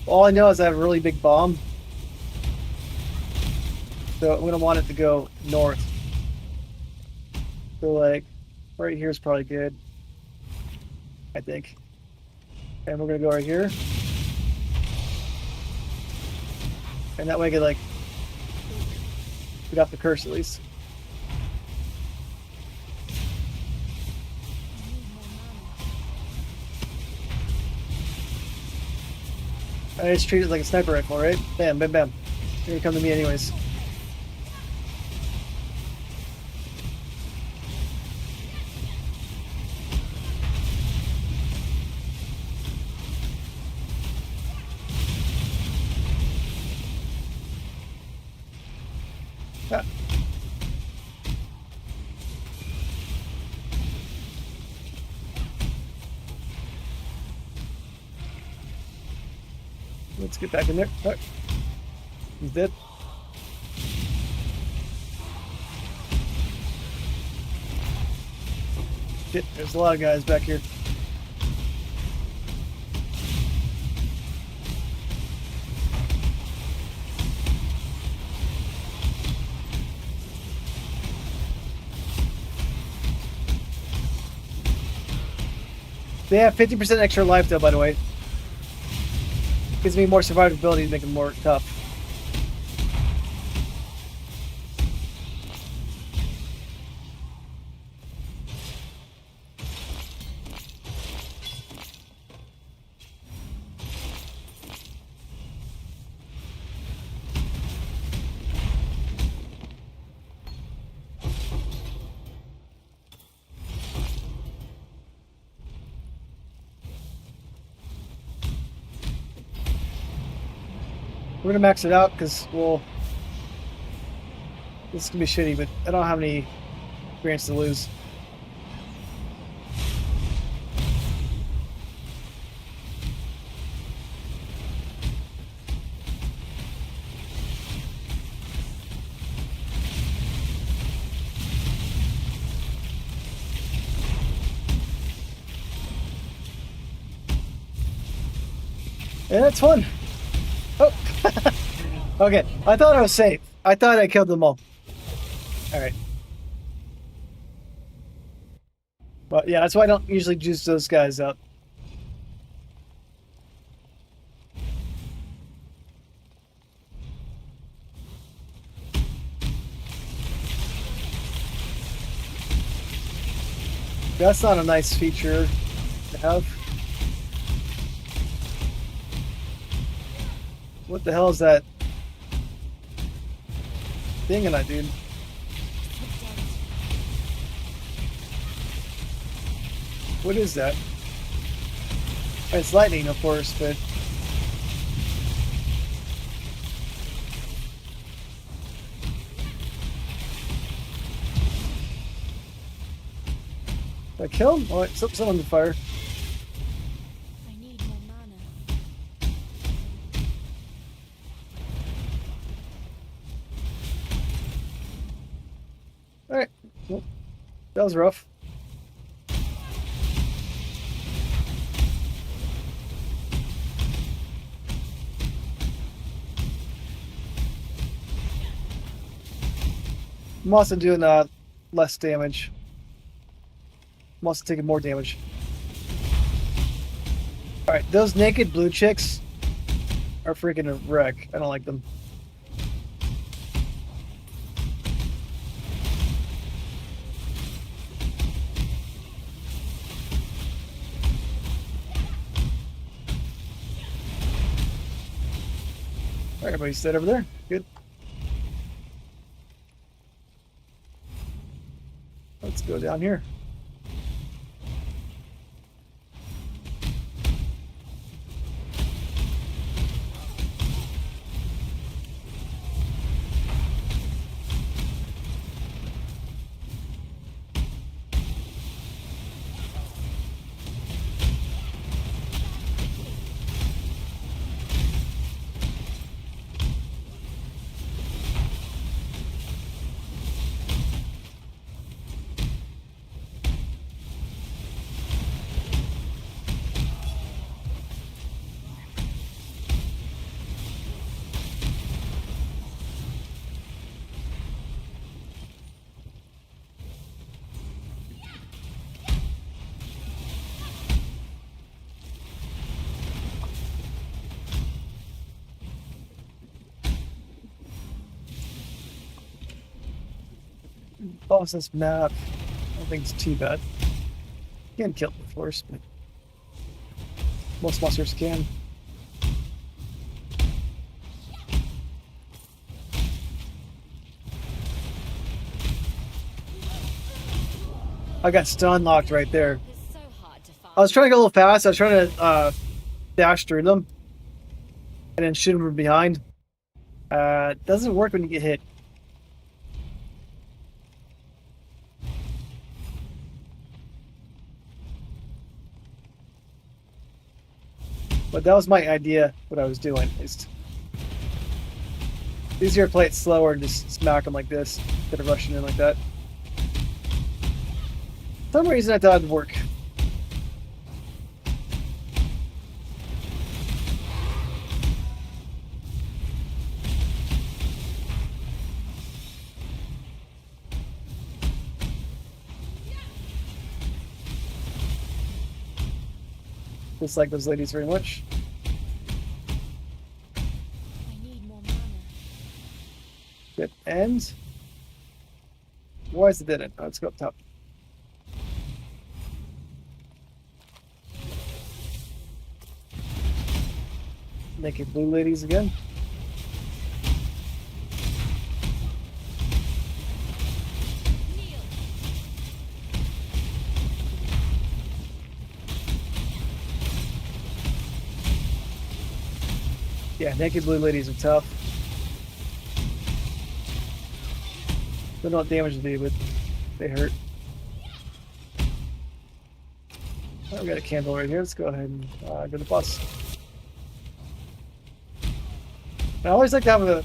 All I know is I have a really big bomb. So I'm going to want it to go north. So, like, right here is probably good. I think. And we're going to go right here. And that way I can, like, get off the curse at least. I just treat it like a sniper rifle, right? Bam, bam, bam. Here you come to me anyways. Ah. Let's get back in there. Oh. He's dead. Shit, there's a lot of guys back here. They have 50% extra life though, by the way. Gives me more survivability to make them more tough. We're gonna max it out because this is gonna be shitty, but I don't have any experience to lose. Yeah, that's fun. Oh. Okay, I thought I was safe. I thought I killed them all. Alright. But yeah, that's why I don't usually juice those guys up. That's not a nice feature to have. What the hell is that thing in that dude? What is that? It's lightning, of course, but did I kill him? Oh, someone to fire. I need more mana. All right, well, that was rough. I'm also doing less damage. I'm also taking more damage. Alright, those naked blue chicks are freaking a wreck. I don't like them. Alright, everybody stayed over there. Good. Let's go down here. Boss this map. I don't think it's too bad. You can kill it, of course, but most monsters can. I got stun locked right there. It's so hard to find. I was trying to go a little fast. I was trying to dash through them and then shoot them from behind. It doesn't work when you get hit. But that was my idea, what I was doing. It's easier to play it slower and just smack them like this instead of rushing in like that. For some reason I thought it'd work. Dislike those ladies very much. I need more mana. Good end. Why is it dead end? Oh, let's go up top. Naked blue ladies again. Kneel. Yeah, naked blue ladies are tough. Don't know what damage they do, but they hurt. Oh, we got a candle right here. Let's go ahead and go to the bus. I always like to have a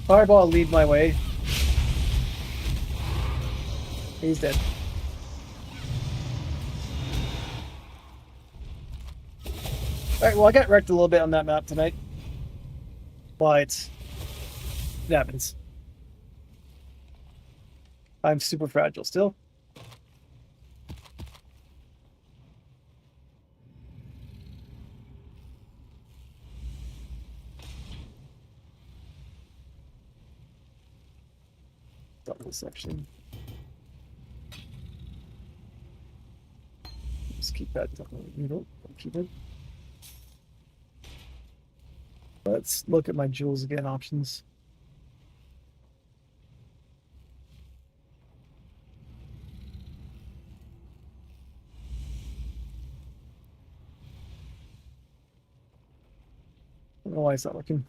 fireball lead my way. He's dead. Alright, well I got wrecked a little bit on that map tonight. Blight. It happens. I'm super fragile still. Stop this section. Just keep that. Nope, don't keep it. Let's look at my jewels again. Options. I don't know why it's not working.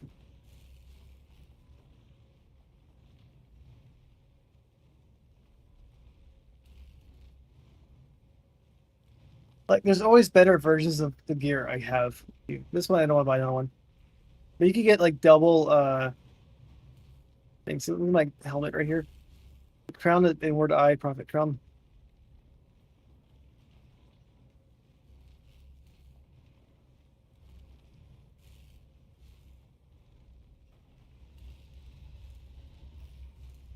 Like, there's always better versions of the gear I have. This one I don't want to buy another one. But you can get like double things. So my helmet right here. Crown that inward eye profit crown.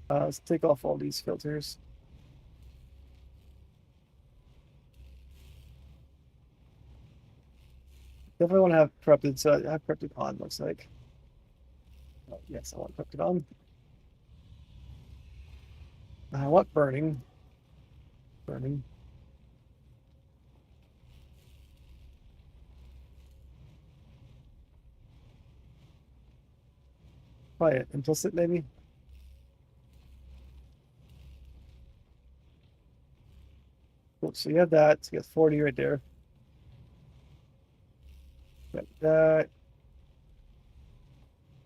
Let's take off all these filters. Definitely want to have corrupted, so I have corrupted on, looks like. Oh, yes, I want corrupted on. I want burning. Burning. Probably implicit, maybe. Cool. So you have that. So you got 40 right there. Got that.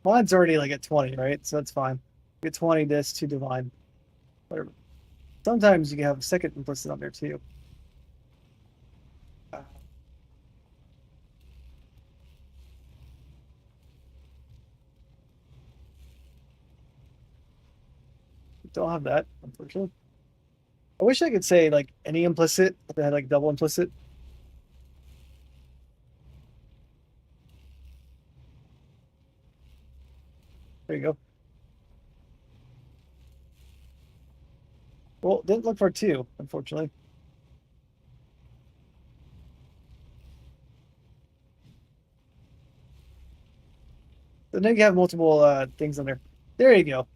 Mine's already like at 20, right? So that's fine. Get 20 this to divine. Whatever. Sometimes you can have a second implicit on there too. Don't have that, unfortunately. I wish I could say like any implicit if it had like double implicit. There you go. Well, didn't look for two, unfortunately. But then you have multiple things on there. There you go.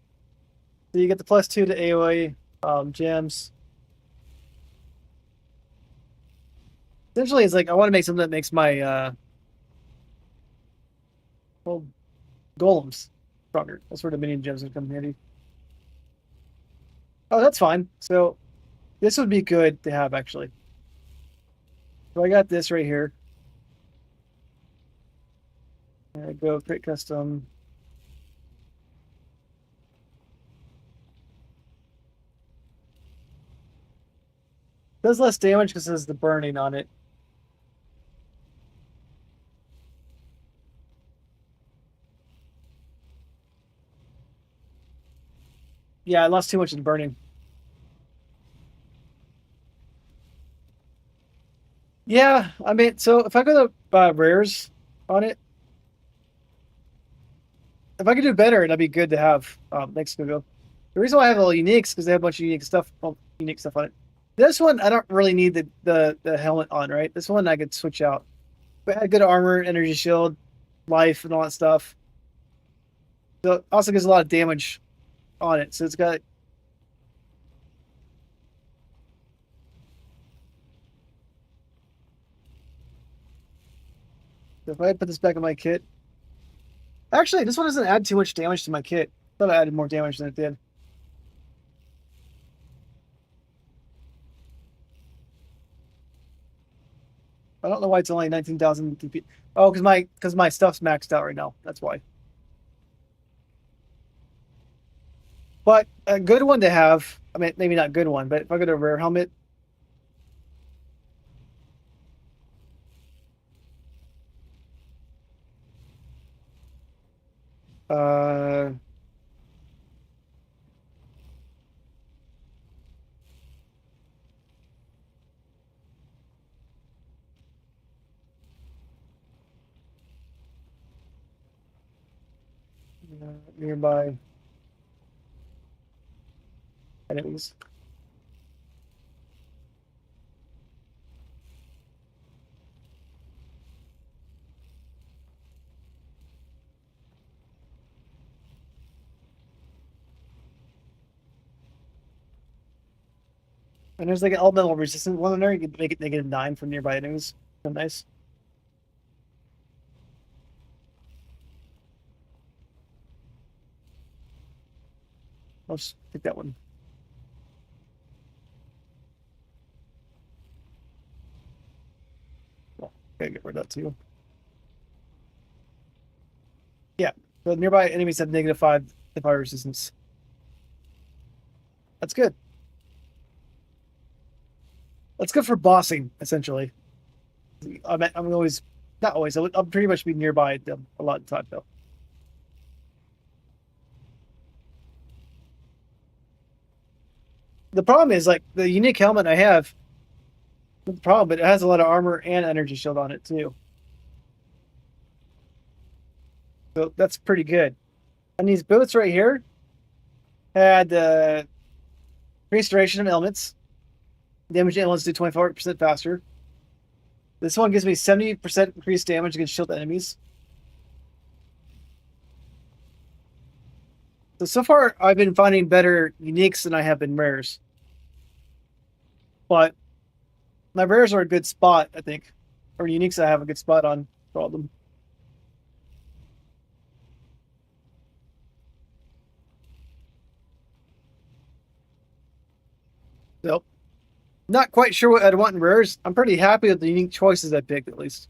So you get the +2 to AoE gems. Essentially, it's like I want to make something that makes my well, golems stronger. That's where the minion gems would come in handy. Oh, that's fine. So this would be good to have actually. So I got this right here. There I go, create custom. Does less damage because it has the burning on it. Yeah, I lost too much in burning. Yeah, I mean, so if I go to rares on it, if I could do better, that'd be good to have next go. The reason why I have all uniques because they have a bunch of unique stuff, unique stuff on it. This one I don't really need the helmet on, right? This one I could switch out. But it had good armor, energy shield, life, and all that stuff. So it also gives a lot of damage on it. So it's got. So if I put this back in my kit, actually, this one doesn't add too much damage to my kit. I thought I added more damage than it did. I don't know why it's only 19,000 TP. Oh, because my stuff's maxed out right now. That's why. But a good one to have. I mean, maybe not good one, but if I go to a rare helmet, uh, Nearby enemies. And there's like an elemental resistant one in there. You can make it -9 from nearby enemies. So nice. I'll just take that one. Well, gotta get rid of that too. Yeah, the nearby enemies have -5 to fire resistance. That's good. That's good for bossing, essentially. I'm always, not always, I'll pretty much be nearby them a lot of the time, though. The problem is, like, the unique helmet I have, the problem, but it has a lot of armor and energy shield on it, too. So that's pretty good. And these boots right here had restoration of elements. Damage elements do 24% faster. This one gives me 70% increased damage against shield enemies. So far, I've been finding better uniques than I have been rares. But my rares are a good spot, I think. Or uniques I have a good spot on for all of them. So, not quite sure what I'd want in rares. I'm pretty happy with the unique choices I picked, at least.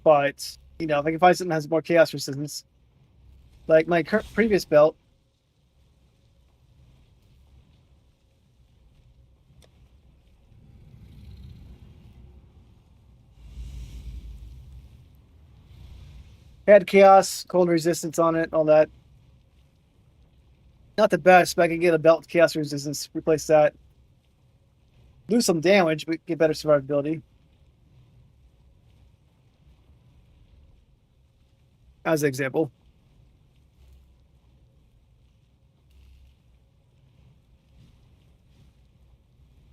But, you know, if I can find something that has more chaos resistance, like my previous belt, had chaos, cold resistance on it, all that. Not the best, but I can get a belt with chaos resistance, replace that. Lose some damage, but get better survivability. As an example.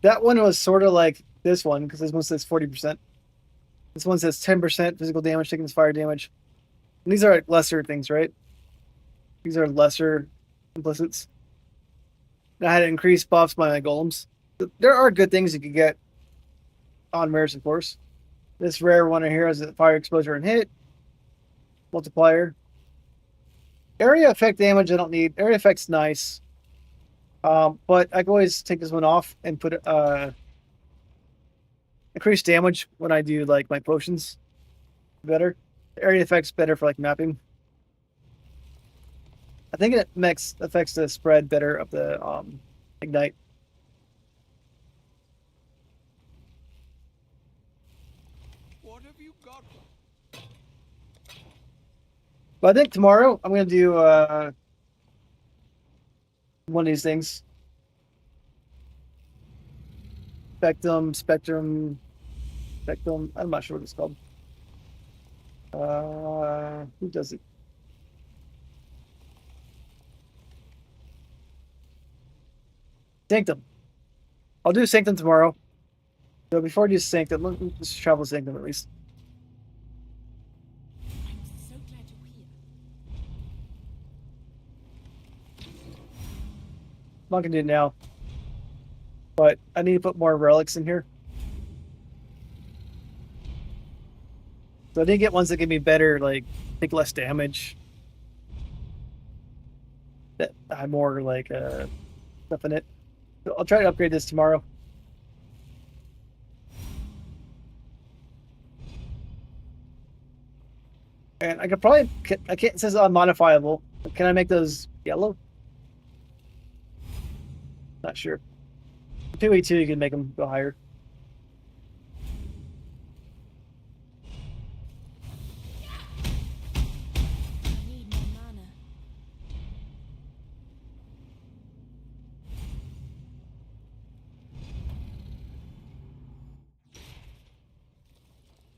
That one was sort of like this one, because this one says 40%. This one says 10% physical damage taken as fire damage. And these are lesser things, right? These are lesser implicits. I had increased buffs by my golems. There are good things you could get on rares, of course. This rare one here has a fire exposure and hit. Multiplier. Area effect damage I don't need. Area effect's nice. But I can always take this one off and put increase damage when I do like my potions better. The area effect's better for like mapping. I think it affects the spread better of the ignite. What have you got? But I think tomorrow I'm gonna do one of these things. Spectrum. I'm not sure what it's called. Who does it? Sanctum. I'll do Sanctum tomorrow. So before I do Sanctum, let's travel Sanctum at least. I'm so glad you're here. I'm not gonna do it now. But I need to put more relics in here. So I need to get ones that give me better, like, take less damage. That have more, like, stuff in it. So I'll try to upgrade this tomorrow. And I could probably, I can't, it says unmodifiable. Can I make those yellow? Not sure. 2e2, you can make them go higher. I need more mana.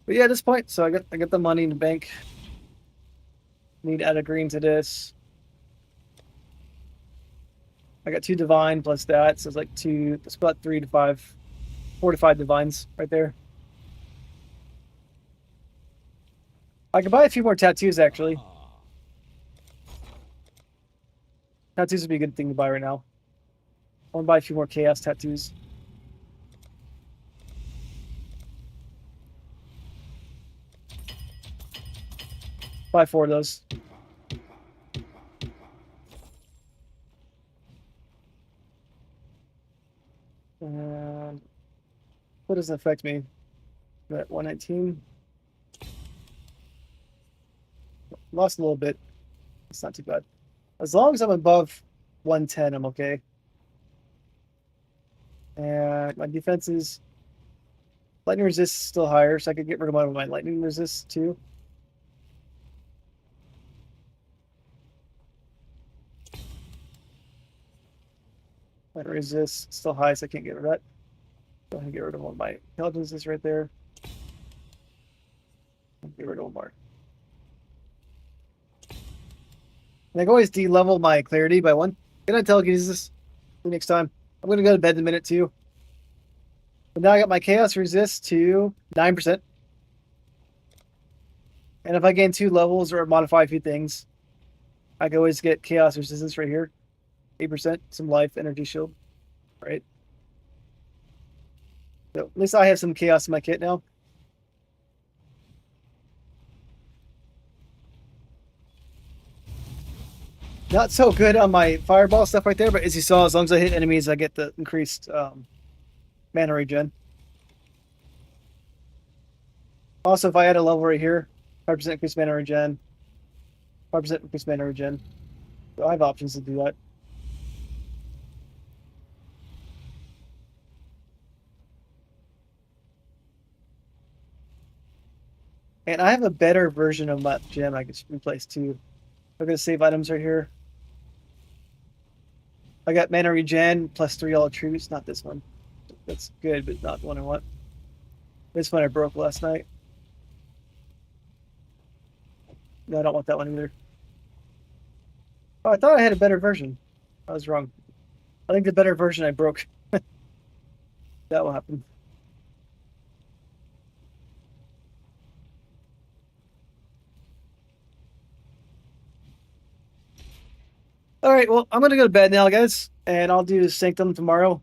But yeah, at this point, so I got the money in the bank. Need to add a green to this. I got 2 divine plus that, so it's like 2. It's about 3 to 5, 4 to 5 divines right there. I could buy a few more tattoos actually. Tattoos would be a good thing to buy right now. I want to buy a few more chaos tattoos. Buy 4 of those. And what doesn't affect me? I'm at 119. Lost a little bit. It's not too bad. As long as I'm above 110, I'm okay. And my defense is lightning resist is still higher, so I could get rid of one of my lightning resist too. Lightning resist still high, so I can't get rid of that. Go ahead and get rid of one of my intelligences right there. Get rid of one more. And I can always de-level my clarity by 1. Good night, telekinesis. See you next time. I'm going to go to bed in a minute too. But now I got my chaos resist to 9%. And if I gain 2 levels or modify a few things, I can always get chaos resistance right here. 8%, some life, energy shield. Right? So at least I have some chaos in my kit now. Not so good on my fireball stuff right there, but as you saw, as long as I hit enemies, I get the increased mana regen. Also, if I add a level right here, 5% increased mana regen, 5% increased mana regen. So I have options to do that. And I have a better version of my gem I can replace too. I'm going to save items right here. I got mana regen plus 3 all attributes. Not this one. That's good, but not the one I want. This one I broke last night. No, I don't want that one either. Oh, I thought I had a better version. I was wrong. I think the better version I broke. That will happen. All right, well, I'm going to go to bed now, guys. And I'll do Sanctum tomorrow.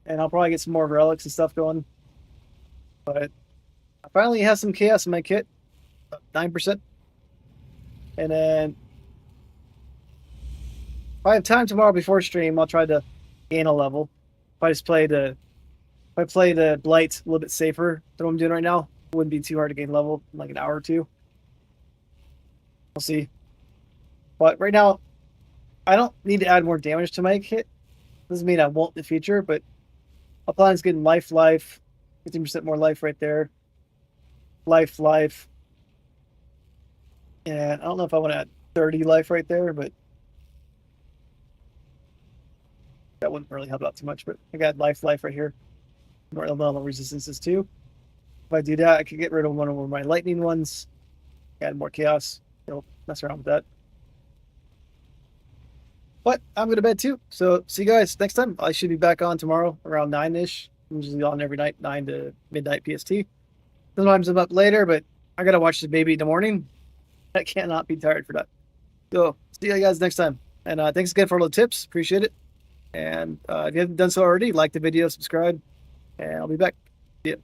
And I'll probably get some more relics and stuff going. But I finally have some chaos in my kit. 9%. And then if I have time tomorrow before stream, I'll try to gain a level. If I play the blight a little bit safer than what I'm doing right now, it wouldn't be too hard to gain level in like an hour or 2. We'll see. But right now, I don't need to add more damage to my kit. Doesn't mean I won't in the future, but I'll plan on getting life, 15% more life right there. Life. And I don't know if I want to add 30 life right there, but that wouldn't really help out too much. But I got life right here. More elemental resistances too. If I do that, I can get rid of one of my lightning ones. Add more chaos. Don't mess around with that. But I'm going to bed too. So see you guys next time. I should be back on tomorrow around 9-ish. I'm usually on every night, 9 to midnight PST. Sometimes I'm up later, but I got to watch the baby in the morning. I cannot be tired for that. So see you guys next time. And thanks again for all the tips. Appreciate it. And if you haven't done so already, like the video, subscribe, and I'll be back. See ya.